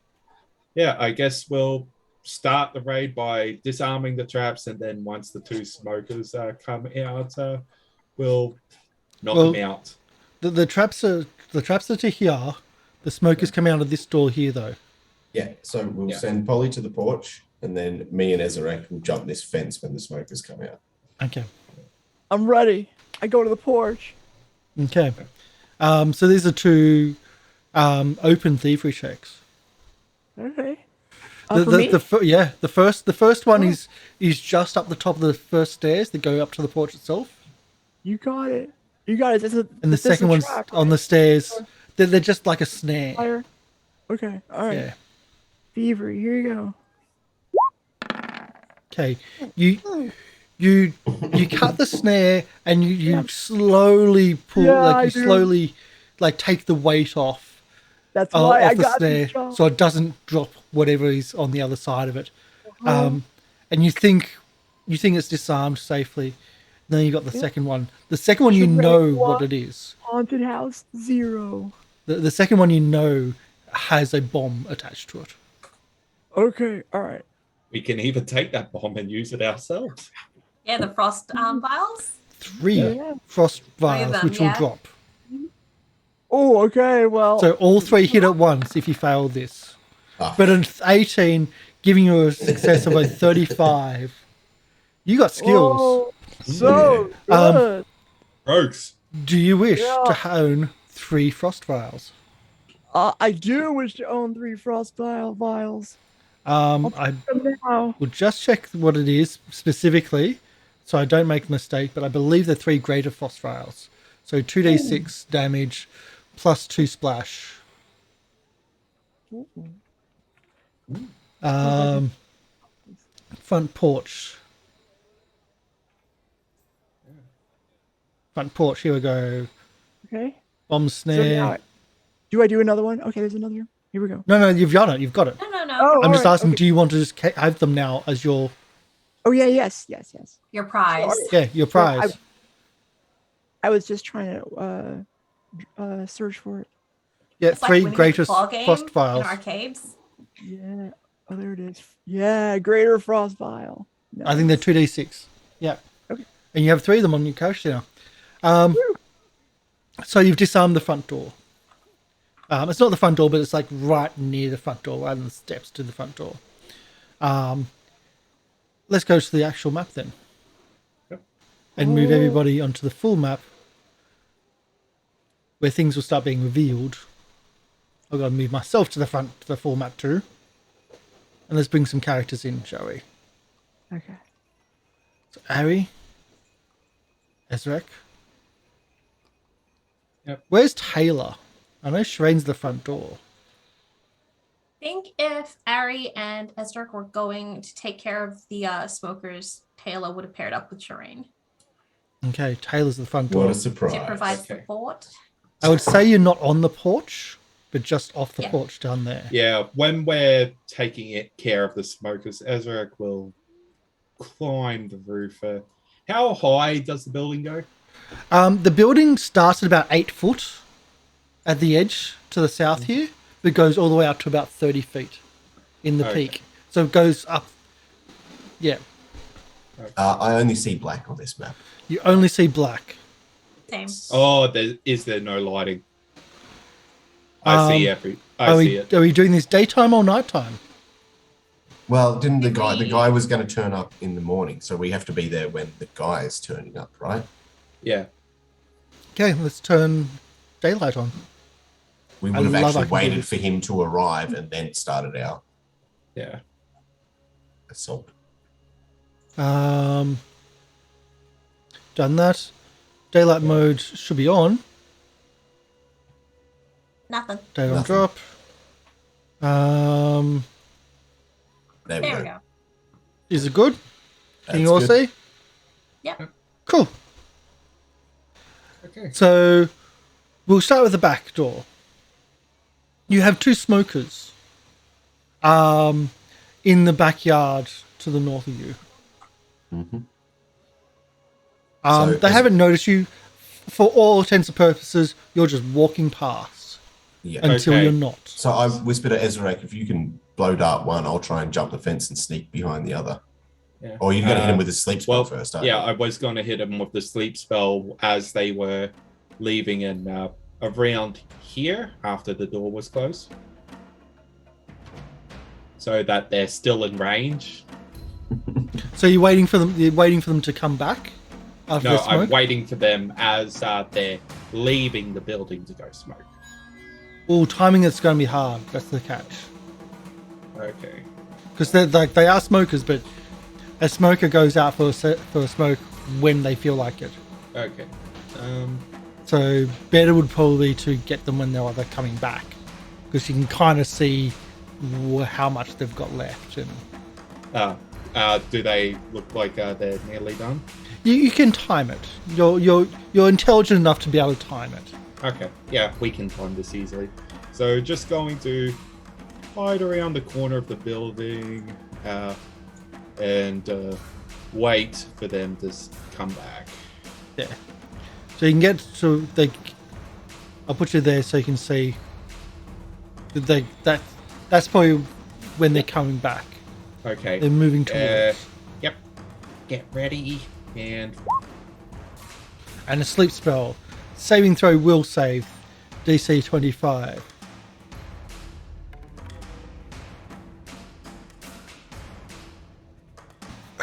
yeah, I guess we'll start the raid by disarming the traps, and then once the 2 smokers come out, we'll knock them out. The traps are to here. The smokers come out of this door here, though. Yeah, so we'll send Polly to the porch, and then me and Ezarek will jump this fence when the smokers come out. Okay. I'm ready. I go to the porch. Okay. So these are two open thievery checks. Okay. For me? The first one is just up the top of the first stairs that go up to the porch itself. You got it. You got it. And the second one's on the stairs. They're just like a snare. Fire. Okay. All right. Yeah. Thievery. Here you go. Okay. You cut the snare and you slowly pull slowly take the weight off. That's why I the got snare this job. so it doesn't drop whatever is on the other side of it. And you think it's disarmed safely. Then you got the second one. The second one you know what it is. Haunted house 0. The second one you know has a bomb attached to it. Okay. All right. We can even take that bomb and use it ourselves. Yeah, the frost vials. 3 frost vials, them, which will yeah. drop. Oh, okay. Well. So all 3 hit at once if you fail this. Ah. But an 18, giving you a success of a 35. You got skills. Oh, so good. Rogues. Do you wish to own 3 frost vials? I do wish to own 3 frost vials. I Now. will just check what it is specifically, so I don't make a mistake. But I believe they're 3 greater frost vials. So 2d6 damage plus 2 splash. Front porch. Front porch. Here we go. Okay. Bomb So snare. now, do I do another one? Okay, there's another. Here we go. No, you've got it. You've got it. No. Oh, I'm just alright, asking, okay. do you want to just have them now as your Oh yeah, yes. Your prize. your prize? I was just trying to search for it. Yeah, It's like 3 winning a greater football game frost in vials. arcades. Yeah. Oh, there it is. Yeah, greater frost vial. I think they're 2d6. Yeah. Okay. And you have 3 of them on your couch now. So you've disarmed the front door. It's not the front door, but it's like right near the front door, rather than the steps to the front door. Let's go to the actual map then. Yep. And move everybody onto the full map, where things will start being revealed. I've got to move myself to the front, to the full map too. And let's bring some characters in, shall we? Okay. So Arry, Ezarek. Yep. Where's Tayla? I know Sherain's the front door. I think if Arry and Ezarek were going to take care of the smokers, Tayla would have paired up with Sherain Okay, Tayla's the front What door. a surprise. to provide Okay. support. I would say you're not on the porch, but just off the Yeah. porch down there. Yeah, when we're taking care of the smokers, Ezarek will climb the roof. How high does the building go? The building starts at about 8 foot at the edge to the south here, but goes all the way up to about 30 feet in the Okay. peak. So it goes up. Yeah, I only see black on this map. you only see black. Same. Oh, is there no lighting? I see Are see we, it. are we doing this daytime or nighttime? Well, didn't the Agreed. guy was going to turn up in the morning, so we have to be there when the guy is turning up, right? Yeah. Okay, let's turn daylight on. We I would have love actually I can do waited this. for him to arrive and then started our Yeah. assault. Done that. Daylight mode should be on. Nothing. Daylight Nothing. drop. There There we go. Is it good? Can you all That's good. see? Yep. Cool. Okay. So we'll start with the back door. You have 2 smokers in the backyard to the north of you. Mhm. So They is- haven't noticed you. For all intents and purposes, you're just walking past Yeah. until Okay. you're not. So I whispered to Ezarek, if you can blow dart one, I'll try and jump the fence and sneak behind the other. Yeah. Or you're going to hit him with a sleep spell Well, first, aren't yeah, you? I was going to hit him with the sleep spell as they were leaving and around here after the door was closed. So that they're still in range. So you're waiting for them. You're waiting for them to come back. After No, the I'm smoke? waiting for them as they're leaving the building to go smoke. Well, timing it's going to be hard. That's the catch. Okay. Because they are smokers, but a smoker goes out for a smoke when they feel like it. Okay. So better would probably to get them when they're coming back, because you can kind of see how much they've got left. And do they look like they're nearly done? you can time it. You're intelligent enough to be able to time it. Okay. Yeah, we can time this easily. So just going to hide around the corner of the building and wait for them to come back. Yeah. So you can get to I'll put you there so you can see. That's probably when they're coming back. Okay. They're moving towards. Yep. Get ready and And a sleep spell. Saving throw will save. DC 25.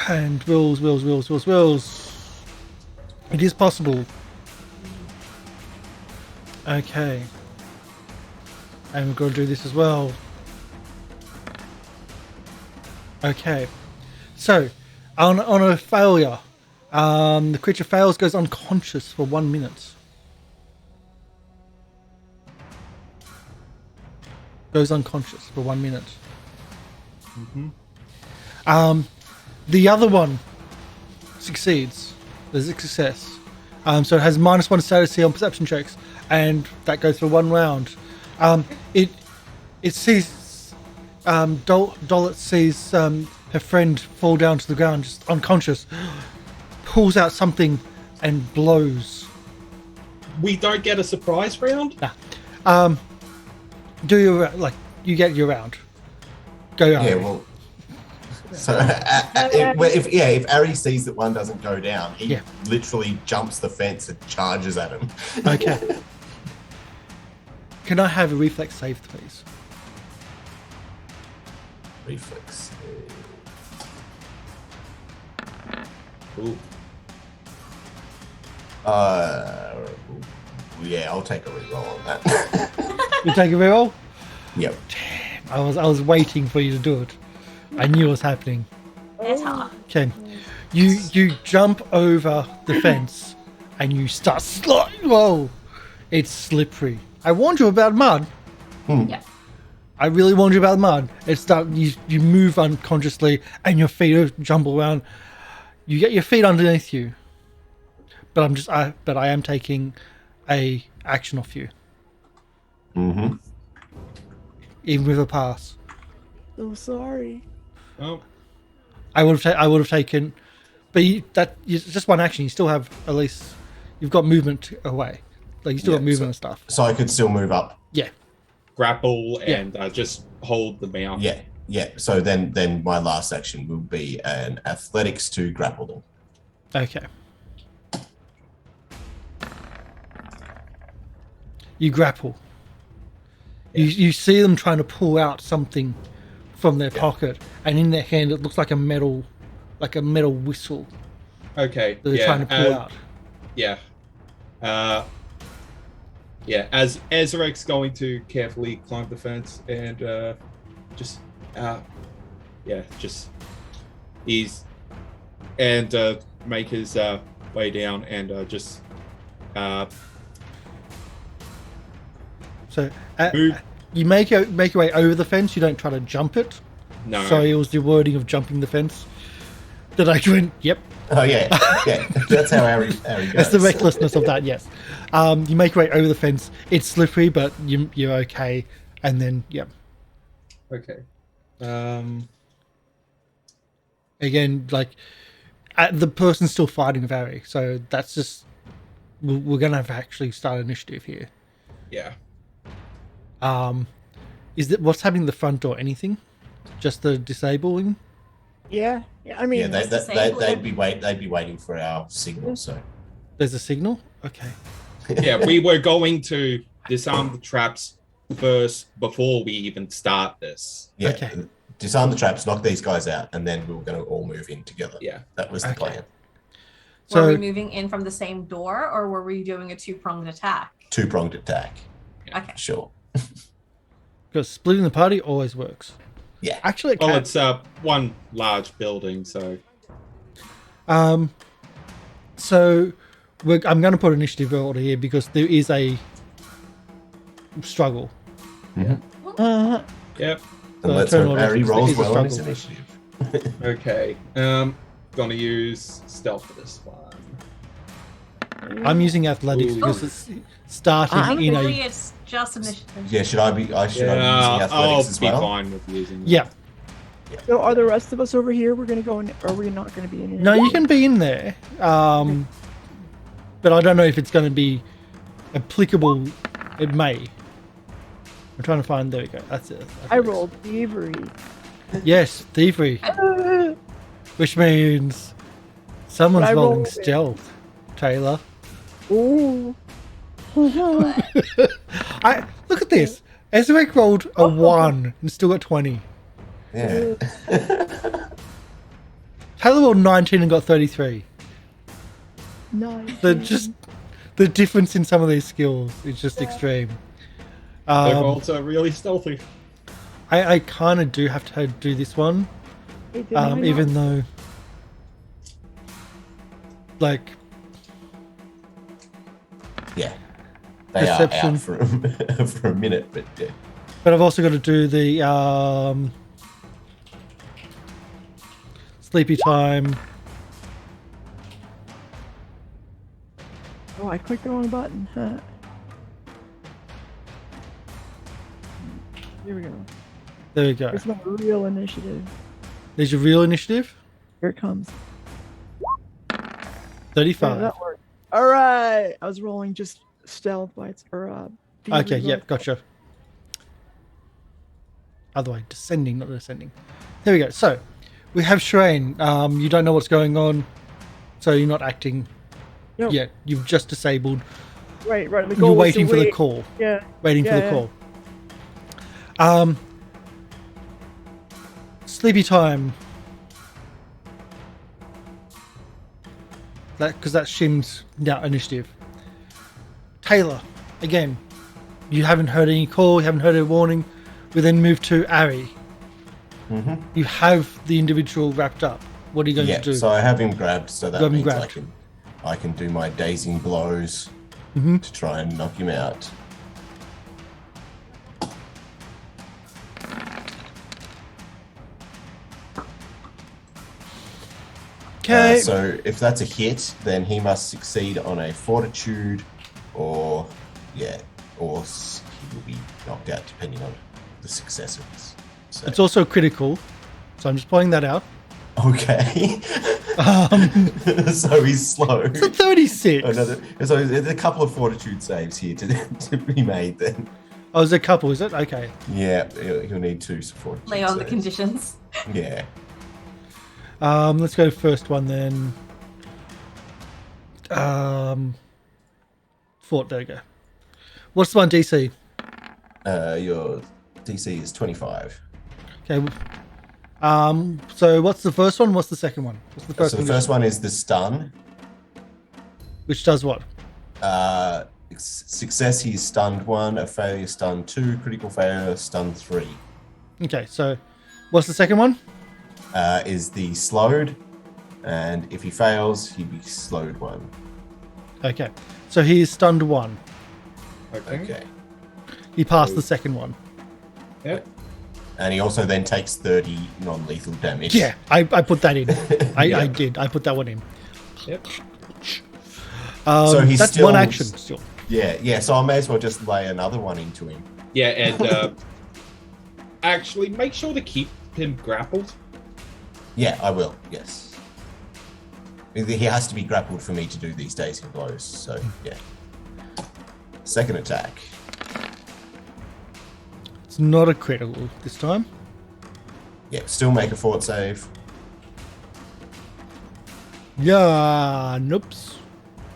And wills. It is possible. Okay. And we've got to do this as well. Okay. So, on a failure, the creature fails, goes unconscious for 1 minute. Goes unconscious for 1 minute. The other one succeeds. There's a success. So it has -1 status on perception checks, and that goes for 1 round. It sees Dolet sees her friend fall down to the ground, just unconscious. Pulls out something and blows. we don't get a surprise round? Nah. Do your you get your round. Go Yeah, Arry. well. So if Arry sees that one doesn't go down, he literally jumps the fence and charges at him. Okay. Can I have a reflex save, please? Reflex. Ooh. Yeah, I'll take a reroll on that. You take a reroll? Yep. I was waiting for you to do it. I knew it was happening. It's hard. Okay. You jump over the fence and you start sliding. Whoa. It's slippery. I warned you about mud. Yeah. I really warned you about mud. It's that you move unconsciously and your feet jumble around. You get your feet underneath you. But I am taking a action off you. Mm-hmm. Even with a pass. So sorry. Oh. I would have taken, but it's just one action. You still have at least you've got movement away, like you still have movement and stuff. So I could still move up. Yeah. Grapple and just hold the mount. Yeah. So then my last action will be an athletics to grapple them. Okay. You grapple. You see them trying to pull out something from their pocket, and in their hand it looks like a metal whistle. Okay. They're trying to pull out. Yeah. As Ezarek's going to carefully climb the fence and make his way down and So move. you make your way over the fence. You don't try to jump it. No. Sorry, it was the wording of jumping the fence that I went. Yep. Oh yeah. That's how Arry goes. That's the recklessness of that. Yes. You make your way over the fence. It's slippery, but you're okay. And then Okay. Again, the person's still fighting with Arry, so that's just we're gonna have to actually start initiative here. Yeah. Is that what's happening at the front door? Anything? Just the disabling? Yeah. I mean, they'd be waiting for our signal. So There's a signal. Okay. Yeah, we were going to disarm the traps first before we even start this. yeah, Okay. disarm the traps, knock these guys out, and then we were going to all move in together. Yeah. That was the Okay. plan. Were we So moving in from the same door, or were we doing a two-pronged attack? Two-pronged attack. Okay. Sure. because splitting the party always works. Yeah. Actually, it Well, can. it's one large building, so So I'm going to put initiative order here because there is a struggle. Uh, yep. And let's turn hope order Arry is a rolls well on his struggle. initiative. Okay. Gonna use stealth for this one. I'm using athletics Ooh. because it's starting in Really, a. it's just initiative. Yeah, should I be using I'll athletics as be well? fine with using. Yeah. so are the rest of us over here? We're gonna go in, or are we not gonna be in here? No, you can be in there. But I don't know if it's going to be applicable. It may. I'm trying to find. There we go. That's it. I rolled thievery. Yes, thievery, Uh, which means someone's I rolling rolled it. stealth. Taylor. Ooh. I look at this. Ezarek rolled a 1 and still got 20. Yeah. Taylor rolled 19 and got 33. Nice. The difference in some of these skills is just extreme. They're also really stealthy. I kind of do have to do this one, Hey, didn't I not- even though, like, Yeah. They Perception. are out for a minute, but yeah. but I've also got to do the sleepy time. Oh, I clicked the wrong button. Huh. Here we go. There we go. Here's my real initiative. There's your real initiative. Here it comes. 35. Yeah, that worked. All right. I was rolling just stealth bites or thievery Okay, yeah, bites. gotcha. Other way, descending, not ascending. There we go. So, we have Sherain. You don't know what's going on, so you're not acting Yep. yet. You've just disabled. Right. The You're goal was to waiting for the wait. call. Yeah. Waiting for Yeah, the yeah. call. Sleepy time. Because that's Shim's initiative. Taylor, again, you haven't heard any call, you haven't heard a warning. We then move to Arry. Mm-hmm. You have the individual wrapped up. What are you going Yeah, to do? so I have him grabbed, so that You have him means grabbed. I can do my dazing blows Mhm. to try and knock him out. Okay. So if that's a hit, then he must succeed on a fortitude, or he will be knocked out depending on the success of this. So, It's also critical, so I'm just pointing that out. okay. So he's slow. It's a 36. So there's a couple of fortitude saves here to be made then. Oh, there's a couple, is it? Okay. Yeah, he'll need 2 fortitude Lay on the saves. conditions. Yeah. Let's go first one then. Fort, there we go. What's the one DC? Your DC is 25. Okay. So what's the first one? What's the second one? What's the first So the one? first one is the stun. Which does what? Success, he's stunned 1. A failure, stunned 2. Critical failure, stunned 3. Okay, so what's the second one? Is the slowed, and if he fails, he'd be slowed 1. Okay, so he is stunned 1. Okay. He passed the second one. Yep. And he also then takes 30 non-lethal damage. Yeah, I put that in. I Yeah. did. I put that one in. Yep. So he's that's still- one action still. Yeah, so I may as well just lay another one into him. Yeah, and actually make sure to keep him grappled. Yeah, I will, yes. He has to be grappled for me to do these dazing blows, so yeah. Second attack. It's not a critical this time. Yeah, still make a fort save. Yeah, nope.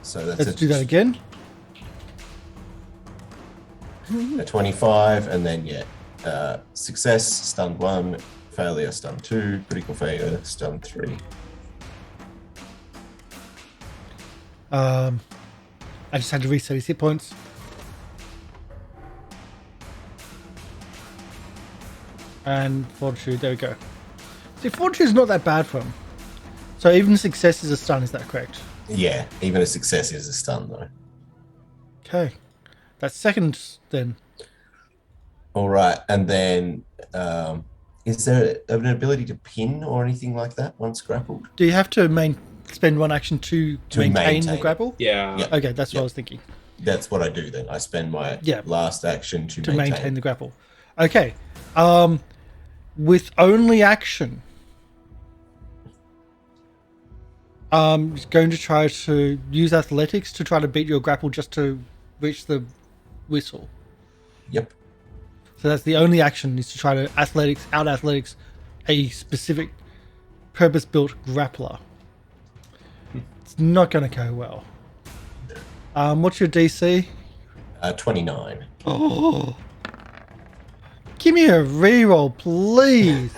So that's Let's do that again. a 25, and then success, stunned 1, failure, stunned 2, critical failure, stunned 3. I just had to reset his hit points. And Fortitude, there we go. See, Fortitude's not that bad for him. So even success is a stun, is that correct? Yeah, even a success is a stun, though. Okay. That's second, then. All right, and then is there an ability to pin or anything like that once grappled? Do you have to spend one action to maintain the maintain grapple? Yeah. Yep. Okay, that's what I was thinking. That's what I do then. I spend my last action to maintain the grapple. Okay. With only action, he's going to try to use athletics to try to beat your grapple just to reach the whistle. Yep. So that's the only action, is to try to out athletics a specific purpose-built grappler. It's not going to go well. What's your DC? 29. Oh, give me a reroll, please.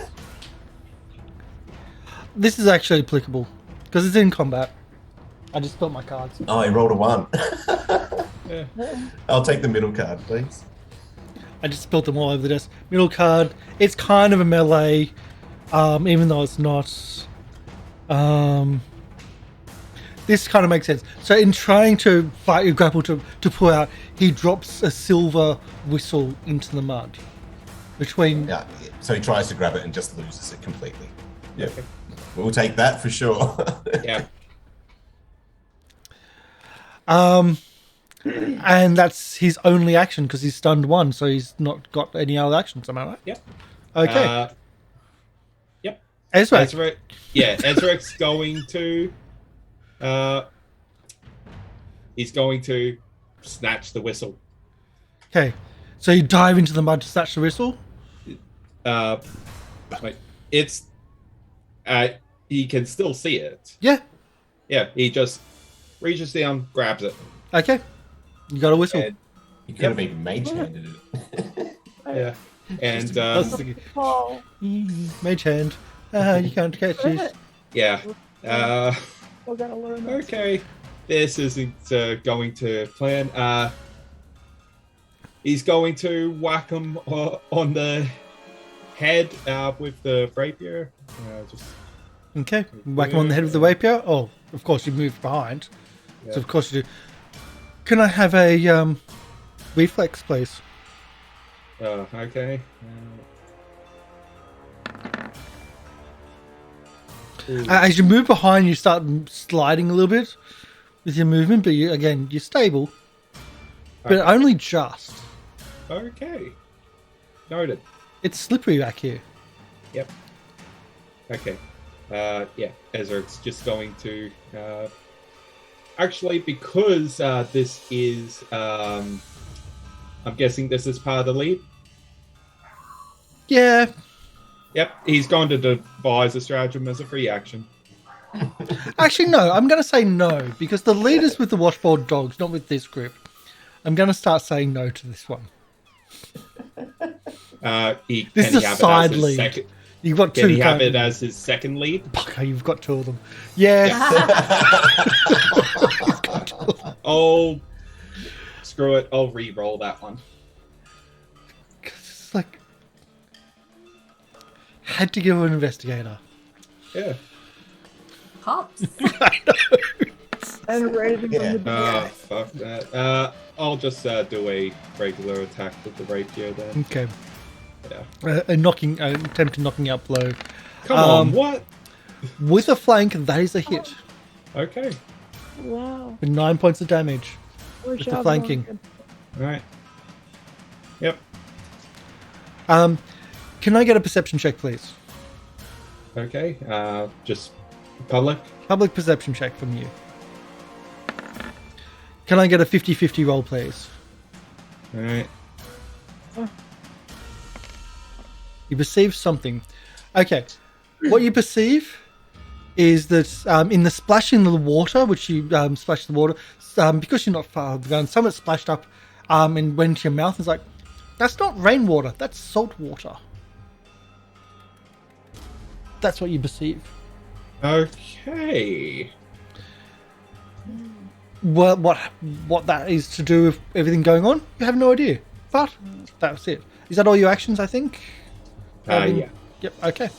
This is actually applicable because it's in combat. I just spilled my cards. Oh, I rolled a 1. Yeah. I'll take the middle card, please. I just spilled them all over the desk. Middle card. It's kind of a melee, even though it's not. This kind of makes sense. So in trying to fight your grapple to pull out, he drops a silver whistle into the mud. Yeah, so he tries to grab it and just loses it completely. Yeah, we'll take that for sure. Yeah. And that's his only action because he's stunned 1, so he's not got any other actions. Am I right? Yep. Okay. Yep. Ezarek. Ezarek. Yeah, Ezarek's going to. He's going to snatch the whistle. Okay. So you dive into the mud to snatch the whistle? It's. He can still see it. Yeah. Yeah, he just reaches down, grabs it. Okay. You got a whistle. And, You could have even mage-handed it. yeah. And Oh, Mage hand. You can't catch this. yeah. still gotta learn that. Okay. This isn't going to plan. He's going to whack him on the head with the rapier. Okay. Whack him on the head with the rapier. Oh, of course you moved behind. Yeah. So of course you do. Can I have a reflex, please? Okay. As you move behind, you start sliding a little bit with your movement, but you're stable. But only just. Okay. Noted. It's slippery back here. Yep. Okay. Yeah, Ezarek's just going to actually, because this is I'm guessing this is part of the lead. Yeah. Yep, he's going to devise a stratagem as a free action. Actually, no. I'm going to say no because the lead is with the washboard dogs, not with this group. I'm going to start saying no to this one. This is a side lead. You've got two. Can he have it as his second lead? Okay, you've got 2 of them. Yeah. Oh, screw it. I'll re-roll that one. It's like had to give an investigator. Yeah. Cops. I know. And raising Yeah. from the Fuck that. I'll just do a regular attack with the rapier then. Okay. Yeah. Attempt knocking out blow. Come on, what? With a flank, that is a hit. Okay. Wow. With 9 points of damage. Wish With the I was flanking. working. Alright. Yep. Can I get a perception check, please? Okay. Just public. Public perception check from you. Can I get a 50-50 roll, please? Alright. You perceive something. Okay. What you perceive is that in the splashing of the water, which you splash the water, because you're not far of the gun, some of it splashed up and went into your mouth. It's like, that's not rainwater, that's salt water. That's what you perceive. Okay. what that is to do with everything going on, you have no idea. But that's it. Is that all your actions, I think? Yeah. Yep, okay. All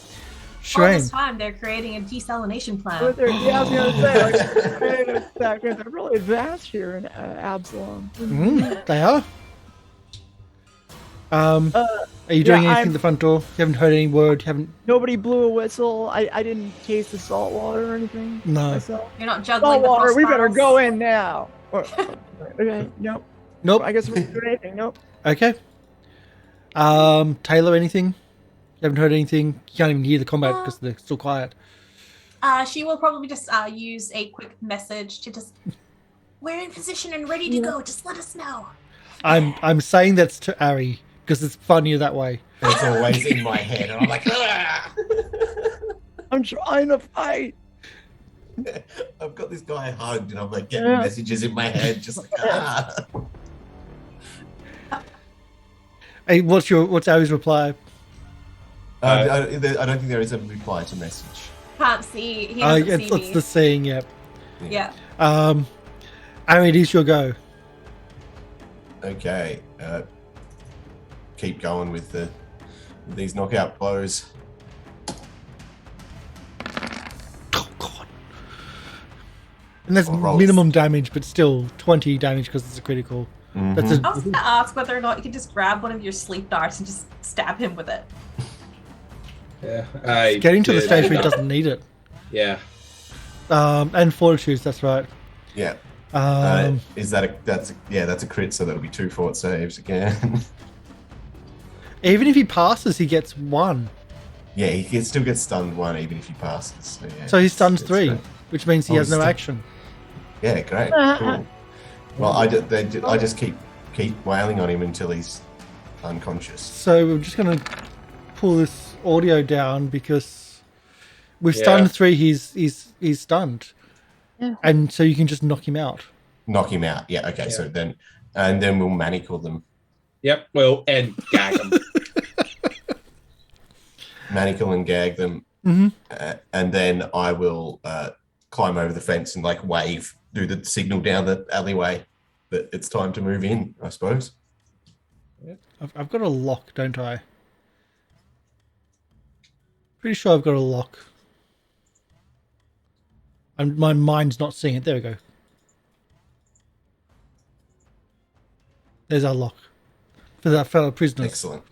Sherain. this time, they're creating a desalination plant. Yeah, I was gonna say, like, they're really advanced here in Absalom. They are. Are you doing anything I'm- at the front door? You haven't heard any word? You haven't... Nobody blew a whistle. I didn't taste the salt water or anything. No. Myself. You're not juggling Salt the water. frost We better bottles. go in now. Okay. Nope. Nope. I guess we're not doing anything. Nope. Okay. Taylor, anything? You haven't heard anything? You can't even hear the combat because they're still quiet. She will probably just use a quick message to just, we're in position and ready to go. Just let us know. I'm saying that's to Arry because it's funnier that way. It's always in my head, and I'm like, ah! I'm trying to fight. I've got this guy hugged, and I'm like getting messages in my head, just like, ah. Hey, what's Arry's reply? I don't think there is a reply to message. Can't see. He doesn't see It's me. the saying, yep. Yeah. Arry, it is your go. Okay, keep going with these knockout blows. Oh, God. And that's Rolls. minimum damage, but still 20 damage because it's a critical. That's I was going to ask whether or not you could just grab one of your sleep darts and just stab him with it. Yeah. getting to the stage where he doesn't need it. Yeah. And fortitude, that's right. Yeah. Is that that's a crit, so that'll be 2 fort saves again. Even if he passes, he gets 1. Yeah, he still gets stunned 1 even if he passes. So, yeah, So he stuns it's 3, great. which means he Oh, has no he's action. Yeah, great. Cool. Well, I just keep wailing on him until he's unconscious. So we're just going to pull this audio down because we've Yeah. stunned 3. He's stunned, Yeah. and so you can just knock him out. Knock him out. Yeah. Okay. Yeah. So then we'll manacle them. Yep. Well, and gag him. Manacle and gag them, and then I will climb over the fence and like wave, do the signal down the alleyway that it's time to move in, I suppose. I've got a lock, don't I? Pretty sure I've got a lock. And my mind's not seeing it. There we go. There's our lock for that fellow prisoner. Excellent.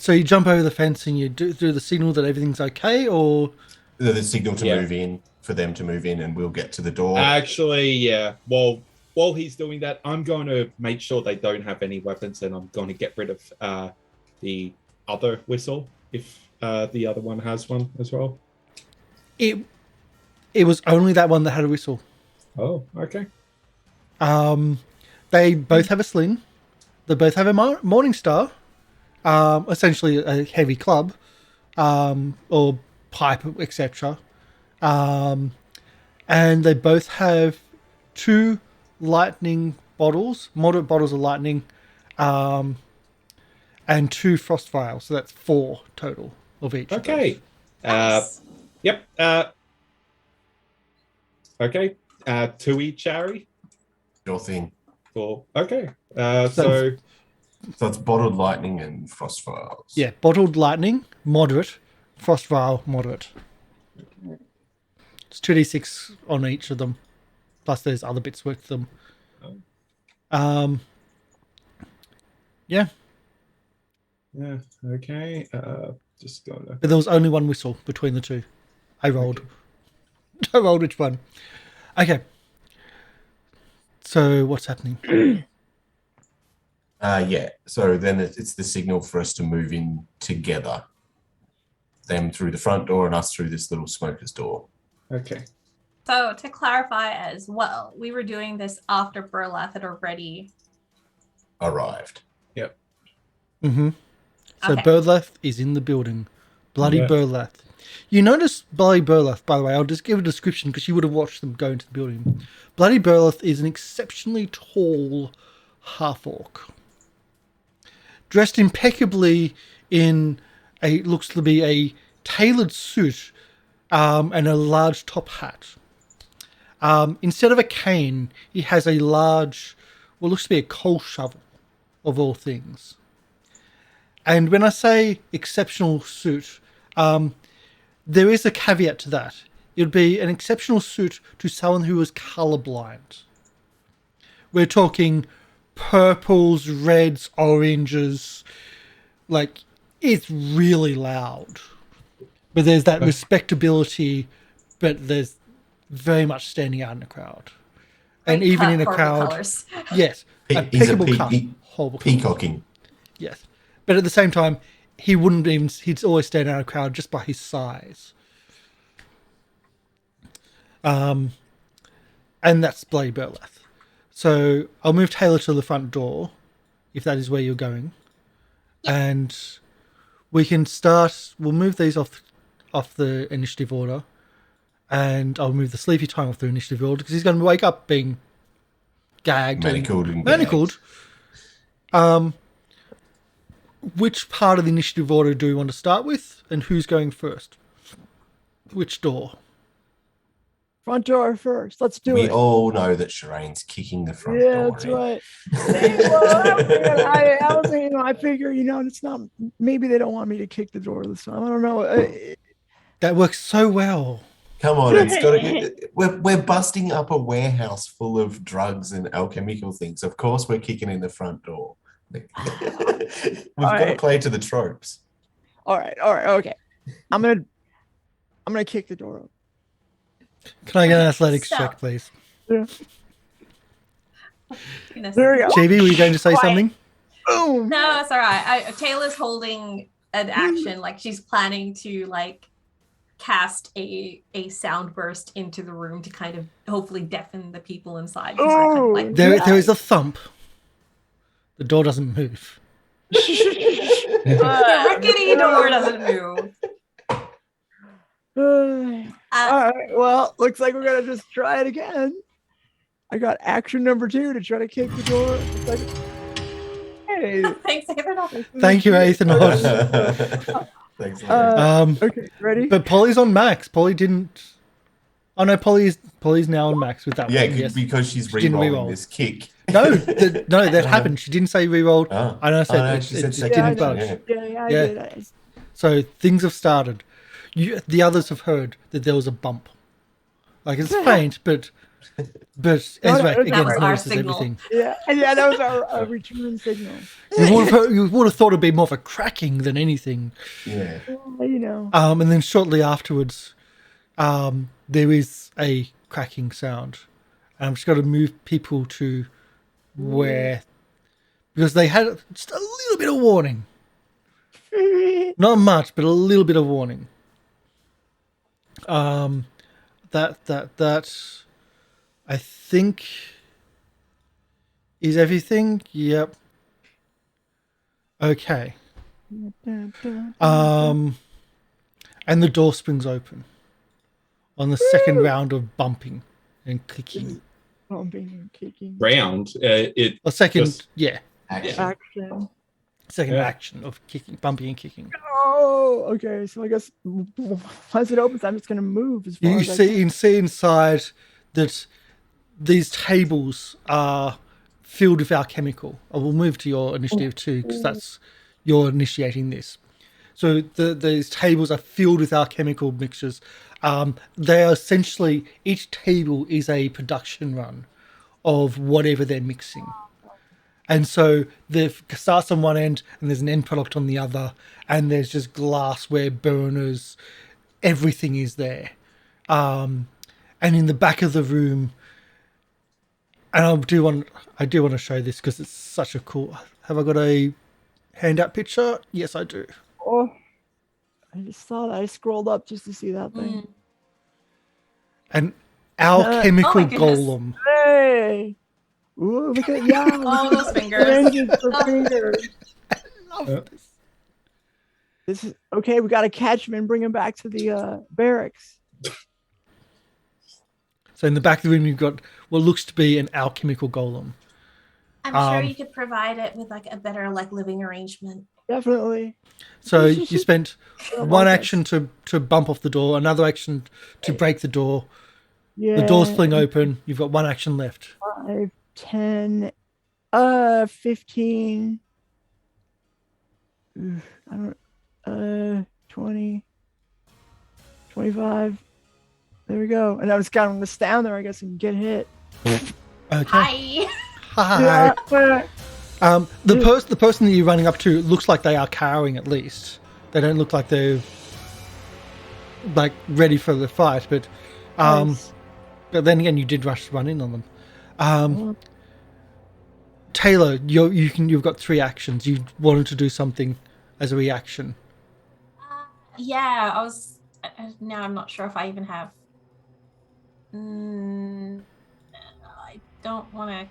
So you jump over the fence and you do the signal that everything's okay, or The signal to Yeah. move in, for them to move in, and we'll get to the door. Actually, yeah. Well, while he's doing that, I'm going to make sure they don't have any weapons, and I'm going to get rid of the other whistle if the other one has one as well. it was only that one that had a whistle. Oh, okay. They both have a sling. They both have a morning star, essentially a heavy club, or pipe, etc. And they both have 2 lightning bottles, moderate bottles of lightning, and 2 frost vials. So that's 4 total of each. of Okay. Nice. Yep. Okay. 2 each, Arry. Your thing. Okay. So So it's bottled lightning and frost vials. Yeah, bottled lightning, moderate, frost vial, moderate. It's 2d6 on each of them. Plus there's other bits with them. Yeah, yeah. Okay. Just gonna. but there was only 1 whistle between the 2. I rolled. I rolled which one. Okay. So what's happening? Yeah. So then it's the signal for us to move in together. Them through the front door and us through this little smoker's door. Okay. So to clarify as well, we were doing this after Burlath had already. Arrived. Mm-hmm. So Okay. Burlath is in the building. Bloody Yeah. Burlath. You notice Bloody Burlath, by the way, I'll just give a description because you would have watched them go into the building. Bloody Burlath is an exceptionally tall half-orc. Dressed impeccably in looks to be a tailored suit and a large top hat. Instead of a cane, he has a large, what looks to be a coal shovel, of all things. And when I say exceptional suit, there is a caveat to that. It would be an exceptional suit to someone who is colorblind. We're talking purples, reds, oranges. Like, it's really loud. But there's that respectability, but there's very much standing out in the crowd. And Great even cut, in a horrible crowd, colors. yes, He's a impeccable cut, horrible colours. peacocking. Yes, but at the same time, he wouldn't even. He'd always stand out in a crowd just by his size. And that's Bloody Burlath. So I'll move Taylor to the front door, if that is where you're going, and we can start. We'll move these off the initiative order, and I'll move the sleepy time off the initiative order because he's going to wake up being gagged, Manacled and manacled. Which part of the initiative order do we want to start with, and who's going first? Which door? Front door first. Let's do We it. all know that Sherain's kicking the front Yeah, door that's in. right. I was thinking, I figure, it's not. Maybe they don't want me to kick the door this time. I don't know. That works so well. Come on, it's got to get. We're busting up a warehouse full of drugs and alchemical things. Of course, we're kicking in the front door. We've got to play to the tropes. All right, okay. I'm gonna kick the door open. Can I get an athletics So- check, please? Yeah. Goodness. There we go. JB, were you going to say Quiet. something? Boom. No, it's all right. Taylor's holding an action, like she's planning to like cast a sound burst into the room to kind of hopefully deafen the people inside. 'Cause they're kind of like, There is a thump. The door doesn't move. the rickety door doesn't move. All right. Well, looks like we're gonna just try it again. I got action number 2 to try to kick the door. It's like, hey. Thanks, Ethan. Thank you, Ethan. Thanks. Larry. Okay, ready? But Polly's on max. Polly didn't. Oh no, Polly's now on max with that Yeah, one. Yes. because she's She didn't re-rolling re-roll. this kick. No, that happened. She didn't say re-rolled. Oh. And I said, no, it, she it, said it didn't second. budge. Yeah. I Yeah. did. So things have started. The others have heard that there was a bump. Like it's faint, but Ezarek that again was our notices signal. everything. Yeah, that was our return signal. You would have thought it'd be more of a cracking than anything. Yeah. And then shortly afterwards, there is a cracking sound. And I'm just got to move people to where, because they had just a little bit of warning. Not much, but a little bit of warning. That I think is everything. Yep. Okay. And the door springs open on the second round of bumping and kicking. Bumping and kicking. Round. It Or second, Just- yeah, Action. second Yeah. action of kicking, bumping and kicking. Oh, okay. So I guess once it opens, I'm just gonna move as far You as I can. see inside that these tables are filled with alchemical. I will move to your initiative too, because that's you're initiating this. So these tables are filled with alchemical mixtures. They are essentially, each table is a production run of whatever they're mixing. And so it starts on one end and there's an end product on the other, and there's just glassware, burners, everything is there. And in the back of the room, and I do want to show this because it's such a cool. Have I got a handout picture? Yes, I do. Oh, I just saw that. I scrolled up just to see that thing. An alchemical Oh my goodness. golem. Hey! Ooh, look at Oh, those fingers. Syringes for fingers. Love Yeah. this. This is okay. We got to catch him and bring him back to the barracks. So in the back of the room, you've got what looks to be an alchemical golem. I'm sure Um, you could provide it with like a better like living arrangement. Definitely. So you spent I one like action to bump off the door, another action to break the door, Yeah. The door's fling open. You've got 1 action left. 5, 10, 15. Oof, I don't. 20, 25. There we go. And I was counting this down there, I guess, and get hit. Okay. Hi. Hi. Yeah. The person that you're running up to looks like they are cowering at least. They don't look like they're like ready for the fight, but Nice. but then again, you did run in on them. Taylor, you've got 3 actions. You wanted to do something as a reaction. Yeah, I was. Now I'm not sure if I even have. I don't want to.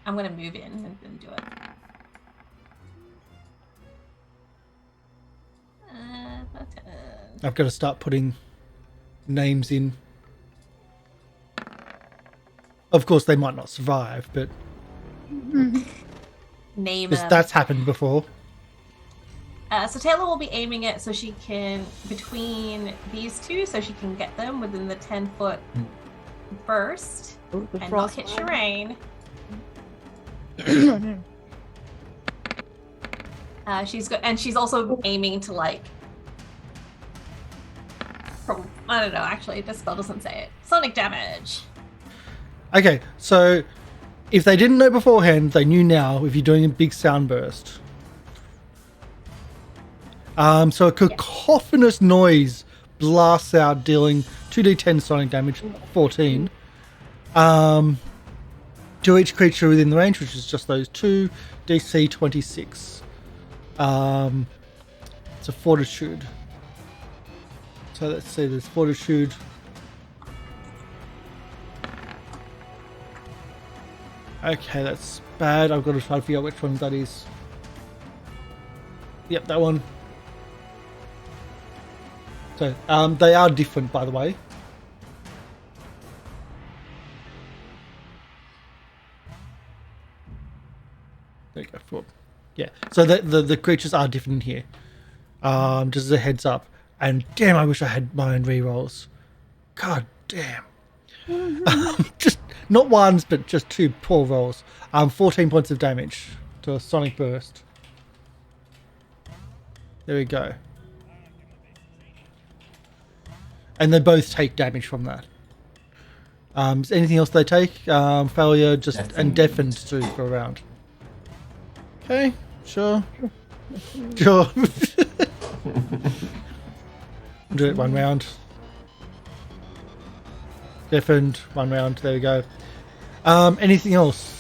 I'm going to move in and then do it. I've got to start putting names in. Of course, they might not survive, but Name that's happened before. So Taylor will be aiming it so she can, between these two, so she can get them within the 10-foot burst Oh, the and not frost hit fire. Sherain. Oh, no. She's also aiming to like. I don't know. Actually, this spell doesn't say it. Sonic damage. Okay, so if they didn't know beforehand, they knew now if you're doing a big sound burst. So a cacophonous noise blasts out, dealing 2d10 sonic damage, 14. To each creature within the range, which is just those 2, DC 26. It's a fortitude. So let's see, there's fortitude. Okay, that's bad. I've got to try to figure out which one that is. Yep, that one. So, they are different, by the way. There you go. Yeah, so the creatures are different here. Just as a heads up. And damn, I wish I had my own rerolls. God damn. Just not ones, but just 2 poor rolls. 14 points of damage to a sonic burst. There we go. And they both take damage from that. Is anything else they take? Failure, just and deafened too for a round. Okay, sure. Sure. Do it 1 round. Deafened, 1 round. There we go. Anything else?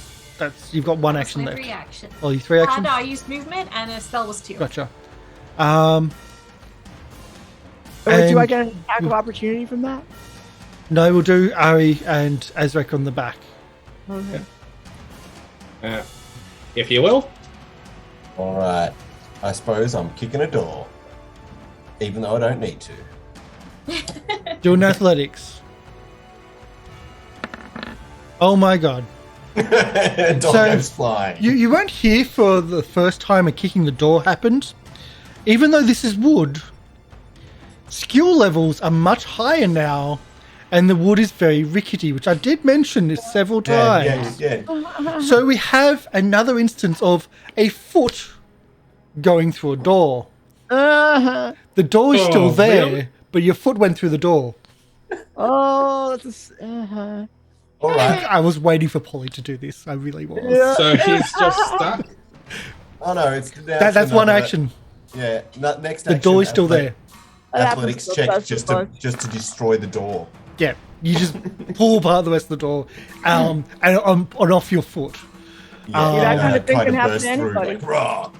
You've got 1 action left. 3 actions. Oh, you 3 actions? No, I used movement and a spell was 2. Gotcha. Do I And- get an attack of opportunity from that? No, we'll do Arry and Ezarek on the back. Okay. If you will. All right. I suppose I'm kicking a door, even though I don't need to. Do an athletics. Oh my god. Dog So, goes flying. You weren't here for the first time a kicking the door happened. Even though this is wood, skill levels are much higher now, and the wood is very rickety, which I did mention this several times. Yeah. So we have another instance of a foot going through a door. Uh-huh. The door is still Oh, there, really? but your foot went through the door. Oh, that's uh-huh. All right. I was waiting for Polly to do this. I really was. Yeah. So he's just stuck. Oh no, it's That's one action. Yeah. Next The action. door is still there. Athletics That check happens just sometimes. to destroy the door. Yeah, you just pull apart the rest of the door, and off your foot. Yeah, that kind of thing try can to happen burst to through, anybody. like, rah!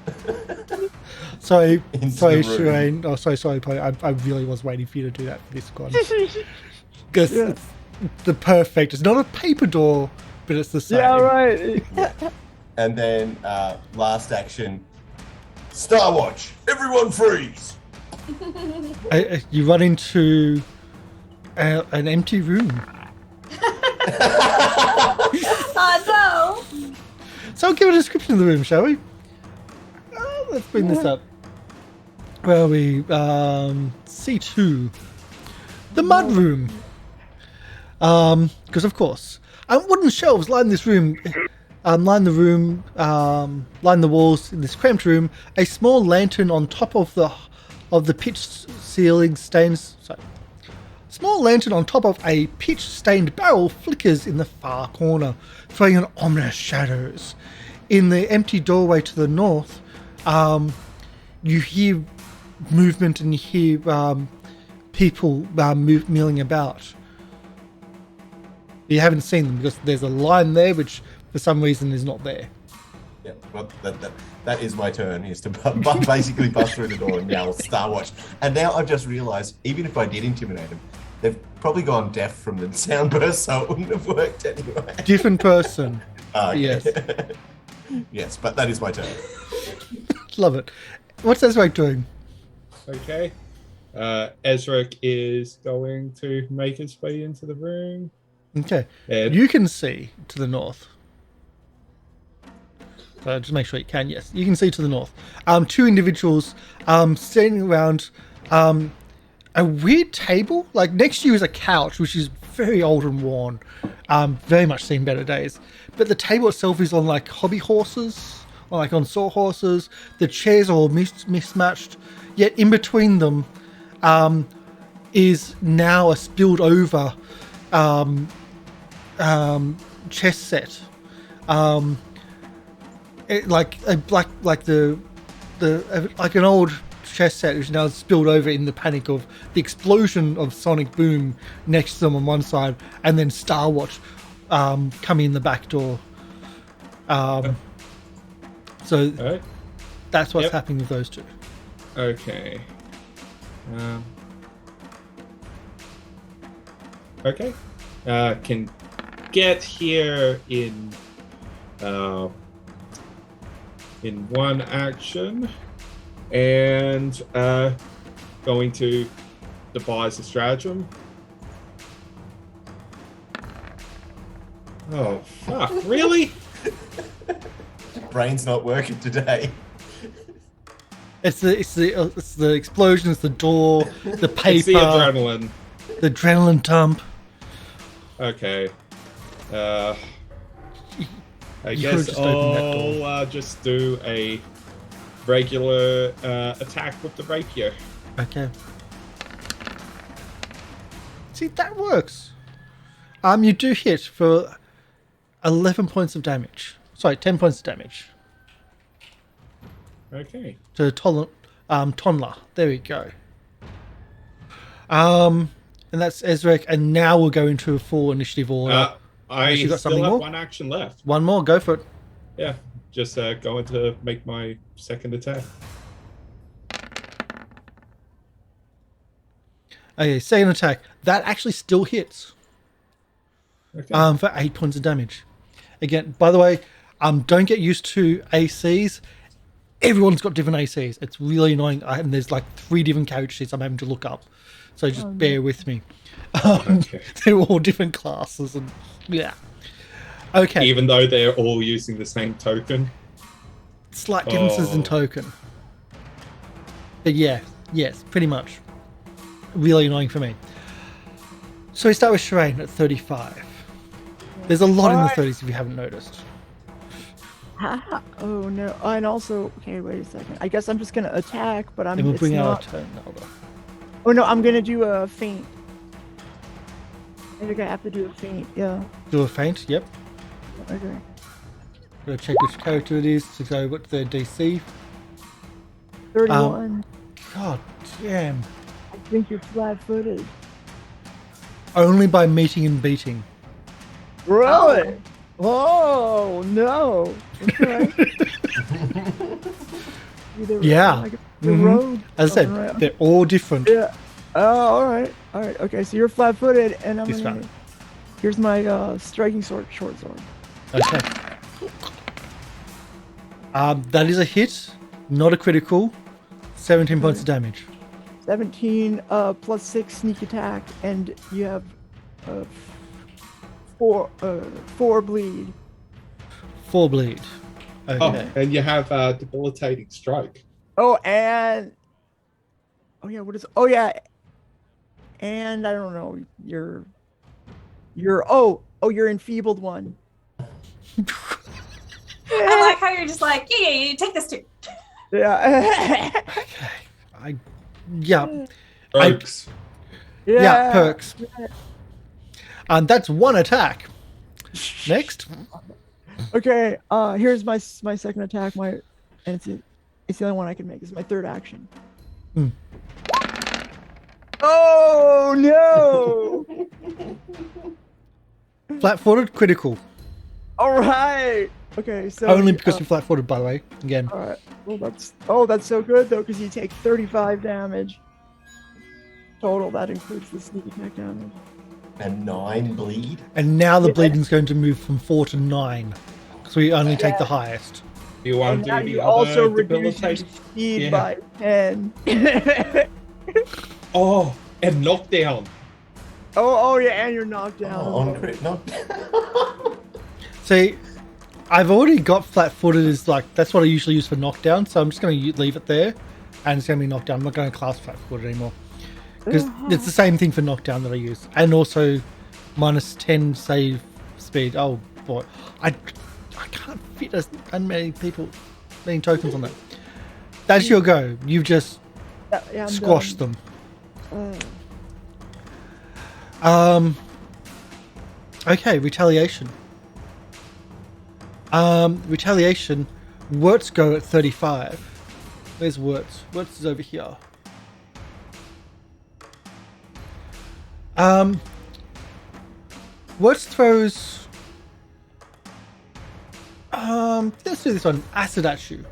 Sorry, Into sorry, the room. Sherain. Oh, sorry, Polly. I really was waiting for you to do that for this one. Because Yeah. it's the perfect. It's not a paper door, but it's the same. Yeah, right. And then last action. Star Watch. Everyone freeze. You run into an empty room. Oh no! So I'll give a description of the room, shall we? Let's bring this up. Where are we? C2. The mud room. Because of course, wooden shelves line this room, line the walls in this cramped room. A small lantern on top of the pitch ceiling stains. Sorry. Small lantern on top of a pitch-stained barrel flickers in the far corner, throwing in ominous shadows. In the empty doorway to the north, you hear movement and you hear people milling about. You haven't seen them because there's a line there which for some reason is not there. Yeah, well, that is my turn, is to basically bust through the door and yell Star Watch. And now I've just realised, even if I did intimidate them, they've probably gone deaf from the sound burst, so it wouldn't have worked anyway. Different person. Okay. Yes. Yes, but that is my turn. Love it. What's Ezarek doing? Okay. Ezarek is going to make his way into the room. Okay. And You can see to the north. Just make sure you can. Yes, you can see to the north. Two individuals standing around a weird table. Like next to you is a couch, which is very old and worn. Very much seen better days. But the table itself is on like hobby horses, or like on sawhorses. The chairs are all mismatched. Yet in between them is now a spilled over chess set. Like an old chess set which now spilled over in the panic of the explosion of sonic boom next to them on one side, and then Star Watch coming in the back door. So Alright. that's what's Yep. happening with those two. Okay. Okay. Can get here in one action, and going to devise a stratagem. Oh fuck! Really? Brain's not working today. It's the explosion. It's the door. The paper. It's the adrenaline. The adrenaline dump. Okay. I You could've guess just opened that door. I'll just do a regular attack with the rapier. Okay. See, that works. You do hit for 11 points of damage. Sorry, 10 points of damage. Okay. To Tonla. There we go. And that's Ezarek, and now we'll go into a full initiative order. I Unless you got still something have more? one action left. One more, go for it. Yeah. Just going to make my second attack. Okay, second attack. That actually still hits. Okay. For 8 points of damage. Again, by the way, don't get used to ACs. Everyone's got different ACs. It's really annoying. And there's like 3 different character sheets I'm having to look up. So just bear with me. Okay. They're all different classes. And yeah. Okay. Even though they're all using the same token. Slight differences in token. But yeah, yes, pretty much. Really annoying for me. So we start with Sherain at 35. There's a lot in the 30s if you haven't noticed. Oh no! And also, okay, wait a second. I guess I'm just gonna attack, but I'm. Then we'll it's bring not... out our turn. Hold on. Oh no! I'm gonna do a feint. I think I have to do a feint. Yeah. Do a feint, yep. Okay. Gotta check which character it is to go what's their DC. 31. God damn. I think you're flat-footed. Only by meeting and beating. Really? Oh no! Okay. Either Yeah. like the Mhm. road. As I said, something, right? they're all different. Yeah. Oh, all right. All right. Okay. So you're flat-footed, and I'm He's gonna. fat. Here's my striking sword, short sword. Okay. That is a hit, not a critical. 17 points of damage. 17 plus 6 sneak attack, and you have 4 bleed. 4 bleed. Oh, Okay. and you have debilitating strike. Oh, and oh yeah, what is? Oh yeah, and I don't know. You you're enfeebled one. I like how you're just like, yeah, take this too. Yeah. Okay. Yeah, Perks. yeah, perks. And that's one attack. Next. Okay, here's my second attack. And it's the only one I can make. It's my third action. Hmm. Oh no! Flat-footed, critical. All right. Okay, so Only because you're flat-footed, by the way. Again. All right. Well, that's so good though, because you take 35 damage total. That includes the sneak attack damage. And 9 bleed. And now the bleeding's going to move from 4 to 9. So we only take the highest. You want to And now do the you other also reduce your debilitating? speed Yeah. by 10. Oh, and knockdown. oh yeah, and you're knocked down. Oh, on crit, not. See, I've already got flat-footed as like, that's what I usually use for knockdown, so I'm just going to leave it there, and it's going to be knockdown. I'm not going to class flat-footed anymore. Because it's the same thing for knockdown that I use. And also, minus 10 save speed. Oh boy. I can't fit as many tokens on that. That's your go. You've just Yeah, I'm squashed done. them. Okay, retaliation. Retaliation. Wirtz go at 35. Where's Wirtz? Wirtz is over here. Wirtz throws. Let's do this one. Acid at you.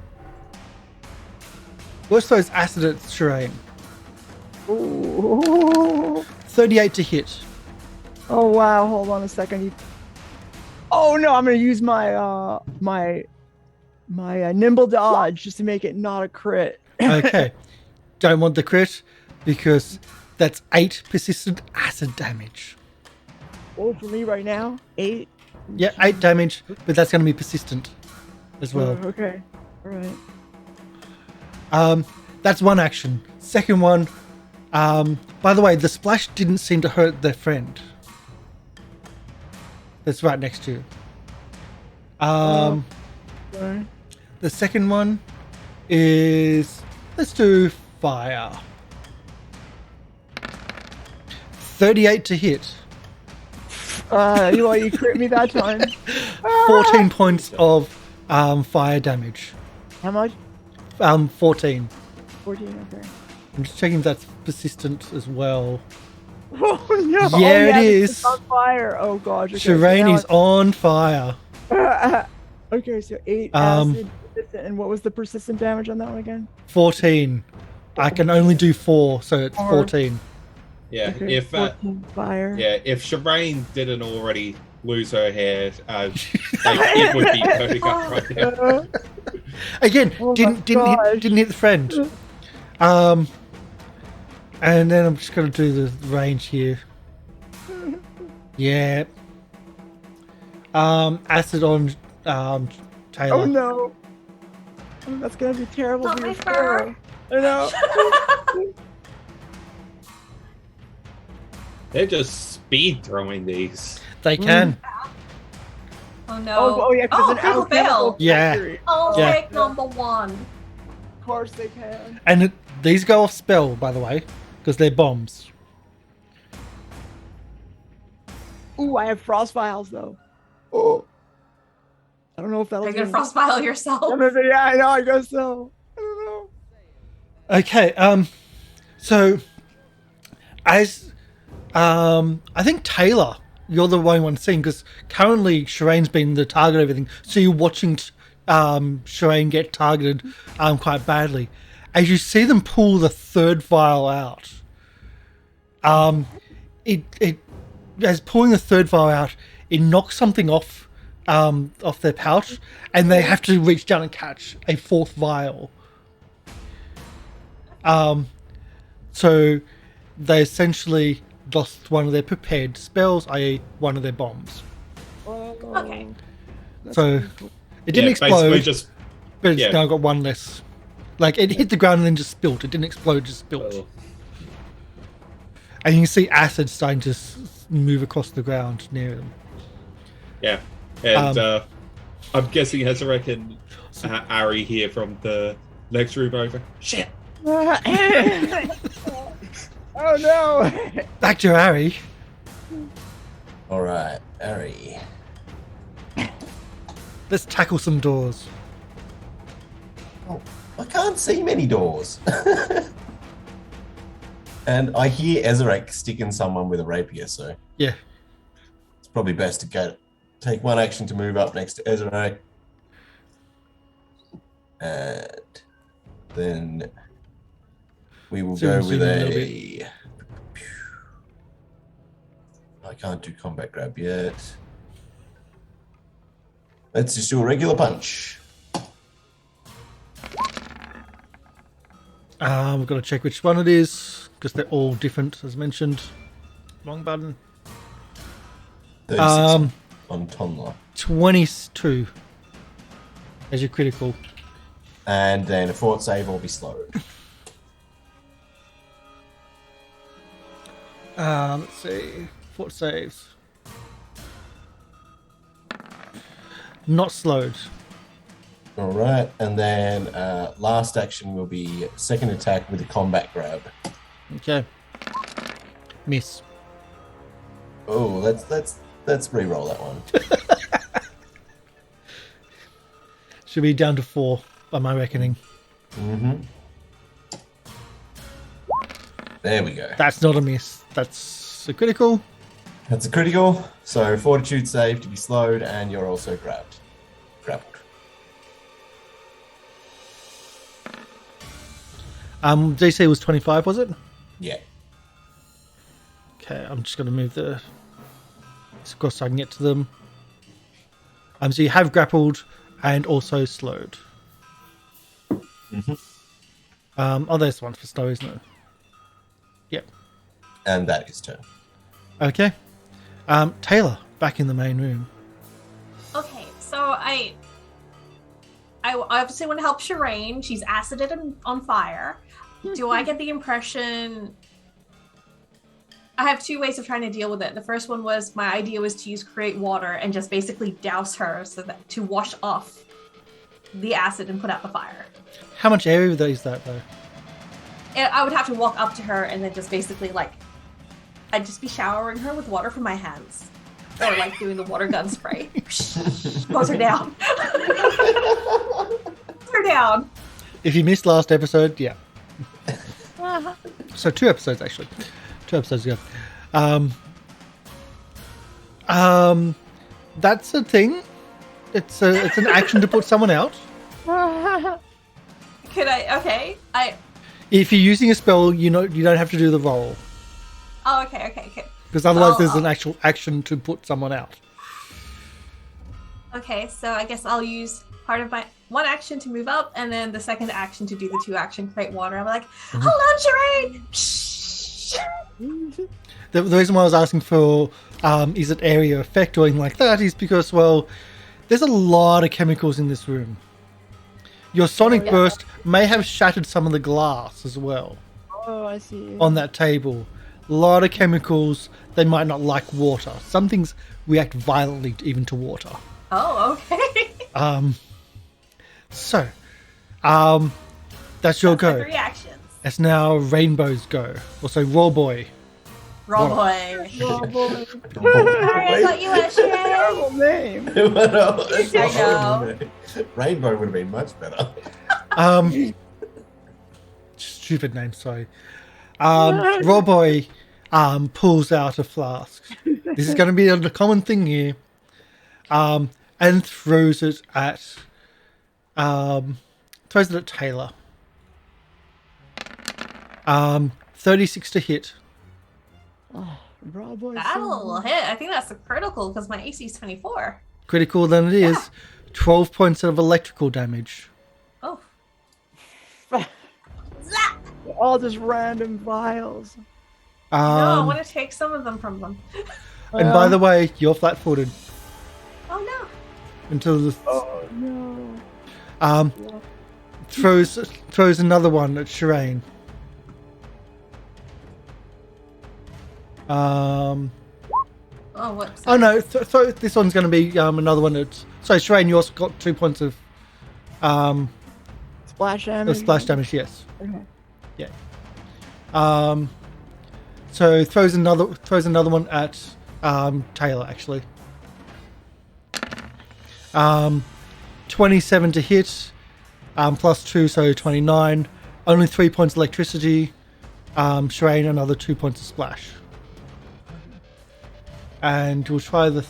Wirtz throws acid at Sherain. Ooh. 38 to hit. Oh wow! Hold on a second. Oh no! I'm gonna use my my nimble dodge just to make it not a crit. Okay. Don't want the crit because that's 8 persistent acid damage. Oh, for me right now, 8. Yeah, 8 damage, but that's going to be persistent as well. Okay. All right. That's one action. Second one, by the way, the splash didn't seem to hurt their friend. That's right next to you. Sorry. The second one is, let's do fire. 38 to hit. You crit me that time. 14 points of fire damage. How much? 14. 14. Okay. I'm just checking if that's persistent as well. Oh no! Yeah, it it's is. on fire. Oh gosh. Okay, Sherain is on fire. Okay, so 8 acid persistent, and what was the persistent damage on that one again? 14. I can only do 4, so it's 14. Yeah, Okay, if 14 fire. yeah, if Sherain didn't already lose her hair, it would be putting up right now. Again, Oh my didn't hit the friend. And then I'm just gonna do the range here. Yeah. Acid on Tayla. Oh no! Oh, that's gonna be terrible Not for my your fur. sparrow. I know. They're just speed throwing these. They can. Oh no. Oh yeah, because an critical fail. alchemical Yeah. factory. I'll Yeah. take number 1. Of course they can. And these go off spell, by the way, because they're bombs. Ooh, I have frost vials though. Oh. I don't know if that'll Are you do gonna frostbile yourself? Yeah, I know. I guess so. I don't know. Okay. So as I think Tayla, you're the only one seeing, because currently Sherain's been the target of everything. So you're watching Sherain get targeted quite badly. As you see them pull the third vial out, it as pulling the third vial out, it knocks something off their pouch, and they have to reach down and catch a fourth vial. So they essentially lost one of their prepared spells, i.e. one of their bombs. Okay. So it didn't basically explode, just but it's yeah. now got one less. Like, it hit the ground and then just spilt. It didn't explode, it just spilt. And you can see acid starting to move across the ground near them. Yeah, and I'm guessing Ezarek and Arry here from the next room over. Shit! Oh no! Back to Arry. All right, Arry. Let's tackle some doors. Oh, I can't see many doors. And I hear Ezarek sticking someone with a rapier, so Yeah. it's probably best to take one action to move up next to Ezarek. And then we will go with a... I can't do combat grab yet. Let's just do a regular punch. We've got to check which one it is, because they're all different, as mentioned. Wrong button. 36 on Tonla. 22 as your critical. And then a fort save will be slowed. Let's see. Fort saves. Not slowed. All right, and then last action will be second attack with a combat grab. Okay. Miss. Oh, let's re-roll that one. Should be down to 4 by my reckoning. Mm-hmm. There we go. That's not a miss. That's a critical. That's a critical. So fortitude save to be slowed, and you're also grappled. DC was 25, was it? Yeah. Okay, I'm just going to move the across so I can get to them. So you have grappled and also slowed. Mm-hmm. Oh, there's one for slow, isn't it? Yep. And that is turn. Okay. Tayla, back in the main room. Okay, so I obviously want to help Sherain. She's acided and on fire. Do I get the impression... I have 2 ways of trying to deal with it. The first one was, my idea was to use create water and just basically douse her so that to wash off the acid and put out the fire. How much area is that, though? And I would have to walk up to her and then just basically, like, I'd just be showering her with water from my hands. Or, like, doing the water gun spray. Pose her down. Pose her down. If you missed last episode, yeah. So 2 episodes, actually. 2 episodes ago. That's a thing. It's an action to put someone out. Could I? Okay. If you're using a spell, you don't have to do the roll. Oh, okay. Because otherwise there's an actual action to put someone out. Okay, so I guess I'll use part of my one action to move up, and then the second action to do the 2 action create water. I'm like, hold on, Sherain! Shh! The reason why I was asking for is it area effect or anything like that is because, well, there's a lot of chemicals in this room. Your sonic burst may have shattered some of the glass as well. Oh, I see. On that table. A lot of chemicals. They might not like water. Some things react violently even to water. Oh, okay. So, that's your go. 3 actions. It's now Rainbow's go. Also, Raw Boy. Raw boy. Oh, boy. Sorry, I thought you were Sherain. Terrible name. That's a I horrible know. name. Rainbow would have been much better. Stupid name, sorry. Raw Boy pulls out a flask. This is going to be a common thing here. And throws it at Tayla. 36 to hit. Oh, Bravo. That'll hit. I think that's a critical because my AC is 24. Critical than it is. 12 points of electrical damage. Oh. Zap! All just random vials. No, I want to take some of them from them. And by the way, you're flat-footed Oh no. until the Oh no. throws another one at Sherain. Um. Oh, whoops. Oh no. So this one's going to be another one. That's sorry, Sherain. You also got 2 points of Splash damage. splash damage. Yes. Okay. Yeah. So throws another one at Tayla actually. 27 to hit, plus 2, so 29. Only 3 points electricity. Sherain, another 2 points of splash. And we'll try the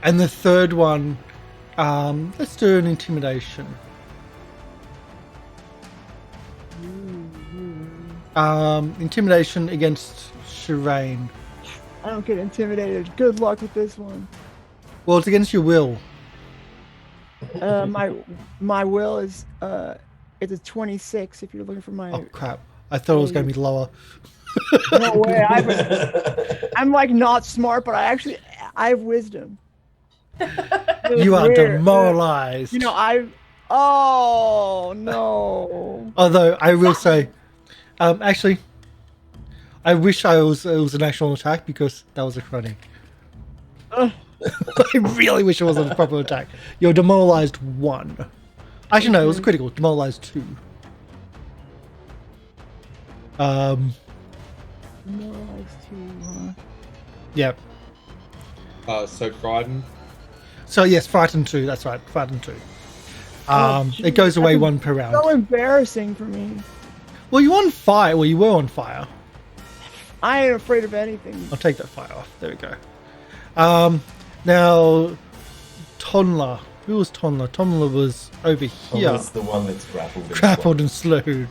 and the third one, let's do an intimidation. Intimidation against Sherain. I don't get intimidated. Good luck with this one. Well, it's against your will. My will is it's a 26 if you're looking for my. Oh crap! I thought it was going to be lower. No way. I'm like not smart, but I have wisdom. You are Weird. demoralized. You know, oh no. Although I will say, actually, I wish it was an actual attack because that was a chronic. I really wish it wasn't a proper attack. You're demoralized 1. Actually, no, it was critical. Demoralized 2. Demoralized 2, huh? Yep. So frightened. So yes, frightened 2. That's right, frightened 2. Oh, It goes away that's 1 per round. So embarrassing for me. Well, you're on fire. Well, you were on fire. I ain't afraid of anything. I'll take that fire off. There we go. Now, Tonla. Who was Tonla? Tonla was over here. That's the one that's grappled. Grappled and slowed.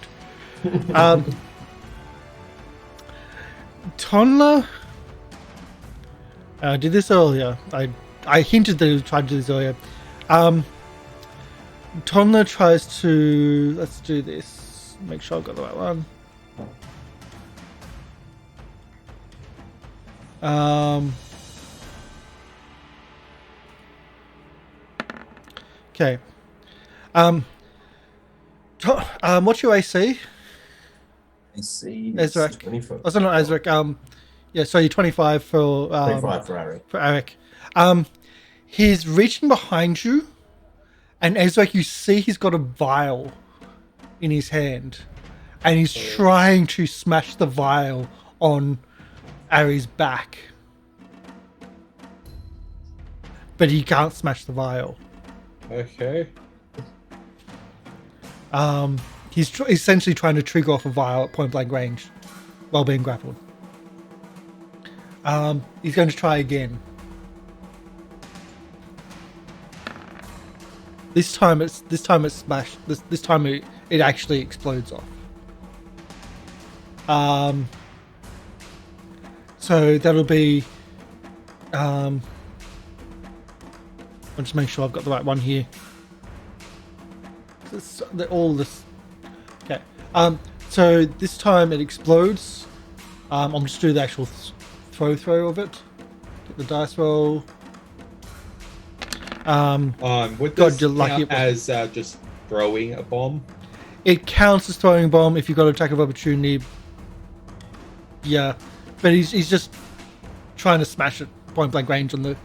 Tonla did this earlier. I hinted that he tried to do this earlier. Tonla tries to... Let's do this. Make sure I've got the right one. Okay. What's your AC? I see. Ezarek. 25. Oh, sorry, not Ezarek. Yeah, so you're 25 for 25 for Arry. for Eric. He's reaching behind you, and Ezarek, you see he's got a vial in his hand, and he's trying to smash the vial on Arry's back, but he can't smash the vial. Okay. He's essentially trying to trigger off a vial at point blank range while being grappled. He's going to try again. This time it's smashed. This time it actually explodes off. So that'll be. I'll just make sure I've got the right one here. All this. Okay. So this time it explodes. I'll just do the actual throw of it. Get the dice roll. Would God, this you're lucky count as just throwing a bomb? It counts as throwing a bomb if you've got an attack of opportunity. Yeah, but he's just trying to smash it point blank range on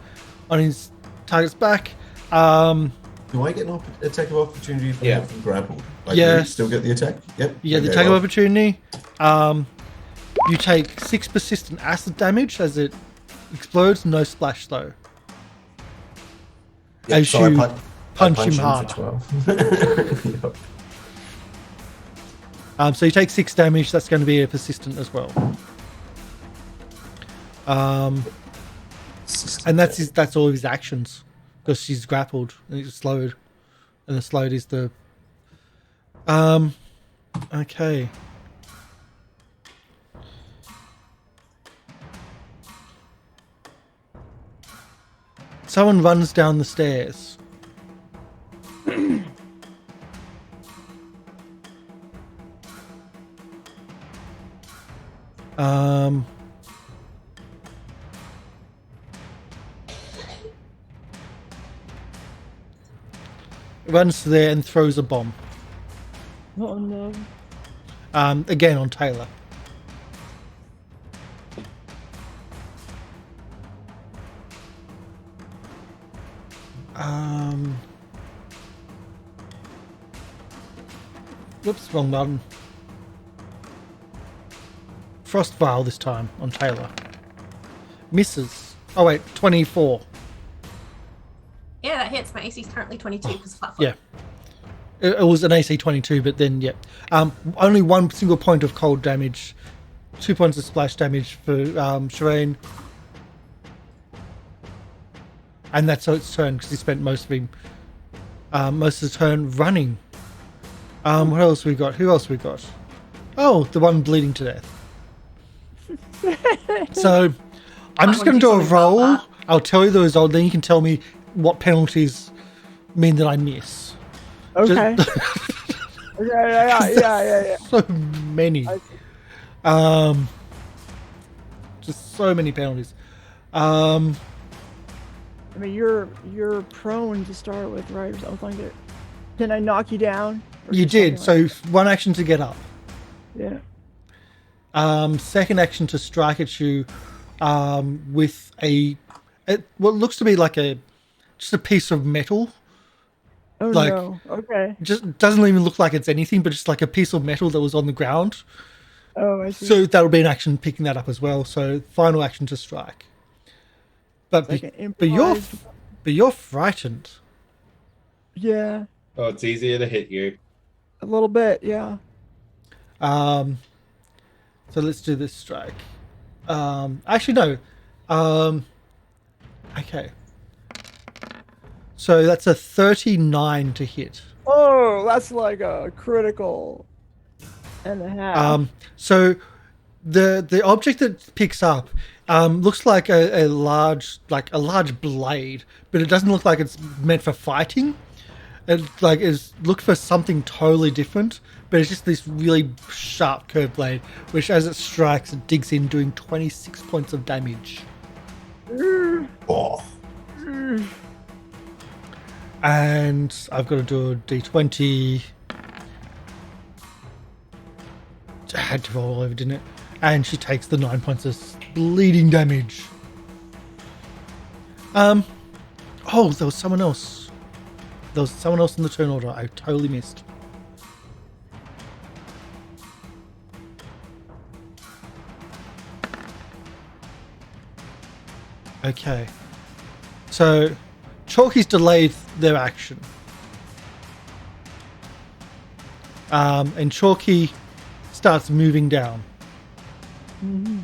his target's back. Do I get an attack of opportunity if I have them grappled? Like, Yeah. do you still get the attack? Yep. Yeah, the Okay, attack of well, opportunity. You take 6 persistent acid damage as it explodes. No splash though. yep, as so I you punch him for harder. 12. Yep. So you take 6 damage. That's going to be a persistent as well. And that's all of his actions because she's grappled and he's slowed, and the slowed is the. Okay. Someone runs down the stairs. Runs there and throws a bomb. Oh no. Again on Tayla. Whoops, wrong button. Frost Vial this time on Tayla. Misses. Oh wait, 24. Yeah, that hits. My AC is currently 22 because flat foot. Yeah. It was an AC 22, but then, yeah. Only one single point of cold damage. 2 points of splash damage for Sherain. And that's its turn, because he spent most of the turn running. What else we got? Who else we got? Oh, the one bleeding to death. So, I'm just going to do a roll. I'll tell you the result, then you can tell me what penalties mean that I miss. Okay. Yeah. So many. Just so many penalties. I mean, you're prone to start with, right, or something like that. Can I knock you down? You did. So one action to get up. Yeah. Second action to strike at you with what looks to be like just a piece of metal. Oh like, no. Okay. Just doesn't even look like it's anything, but just like a piece of metal that was on the ground. Oh, I see. So that'll be an action picking that up as well. So final action to strike. But you're frightened. Yeah. Oh, it's easier to hit you. A little bit, yeah. So let's do this strike. Actually no. Okay. So that's a 39 to hit. Oh, that's like a critical and a half. So the object that picks up looks like a large blade, but it doesn't look like it's meant for fighting. It look for something totally different, but it's just this really sharp curved blade, which as it strikes, it digs in, doing 26 points of damage. Oh. And I've got to do a d20. I had to roll over, didn't it? And she takes the 9 points of bleeding damage. Oh, there was someone else. There was someone else in the turn order. I totally missed. Okay. So, Chalky's delayed their action. And Chalky starts moving down. Mm-hmm.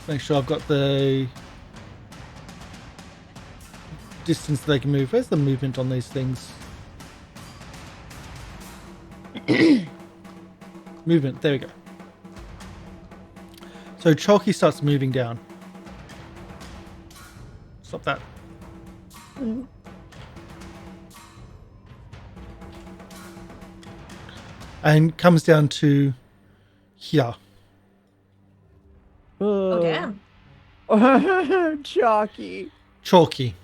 Make sure I've got the distance they can move. Where's the movement on these things? Movement, there we go. So Chalky starts moving down. Stop that. Mm-hmm. And comes down to here. Oh, damn. Chalky. Chalky.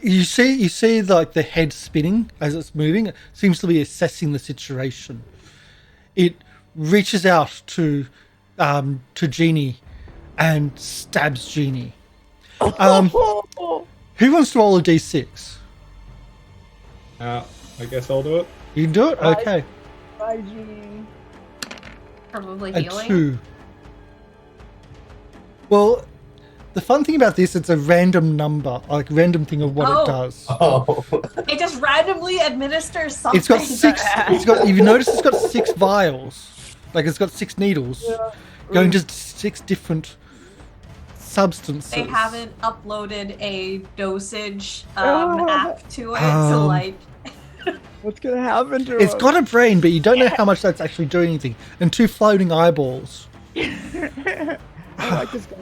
You see like the head spinning as it's moving. It seems to be assessing the situation. It reaches out to Genie and stabs Genie. Who wants to roll a d6? I guess I'll do it. You can do it? Okay. Bye, Genie. Probably A healing. 2. Well, the fun thing about this, it's a random number, like random thing of what it does. Oh. It just randomly administers something. It's got 6. If you notice, it's got 6 vials. Like it's got 6 needles going to 6 different substances. They haven't uploaded a dosage app to it, so like. What's gonna happen to It's him? got a brain, but you don't know how much that's actually doing anything. And 2 floating eyeballs. I like this guy.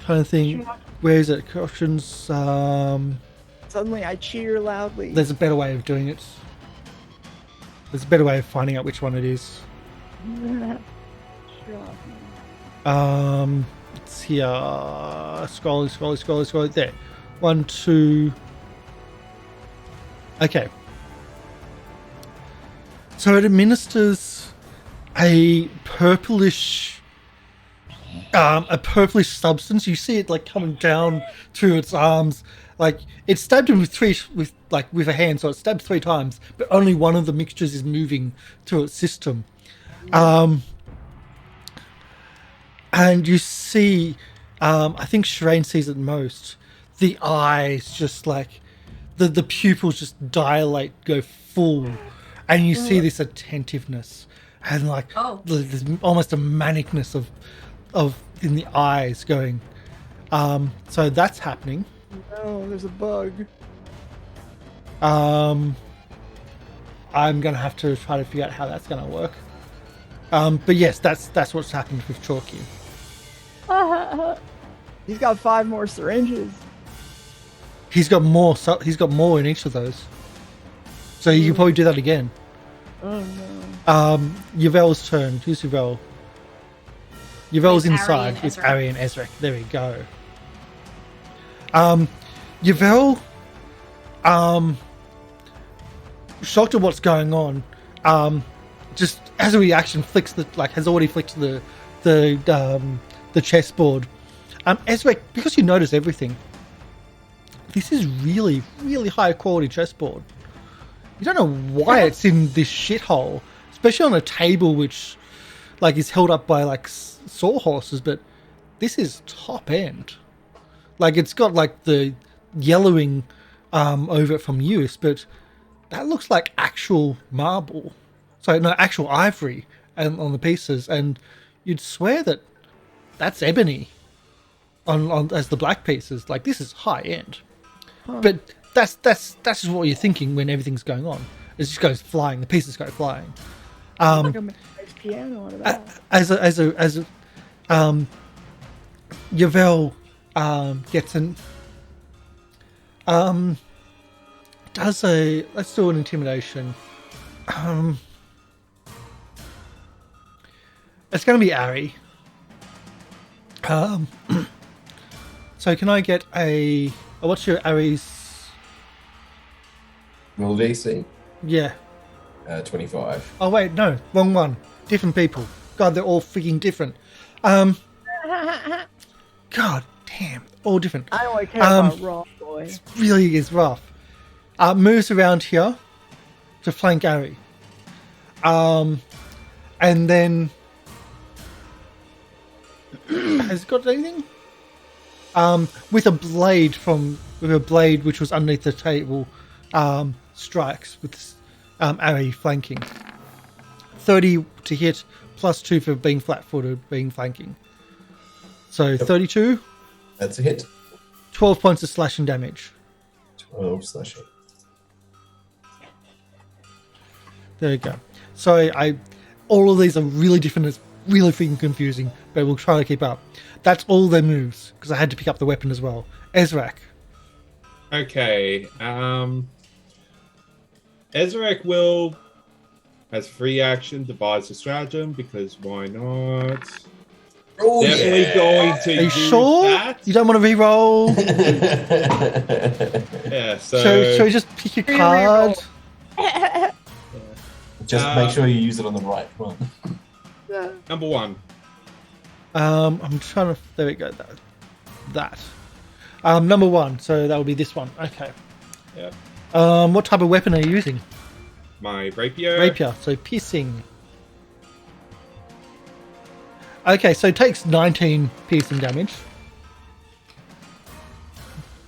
Trying to think, where is it? Options. Suddenly I cheer loudly. There's a better way of doing it. There's a better way of finding out which one it is. It's here. Scrolling. There. 1, 2. Okay. So it administers a purplish substance. You see it like coming down through its arms. Like it stabbed him with a hand, so it stabbed 3 times, but only one of the mixtures is moving through its system. And you see, I think Sherain sees it most. The eyes just like the pupils just dilate, go full, and you see this attentiveness and like there's almost a manicness of in the eyes going. So that's happening. No, there's a bug. I'm gonna have to try to figure out how that's gonna work. But yes, that's what's happened with Chalky. He's got 5 more syringes. He's got more. So he's got more in each of those. So you can probably do that again. Oh no. Yvel's turn. Who's Yvel? Yvel's It's Arry inside. and It's Ezarek. Arry and Ezarek. There we go. Yvel, shocked at what's going on, just as a reaction, has already flicked the chessboard. Ezarek, because you notice everything, this is really, really high quality chessboard. You don't know why it's in this shithole, especially on a table which, like, is held up by like sawhorses. But this is top end. Like, it's got like the yellowing over it from use, but that looks like actual marble. So no, actual ivory and on the pieces, and you'd swear that that's ebony on as the black pieces. Like, this is high end. But that's just what you're thinking when everything's going on. It just goes flying. The pieces go flying. Like a nice piano out of that. Yvel gets an let's do an intimidation. It's going to be Arry. So can I get what's your Arry's? Will DC? Yeah. 25. Oh wait, no, wrong one. Different people. God, they're all freaking different. God damn, all different. I only care about raw boy. It really is rough. Moves around here to flank Arry. And then has it got anything? With a blade which was underneath the table, strikes with Arry flanking. 30 to hit, +2 for being flat-footed, being flanking. So 32. That's a hit. 12 points of slashing damage. 12 slashing. There you go. So all of these are really different. It's really freaking confusing, but we'll try to keep up. That's all their moves, because I had to pick up the weapon as well. Ezarek. Okay. Ezarek will, as free action, devise a stratagem, because why not? Oh, Definitely going to Are you use sure? that. You don't want to re-roll? Yeah, so... Shall we just pick your card? Just make sure you use it on the right one. Number 1. I'm trying to... There we go. That. Number 1. So that would be this one. Okay. Yep. What type of weapon are you using? My rapier. Rapier. So piercing. Okay, so it takes 19 piercing damage.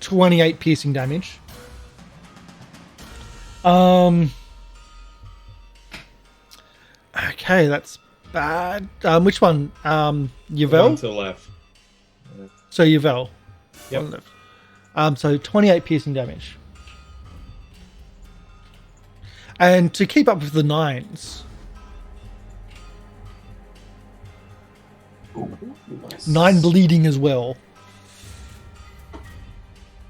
28 piercing damage. Okay, that's bad. Which one? One Yvel? to the left. So Yvel. Yep. On the left. So 28 piercing damage. And to keep up with the 9s, Ooh, nice. 9 bleeding as well.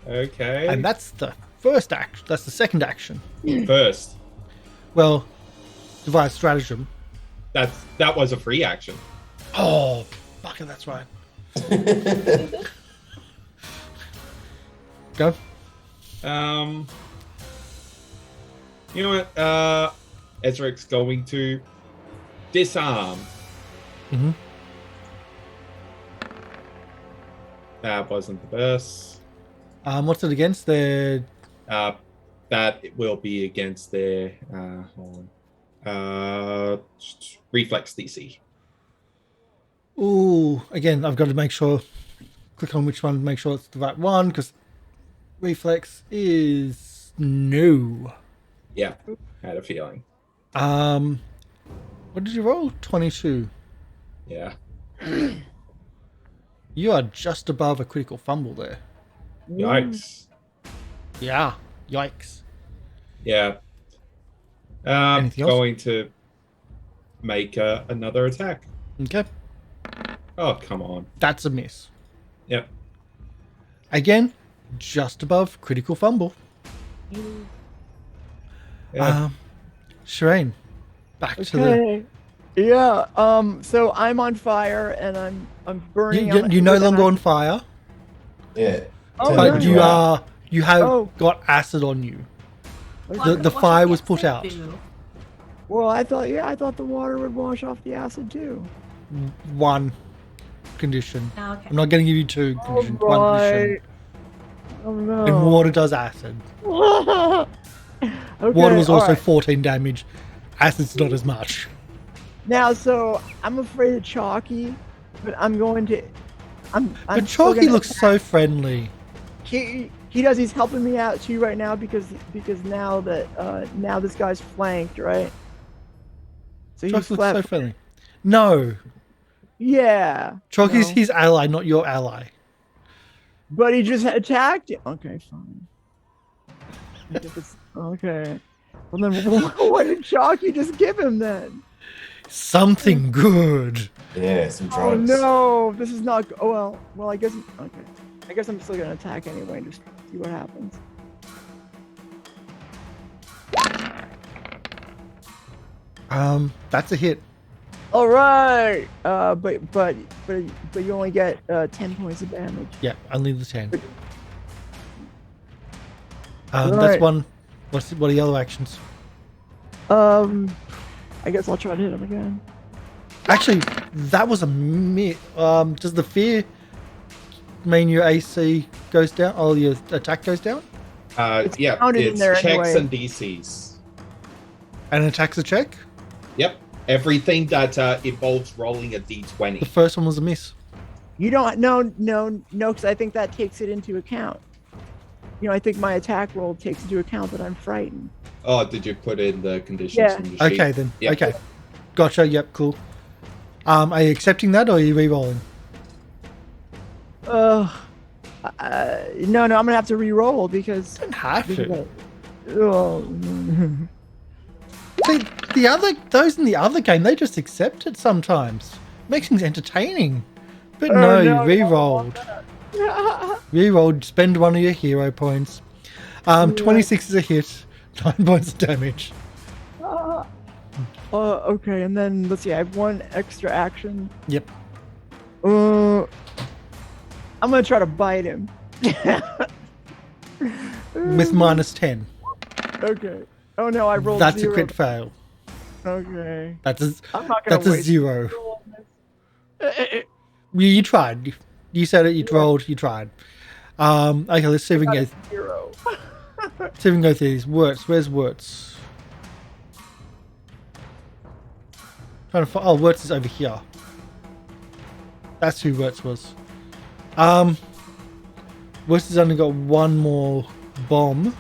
Okay. And that's the first action. That's the second action. First. Well, devise stratagem. That was a free action. Oh, fuck it, that's right. Go. You know what? Ezrarek's going to disarm. Mm-hmm. That wasn't the best. What's it against? The That will be against their hold on. Reflex DC. ooh. Again, I've got to make sure. Click on which one to make sure it's the right one because reflex is no. Yeah, had a feeling. What did you roll? 22. Yeah. You are just above a critical fumble there. Yikes. Yeah. Yikes. Yeah. Anything else? Going to make another attack. Okay. Oh, come on. That's a miss. Yep. Again, just above critical fumble. Yeah. Sherain, back to the. Okay. Yeah. So I'm on fire and I'm burning. You're no longer on fire, Yeah. Oh, but nice. you have Oh. got acid on you. What- The what fire should was the put acid out. do? Well, I thought the water would wash off the acid too. One condition. Oh, okay. I'm not going to give you two conditions. One condition. Oh no. And water does acid. Okay, Water was also alright. 14 damage. Acid's not as much. Now, so I'm afraid of Chalky, but I'm going to. I'm But still Chalky gonna looks attack. so friendly. He does. He's helping me out too right now because now that now this guy's flanked, right? So Chalky he's looks so flat. friendly. No. Yeah. Chalky's no. his ally, not your ally. But he just attacked you. Okay, fine. I guess it's- okay. Well then, what did Chalky just give him then? Something good. Yeah, some Oh drugs. no, this is not. Oh well. I guess. Okay. I guess I'm still gonna attack anyway. Just see what happens. That's a hit. All right. But you only get 10 points of damage. Yeah, only the 10. Right. That's one. What are the other actions? I guess I'll try to hit him again. Actually, that was a miss. Does the fear mean your AC goes down? Oh, your attack goes down? It's Yeah, counted in it's there checks anyway. and DCs. And attack's a check? Yep. Everything that involves rolling a The d20. first one was a miss. You don't. No, because I think that takes it into account. You know, I think my attack roll takes into account that I'm frightened. Oh, did you put in the conditions Yeah. in the sheet? Okay, then. Yep. Okay. Gotcha. Yep, cool. Are you accepting that or are you re-rolling? No, I'm gonna have to re-roll because. You don't have to. Oh. See, those in the other game, they just accept it sometimes. Makes things entertaining. But Oh, no, you no, re-rolled. Rerolled, spend one of your hero points. 26 is a hit, 9 points of damage. Okay, and then let's see. I have one extra action. Yep. I'm gonna try to bite him. With minus 10. Okay. Oh no, I rolled That's 0. a crit fail. Okay. That's a I'm not gonna that's a waste 0. roll on this. You tried. You said it, you rolled, you tried. Okay, let's see if we can Got go, a 0. see if we can go through these. Wirtz, where's Wirtz? Trying to find, oh, Wirtz is over here. That's who Wirtz was. Wirtz has only got one more bomb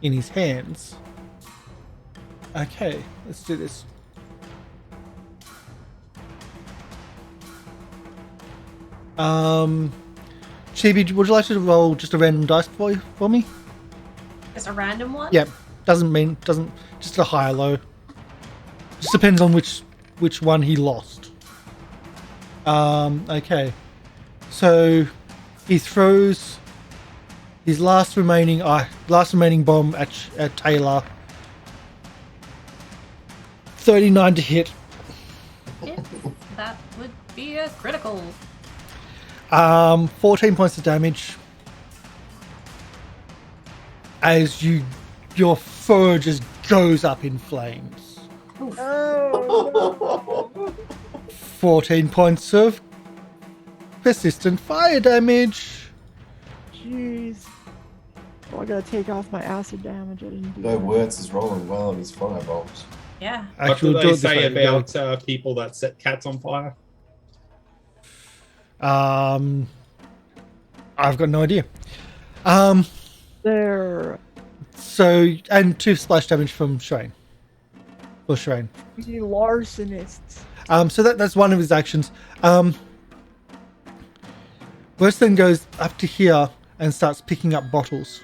in his hands. Okay, let's do this. Chibi, would you like to roll just a random dice for me? Just a random one? Yep. Doesn't just a high or low. Just depends on which one he lost. Okay. So he throws his last remaining bomb at Tayla. 39 to hit. Yeah, that would be a critical. 14 points of damage. As your fur just goes up in flames. Oh, 14 points of persistent fire damage. jeez. Oh, I gotta take off my acid damage. I didn't do No that. Wirtz is rolling well on his firebolts. Yeah. What Actually, do we'll do they it this say way. about people that set cats on fire? I've got no idea. There. So, and 2 splash damage from Sherain. For Sherain. We larcenists. So that's one of his actions. Worst then goes up to here and starts picking up bottles.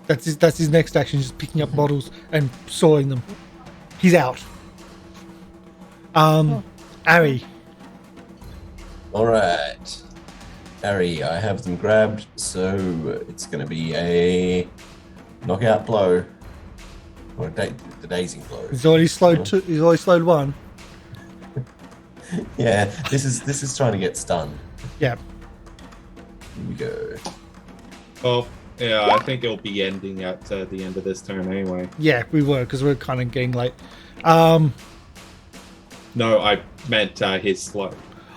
That's his next action, just picking up bottles and sawing them. He's out. Arry. Alright. Arry, I have them grabbed, so it's going to be a knockout blow. Or the dazing blow. He's already slowed he's already slowed 1. Yeah, this is trying to get stunned. Yeah. Here we go. Oh, yeah, I think it'll be ending at the end of this turn anyway. Yeah, we were, because we're kind of getting late. No, I meant his slow.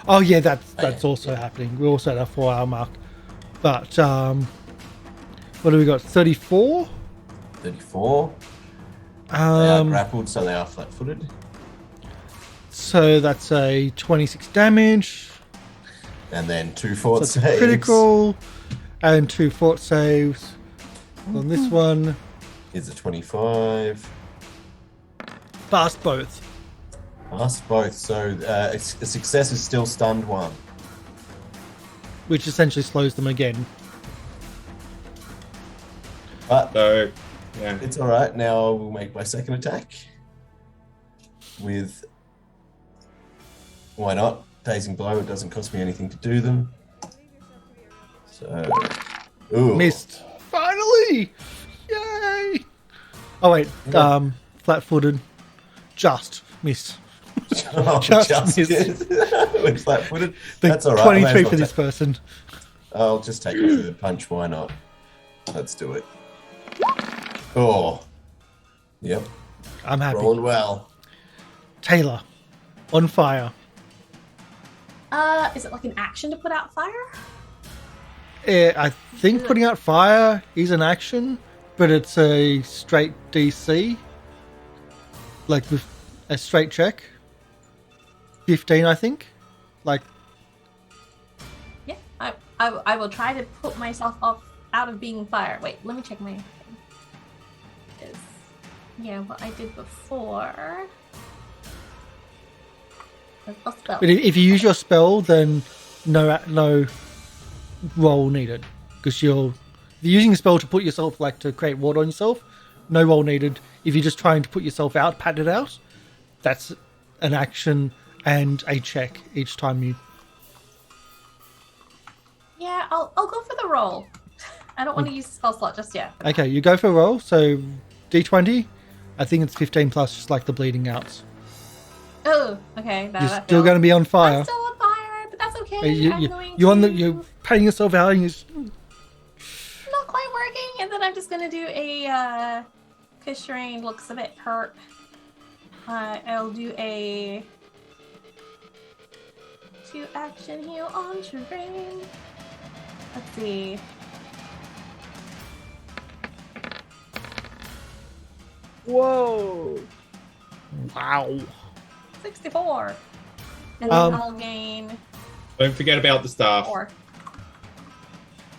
Oh yeah, that's also happening. We're also at our 4-hour mark. But what do we got? 34? 34. They are grappled, so they are flat-footed. So that's a 26 damage. And then 2 fort So saves. critical. And 2 fort saves. On this one. Is a 25. Fast both. Pass both, so a success is still stunned 1. Which essentially slows them again. But So, yeah. it's alright, now I will make my second attack. With... Why not? Dazing blow, it doesn't cost me anything to do them. So... Ooh. Missed. Finally! Yay! Oh wait, flat-footed. Just missed. Oh, Just missed. With flat-footed. The That's alright. 23 for this person. I'll just take it with a punch, why not? Let's do it. Oh. Yep, I'm happy. rolling well. Tayla. On fire. Is it like an action to put out fire? I think putting out fire is an action, but it's a straight DC. Like with a straight check. 15, I think. Like, Yeah. I will try to put myself off out of being fire. Wait, let me check my thing. Yeah, what I did before. A spell. but if you use your spell, then no roll needed, because if you're using a spell to put yourself, like to create water on yourself, no roll needed. If you're just trying to put yourself out, pat it out, that's an action and a check each time you. Yeah, I'll go for the roll. I don't want to use the spell slot just yet. Okay, you go for a roll. So D20, I think it's 15 plus, just like the bleeding outs. Oh, okay. You're still going to be on fire. I'm still on fire, but that's okay. You're patting yourself out, and Not quite working, and then I'm just gonna do a. Cause Sherain looks a bit hurt. I'll do a 2-action heal on Sherain. Let's see. Whoa. wow. 64. And then I'll gain Don't forget about the staff. 4.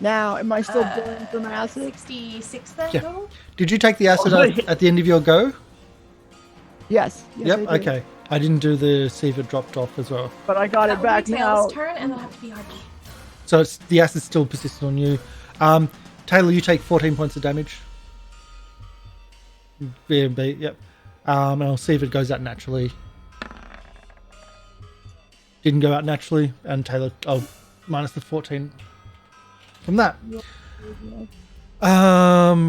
Now, am I still burning from acid? 66 then Yeah. total? Did you take the acid at the end of your go? Yes. Yep. I did. Okay. I didn't do the see if it dropped off as well. But I got That it back will be now. Taylor's turn, and that'll have to be RB. So it's the acid still persistent on you. Taylor, you take 14 points of damage. B&B, yep. And I'll see if it goes out naturally. Didn't go out naturally, and Taylor, minus the 14 from that.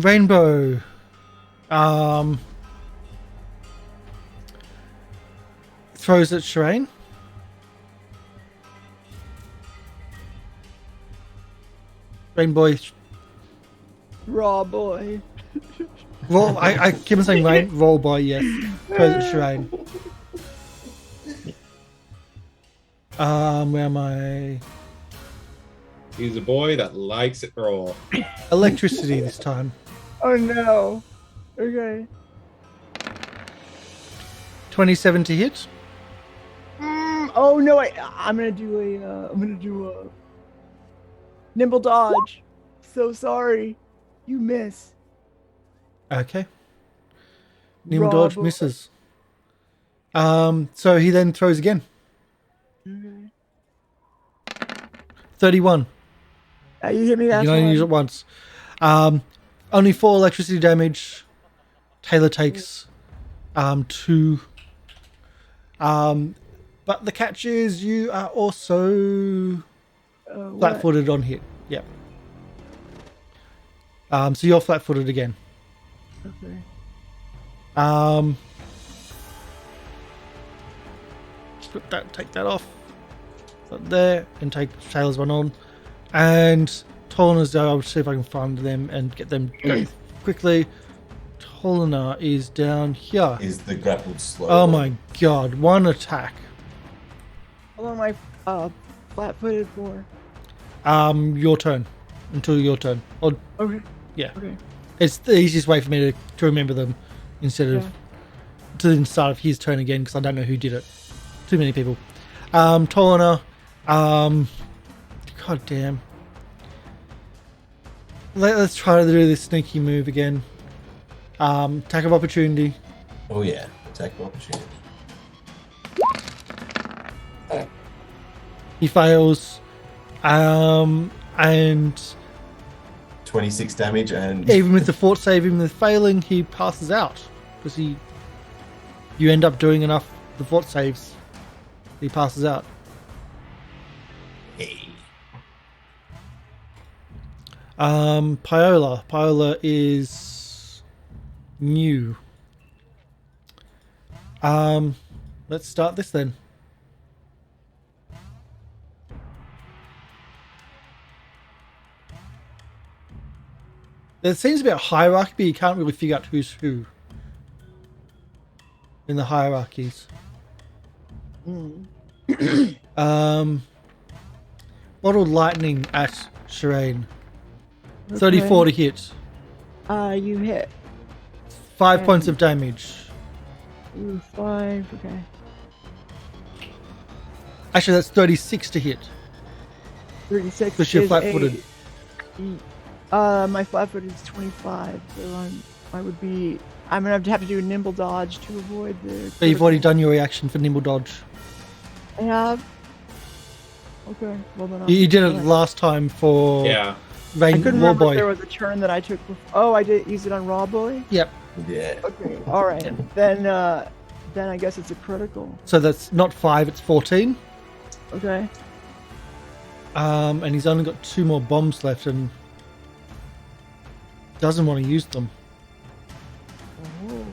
Rainbow. Throws at Sherain. Rainbow Raw boy. Roll. I keep on saying rain. Roll boy. Yes. Sherain. Where am I? He's a boy that likes it raw. Electricity this time. Oh no. Okay. 27 to hit. Oh no! I'm gonna do a nimble dodge. So sorry, you miss. Okay. Nimble Raw dodge boy. misses. So he then throws again. Okay. 31. You hit me You that can only use it time. once. Only 4 electricity damage. Tayla takes 2. But the catch is you are also What? flat-footed on hit. Yep. So you're flat-footed again. Okay. Just take that off. Put there and take Taylor's one on. And Tolana's I'll see if I can find them and get them going quickly. Tolana is down here. Is the grappled slow? Oh my god, 1 attack. How long am I flat-footed for? Your turn. Until your turn. Or Okay. yeah. Okay. It's the easiest way for me to remember them instead of Yeah. to the start of his turn again because I don't know who did it. Too many people. Tolana. God damn. Let's try to do this sneaky move again. Attack of opportunity. Oh yeah, attack of opportunity. He fails. And 26 damage and even with the fort save, even with failing, he passes out because you end up doing enough the fort saves. He passes out. Hey. Paola. Paola is new. Let's start this then. There seems to be a hierarchy, but you can't really figure out who's who in the hierarchies. Bottled lightning at Sherain. 34 to hit. You hit. 5 points of damage. Ooh, 5. Okay. Actually, that's 36 to hit. 36. Because you're is flat-footed. My flat-footed is 25, so I'm gonna have to do a nimble dodge to avoid the. But you've already done your reaction for nimble dodge. I have. Okay. Well then. You did it last time for Yeah. I Rain couldn't War remember if Boy. there was a turn that I took. Oh, I did use it on Raw Boy. Yep. Yeah. Okay. All right. Then I guess it's a critical. So that's not 5, it's 14. Okay. And he's only got 2 more bombs left and doesn't want to use them. Oh.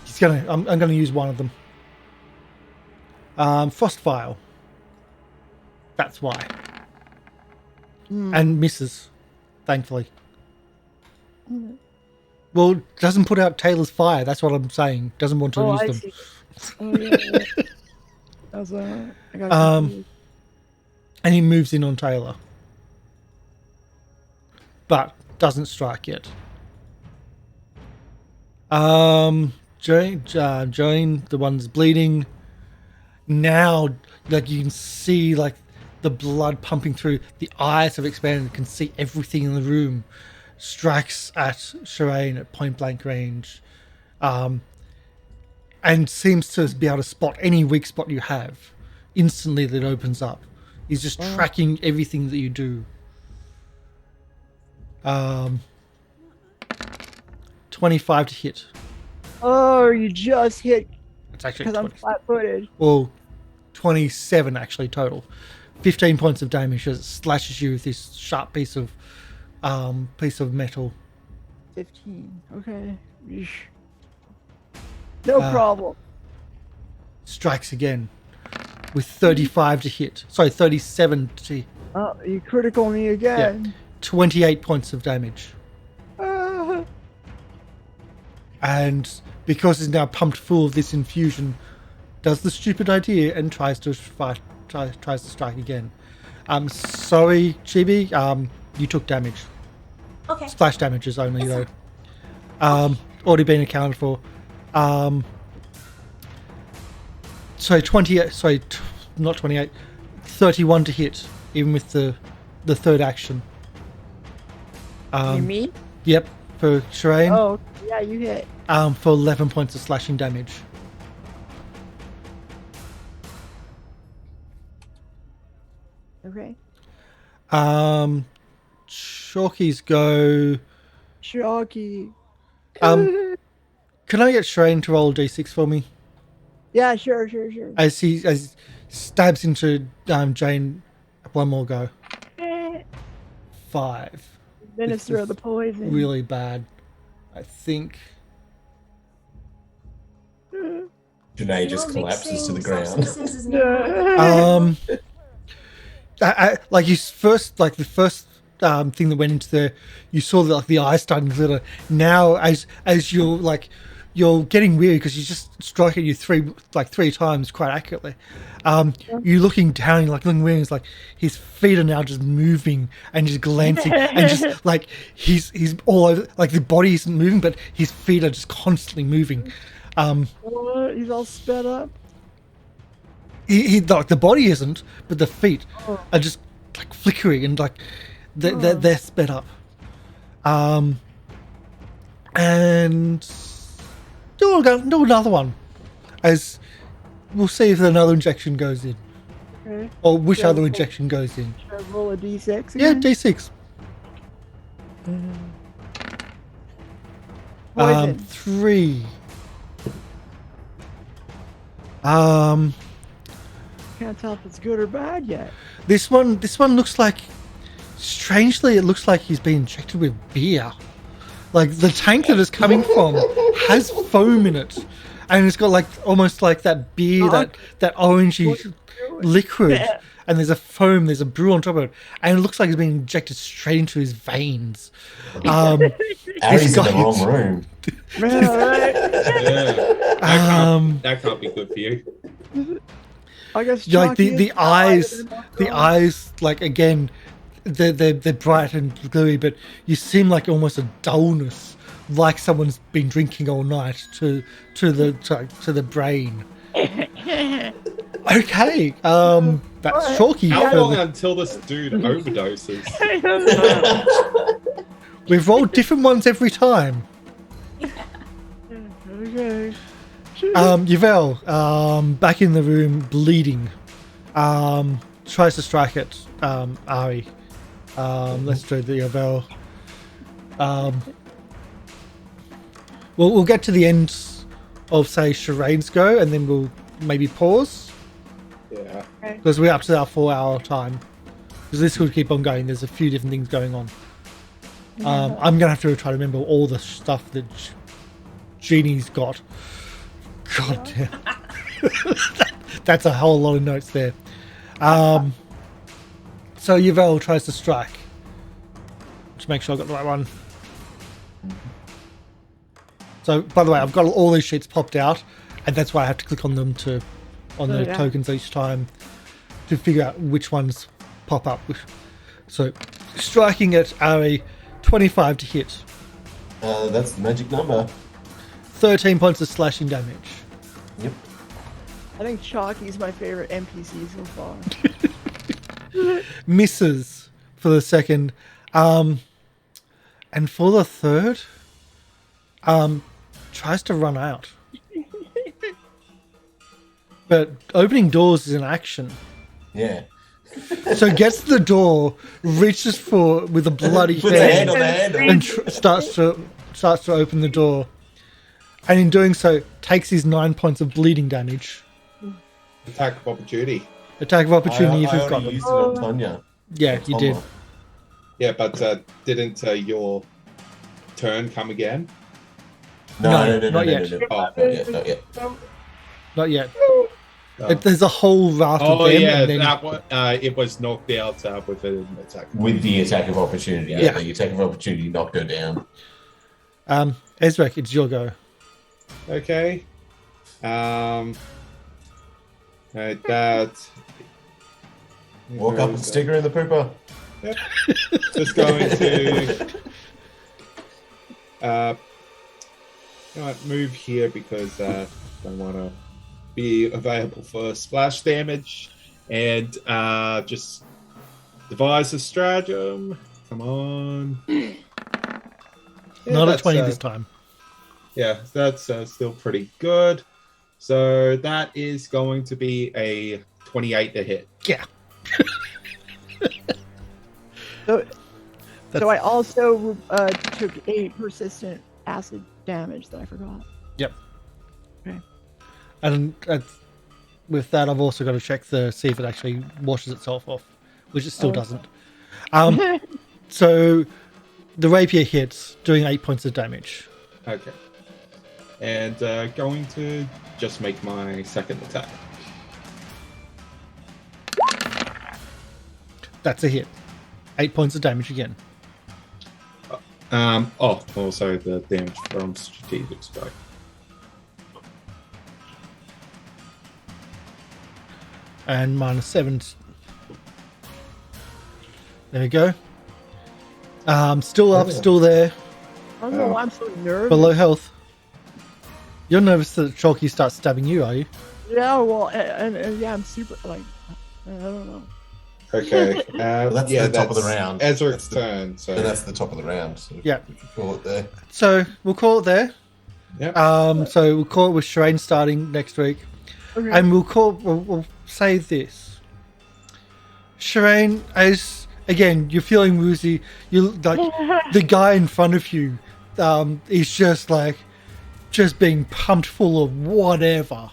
He's gonna. I'm gonna use one of them. Frost Vial. That's why. And misses, thankfully. Well, doesn't put out Taylor's fire. That's what I'm saying. Doesn't want to use I them. see. Oh yeah. That was I got confused. And he moves in on Taylor, but doesn't strike yet. Jane, the one's bleeding. Now, like you can see, like the blood pumping through. The eyes have expanded. You can see everything in the room. Strikes at Sherain at point blank range, and seems to be able to spot any weak spot you have instantly. That opens up. He's just tracking everything that you do. 25 to hit. Oh, you just hit It's actually because I'm 20. flat-footed. Well, 27 actually total. 15 points of damage as it slashes you with this sharp piece of metal. 15. Okay. Yeesh. No problem. Strikes again with 35 to hit. Sorry, 37 to Oh, you critical me again. 28 points of damage. And because it's now pumped full of this infusion, does the stupid idea and tries to fight, tries to strike again. Sorry, Chibi, you took damage. Okay. Splash damages only though. Already been accounted for. Not 28. 31 to hit, even with the third action. You mean? Yep, for Sherain. Oh, yeah, you hit. For 11 points of slashing damage. Okay. Chalky's go. Chalky. Can I get Sherain to roll a d6 for me? Yeah, sure. As he stabs into Jane, one more go. 5. Minister of the poison. Really bad. I think. Janae just collapses to the ground. Like the first thing that went into there, you saw that like the eyes starting to glitter. Now, as you're getting weary because you just strike at you three times quite accurately. You're looking down, you're like looking weary. It's like his feet are now just moving and just glancing, and just like he's all over. Like the body isn't moving, but his feet are just constantly moving. He's all sped up. He like the body isn't, but the feet are just like flickering and like they're sped up. And do another one, as we'll see if another injection goes in, Okay. or which other injection goes in. Should I roll a d6 Yeah, again? d6. Poison. 3. Can't tell if it's good or bad yet. This one looks like, strangely, it looks like he's been injected with beer. Like the tank that it's coming from has foam in it, and it's got like almost like that beer, that orangey liquid, and there's a brew on top of it, and it looks like it's been injected straight into his veins. Arry's in the wrong room. That can't be good for you. I guess Like Chalky the is eyes, alive. the eyes, like again, they're bright and gluey, but you seem like almost a dullness, like someone's been drinking all night to the brain. Okay, that's Chalky. How long until this dude overdoses? We've rolled different ones every time. Okay. Yvel, back in the room, bleeding, tries to strike at Arry. Let's do the Yvel. We'll get to the end of, say, Sherain's go, and then we'll maybe pause, Yeah. because we're up to our 4-hour time. Because this could keep on going. There's a few different things going on. I'm gonna have to try to remember all the stuff that Jeannie's got. God damn. That's a whole lot of notes there. So Yvel tries to strike. Just make sure I got the right one. So, by the way, I've got all these sheets popped out, and that's why I have to click on them on the tokens each time to figure out which ones pop up. So, striking at Arry, 25 to hit. That's the magic number. 13 points of slashing damage. Yep. I think Chalky's my favorite NPC so far. Misses for the second. And for the third, tries to run out. But opening doors is an action. Yeah. So gets to the door, reaches for with a bloody Puts a hand on the hand, handle. and starts to open the door. And in doing so, takes his 9 points of bleeding damage. Attack of opportunity. Attack of opportunity if I you've got already them. used it on Tonya. Yeah, you did. Yeah, but didn't your turn come again? No, not yet. No, not yet. Not yet. There's a whole raft of Oh them. yeah, and then, that one. It was knocked out with an attack. With the attack of opportunity. Yeah. Yeah, the attack of opportunity knocked her down. Ezarek, it's your go. Okay. That. Walk up and stick her in the pooper. Yep. Just going to move here because I don't want to be available for splash damage, and just devise a stratagem. Come on. Yeah, Not a that's, 20 this time. Yeah, that's still pretty good. So that is going to be a 28 to hit. Yeah. So I also took 8 persistent acid damage that I forgot. Yep. Okay. And with that, I've also got to check see if it actually washes itself off, which it still doesn't. So the rapier hits, doing 8 points of damage. Okay. And going to just make my second attack. That's a hit. 8 points of damage again. Also the damage from strategic strike. And -7. There we go. Still up, still there. I don't know why I'm so nervous. Below health. You're nervous that Chalky starts stabbing you, are you? Yeah, well, and yeah, I'm super, like, I don't know. Okay. That's the top of the round. Ezarek's turn. So that's the top of the round. So Yeah. we could call it there. So we'll call it there. Yep. So we'll call it with Sherain starting next week. Okay. And we'll say this. Sherain, as again, you're feeling woozy. You like the guy in front of you is just being pumped full of whatever.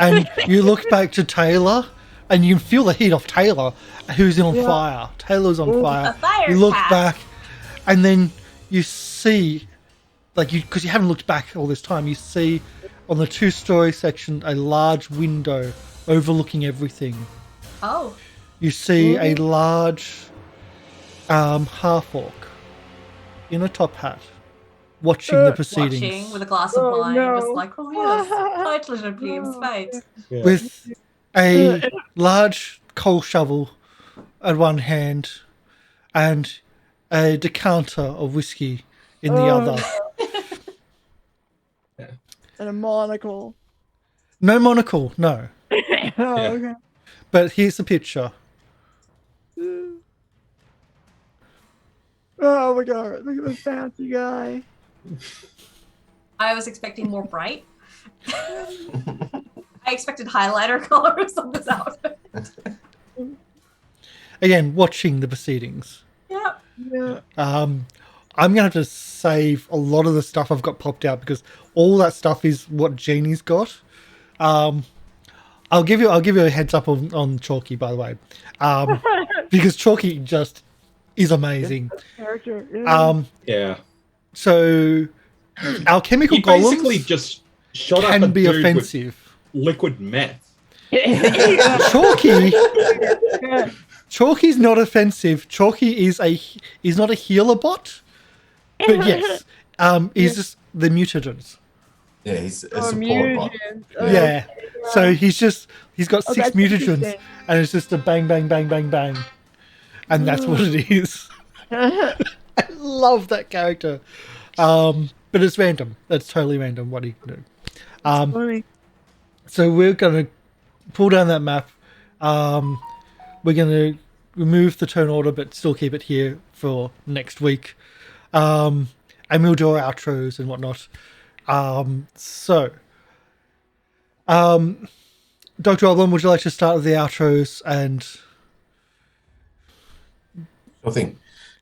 And you look back to Tayla and you can feel the heat of Tayla, who's on fire. Tayla's on fire. A fire You look cat. back and then you see, because you haven't looked back all this time, you see on the 2-story section a large window overlooking everything. Oh. You see a large half-orc in a top hat watching the proceedings. Watching with a glass of wine, no. just like, oh yes, Tayla Beam's fate. yeah. With a large coal shovel at one hand and a decanter of whiskey in the other. And a monocle. No monocle, no. Okay. But here's the picture. Oh my god, look at this fancy guy. I was expecting more bright. I expected highlighter colors on this outfit. Again, watching the proceedings. Yeah. Yeah. I'm gonna have to save a lot of the stuff I've got popped out because all that stuff is what Jeannie's got. I'll give you a heads up on Chalky, by the way, because Chalky just is amazing. Character. Yeah. Yeah. So our chemical He basically golems just shot up can a be dude offensive. with liquid meth. Chalky's not offensive. Chalky is not a healer bot, but yes, he's just the mutants. Yeah, he's a support bot. Yeah. So he's got 6 that's mutagens, interesting. and it's just a bang, bang, bang, bang, bang, and that's what it is. I love that character, but it's random. It's totally random what he can do. Funny. So we're gonna pull down that map. We're gonna remove the turn order, but still keep it here for next week, and we'll do our outros and whatnot. Dr. Oblong, would you like to start with the outros and Sure thing.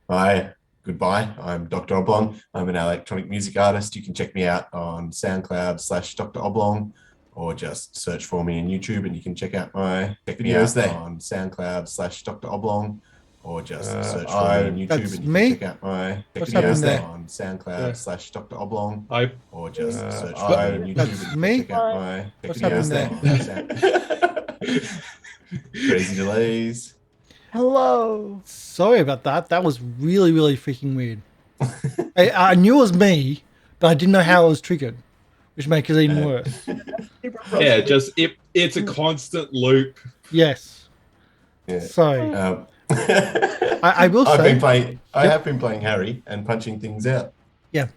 Hi, goodbye. I'm Dr. Oblong. I'm an electronic music artist. You can check me out on SoundCloud/Dr. Oblong, or just search for me on YouTube and you can check out my videos there on SoundCloud/Dr. Oblong, or just search for me on YouTube That's and you me. can check out my What's videos happening there? on SoundCloud / Dr. Oblong, I or just search for That's me on YouTube That's and you me. can check out my What's videos happening on Crazy delays. Hello. Sorry about that. That was really, really freaking weird. I knew it was me, but I didn't know how it was triggered, which makes it even worse. yeah, just it's a constant loop. Yes. Yeah. Sorry. I will I've say- been playing. I have been playing Harry and punching things out. Yeah.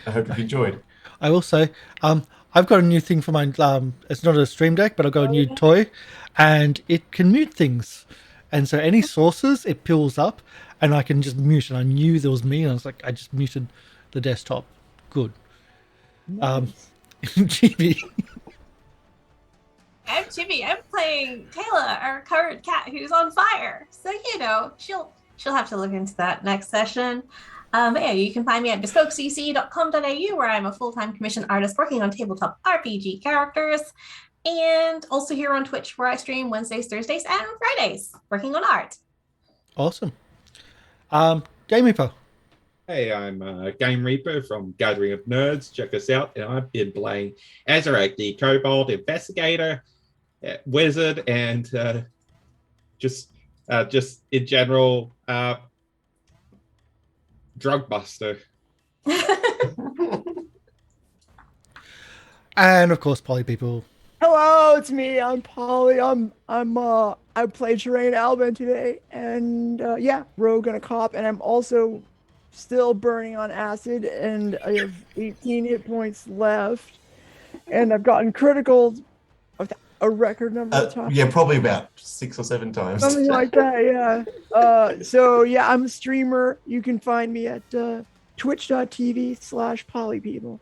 I hope you've enjoyed. I will say, I've got a new thing for my, it's not a stream deck, but I've got a new toy, and it can mute things. And so any sources, it pulls up, and I can just mute. And I knew there was me, and I was like, I just muted the desktop. Good. Chibi. I'm Chibi. I'm playing Tayla, our current cat who's on fire. So she'll have to look into that next session. But yeah, you can find me at bespokecc.com.au, where I'm a full-time commissioned artist working on tabletop RPG characters, and also here on Twitch, where I stream Wednesdays, Thursdays, and Fridays, working on art. Awesome. Game Reaper. Hey, I'm Game Reaper from Gathering of Nerds. Check us out. And I've been playing Ezarek, the Kobold Investigator, Wizard, and just in general, drug buster. And of course, Poly People. Hello, it's me. I'm Polly. I played Sherain Alban today, and yeah, rogue and a cop, and I'm also still burning on acid, and I have 18 hit points left, and I've gotten criticals a record number of times. Yeah, probably about 6 or 7 times. Something like that, yeah. So yeah, I'm a streamer. You can find me at twitch.tv/polypeople.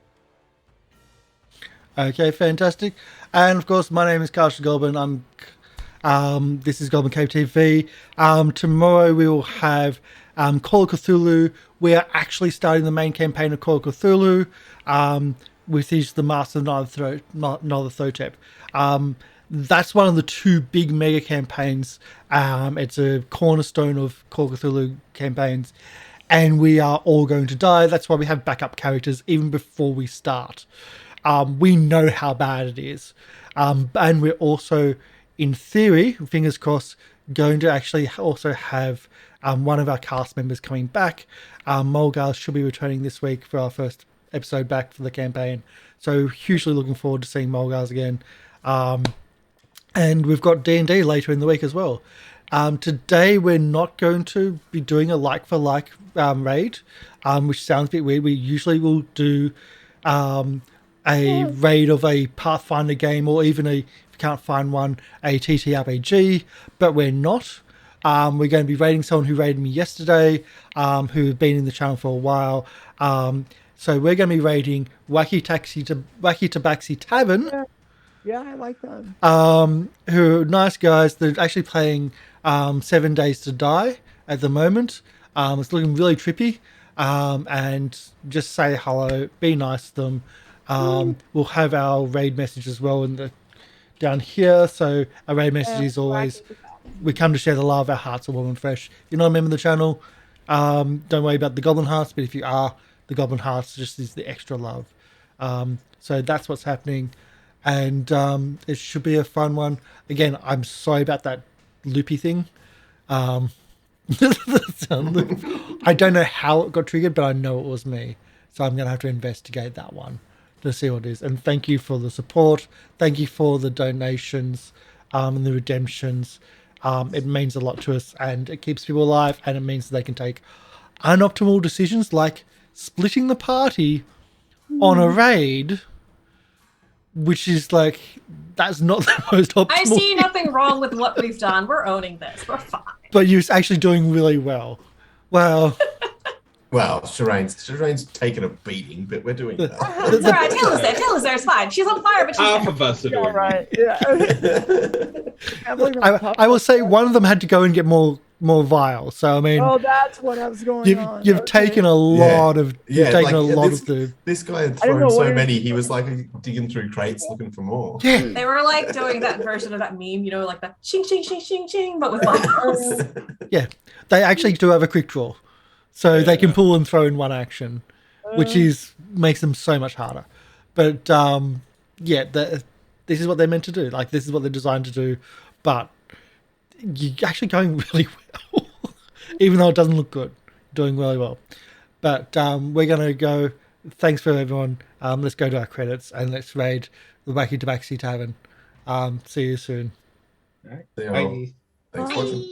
Okay, fantastic. And of course, my name is Karsh the Goblin. This is GoblinCaveTV. Tomorrow we will have Call of Cthulhu. We are actually starting the main campaign of Call of Cthulhu, which is the Master of Nyarlathotep. That's one of the 2 big mega campaigns. It's a cornerstone of Call of Cthulhu campaigns, and we are all going to die. That's why we have backup characters even before we start. We know how bad it is. And we're also, in theory, fingers crossed, going to actually also have one of our cast members coming back. Mulgar should be returning this week for our first episode back for the campaign. So hugely looking forward to seeing Mulgars again. And we've got D&D later in the week as well. Today we're not going to be doing a like-for-like raid, which sounds a bit weird. We usually will do a raid of a Pathfinder game, or even if you can't find one, a TTRPG, but we're not. We're going to be raiding someone who raided me yesterday, who've been in the channel for a while. So we're going to be raiding Wacky Tabaxi Tavern. Yeah, I like them. Who are nice guys. They're actually playing 7 Days to Die at the moment. It's looking really trippy. And just say hello, be nice to them. We'll have our raid message as well down here. So our raid message is always, we come to share the love, our hearts are warm and fresh. If you're not a member of the channel, don't worry about the Goblin Hearts, but if you are, the Goblin Hearts just is the extra love. So that's what's happening, and it should be a fun one. Again, I'm sorry about that loopy thing. I don't know how it got triggered, but I know it was me. So I'm going to have to investigate that one to see what it is. And thank you for the support. Thank you for the donations and the redemptions. It means a lot to us, and it keeps people alive, and it means that they can take unoptimal decisions like splitting the party on a raid, which is like, that's not the most optimal. I see nothing wrong with what we've done. We're owning this. We're fine. But you're actually doing really well. Well, Well, Sherain's taken a beating, but we're doing that. It's all right. Tayla's there. Tayla's there. It's fine. She's on fire, but she's Half there. of us are doing All right. Yeah. I will say one of them had to go and get more more vile. So I mean, Oh, that's what was going on. you've Okay. taken a lot of you've taken a lot this, of the this guy had I don't thrown know so where- many. He was like digging through crates looking for more. yeah. They were like doing that version of that meme, you know, like the shing shing shing shing shing, but with vials. Yeah, they actually do have a quick draw, so they can pull and throw in one action, which makes them so much harder. But yeah, this is what they're meant to do. Like this is what they're designed to do, but you're actually going really well, even though it doesn't look good. Doing really well. But we're gonna go. Thanks for everyone. Let's go to our credits and let's raid the Wacky Tabaxi Tavern. See you soon. All right. They are- Bye. Thanks for watching.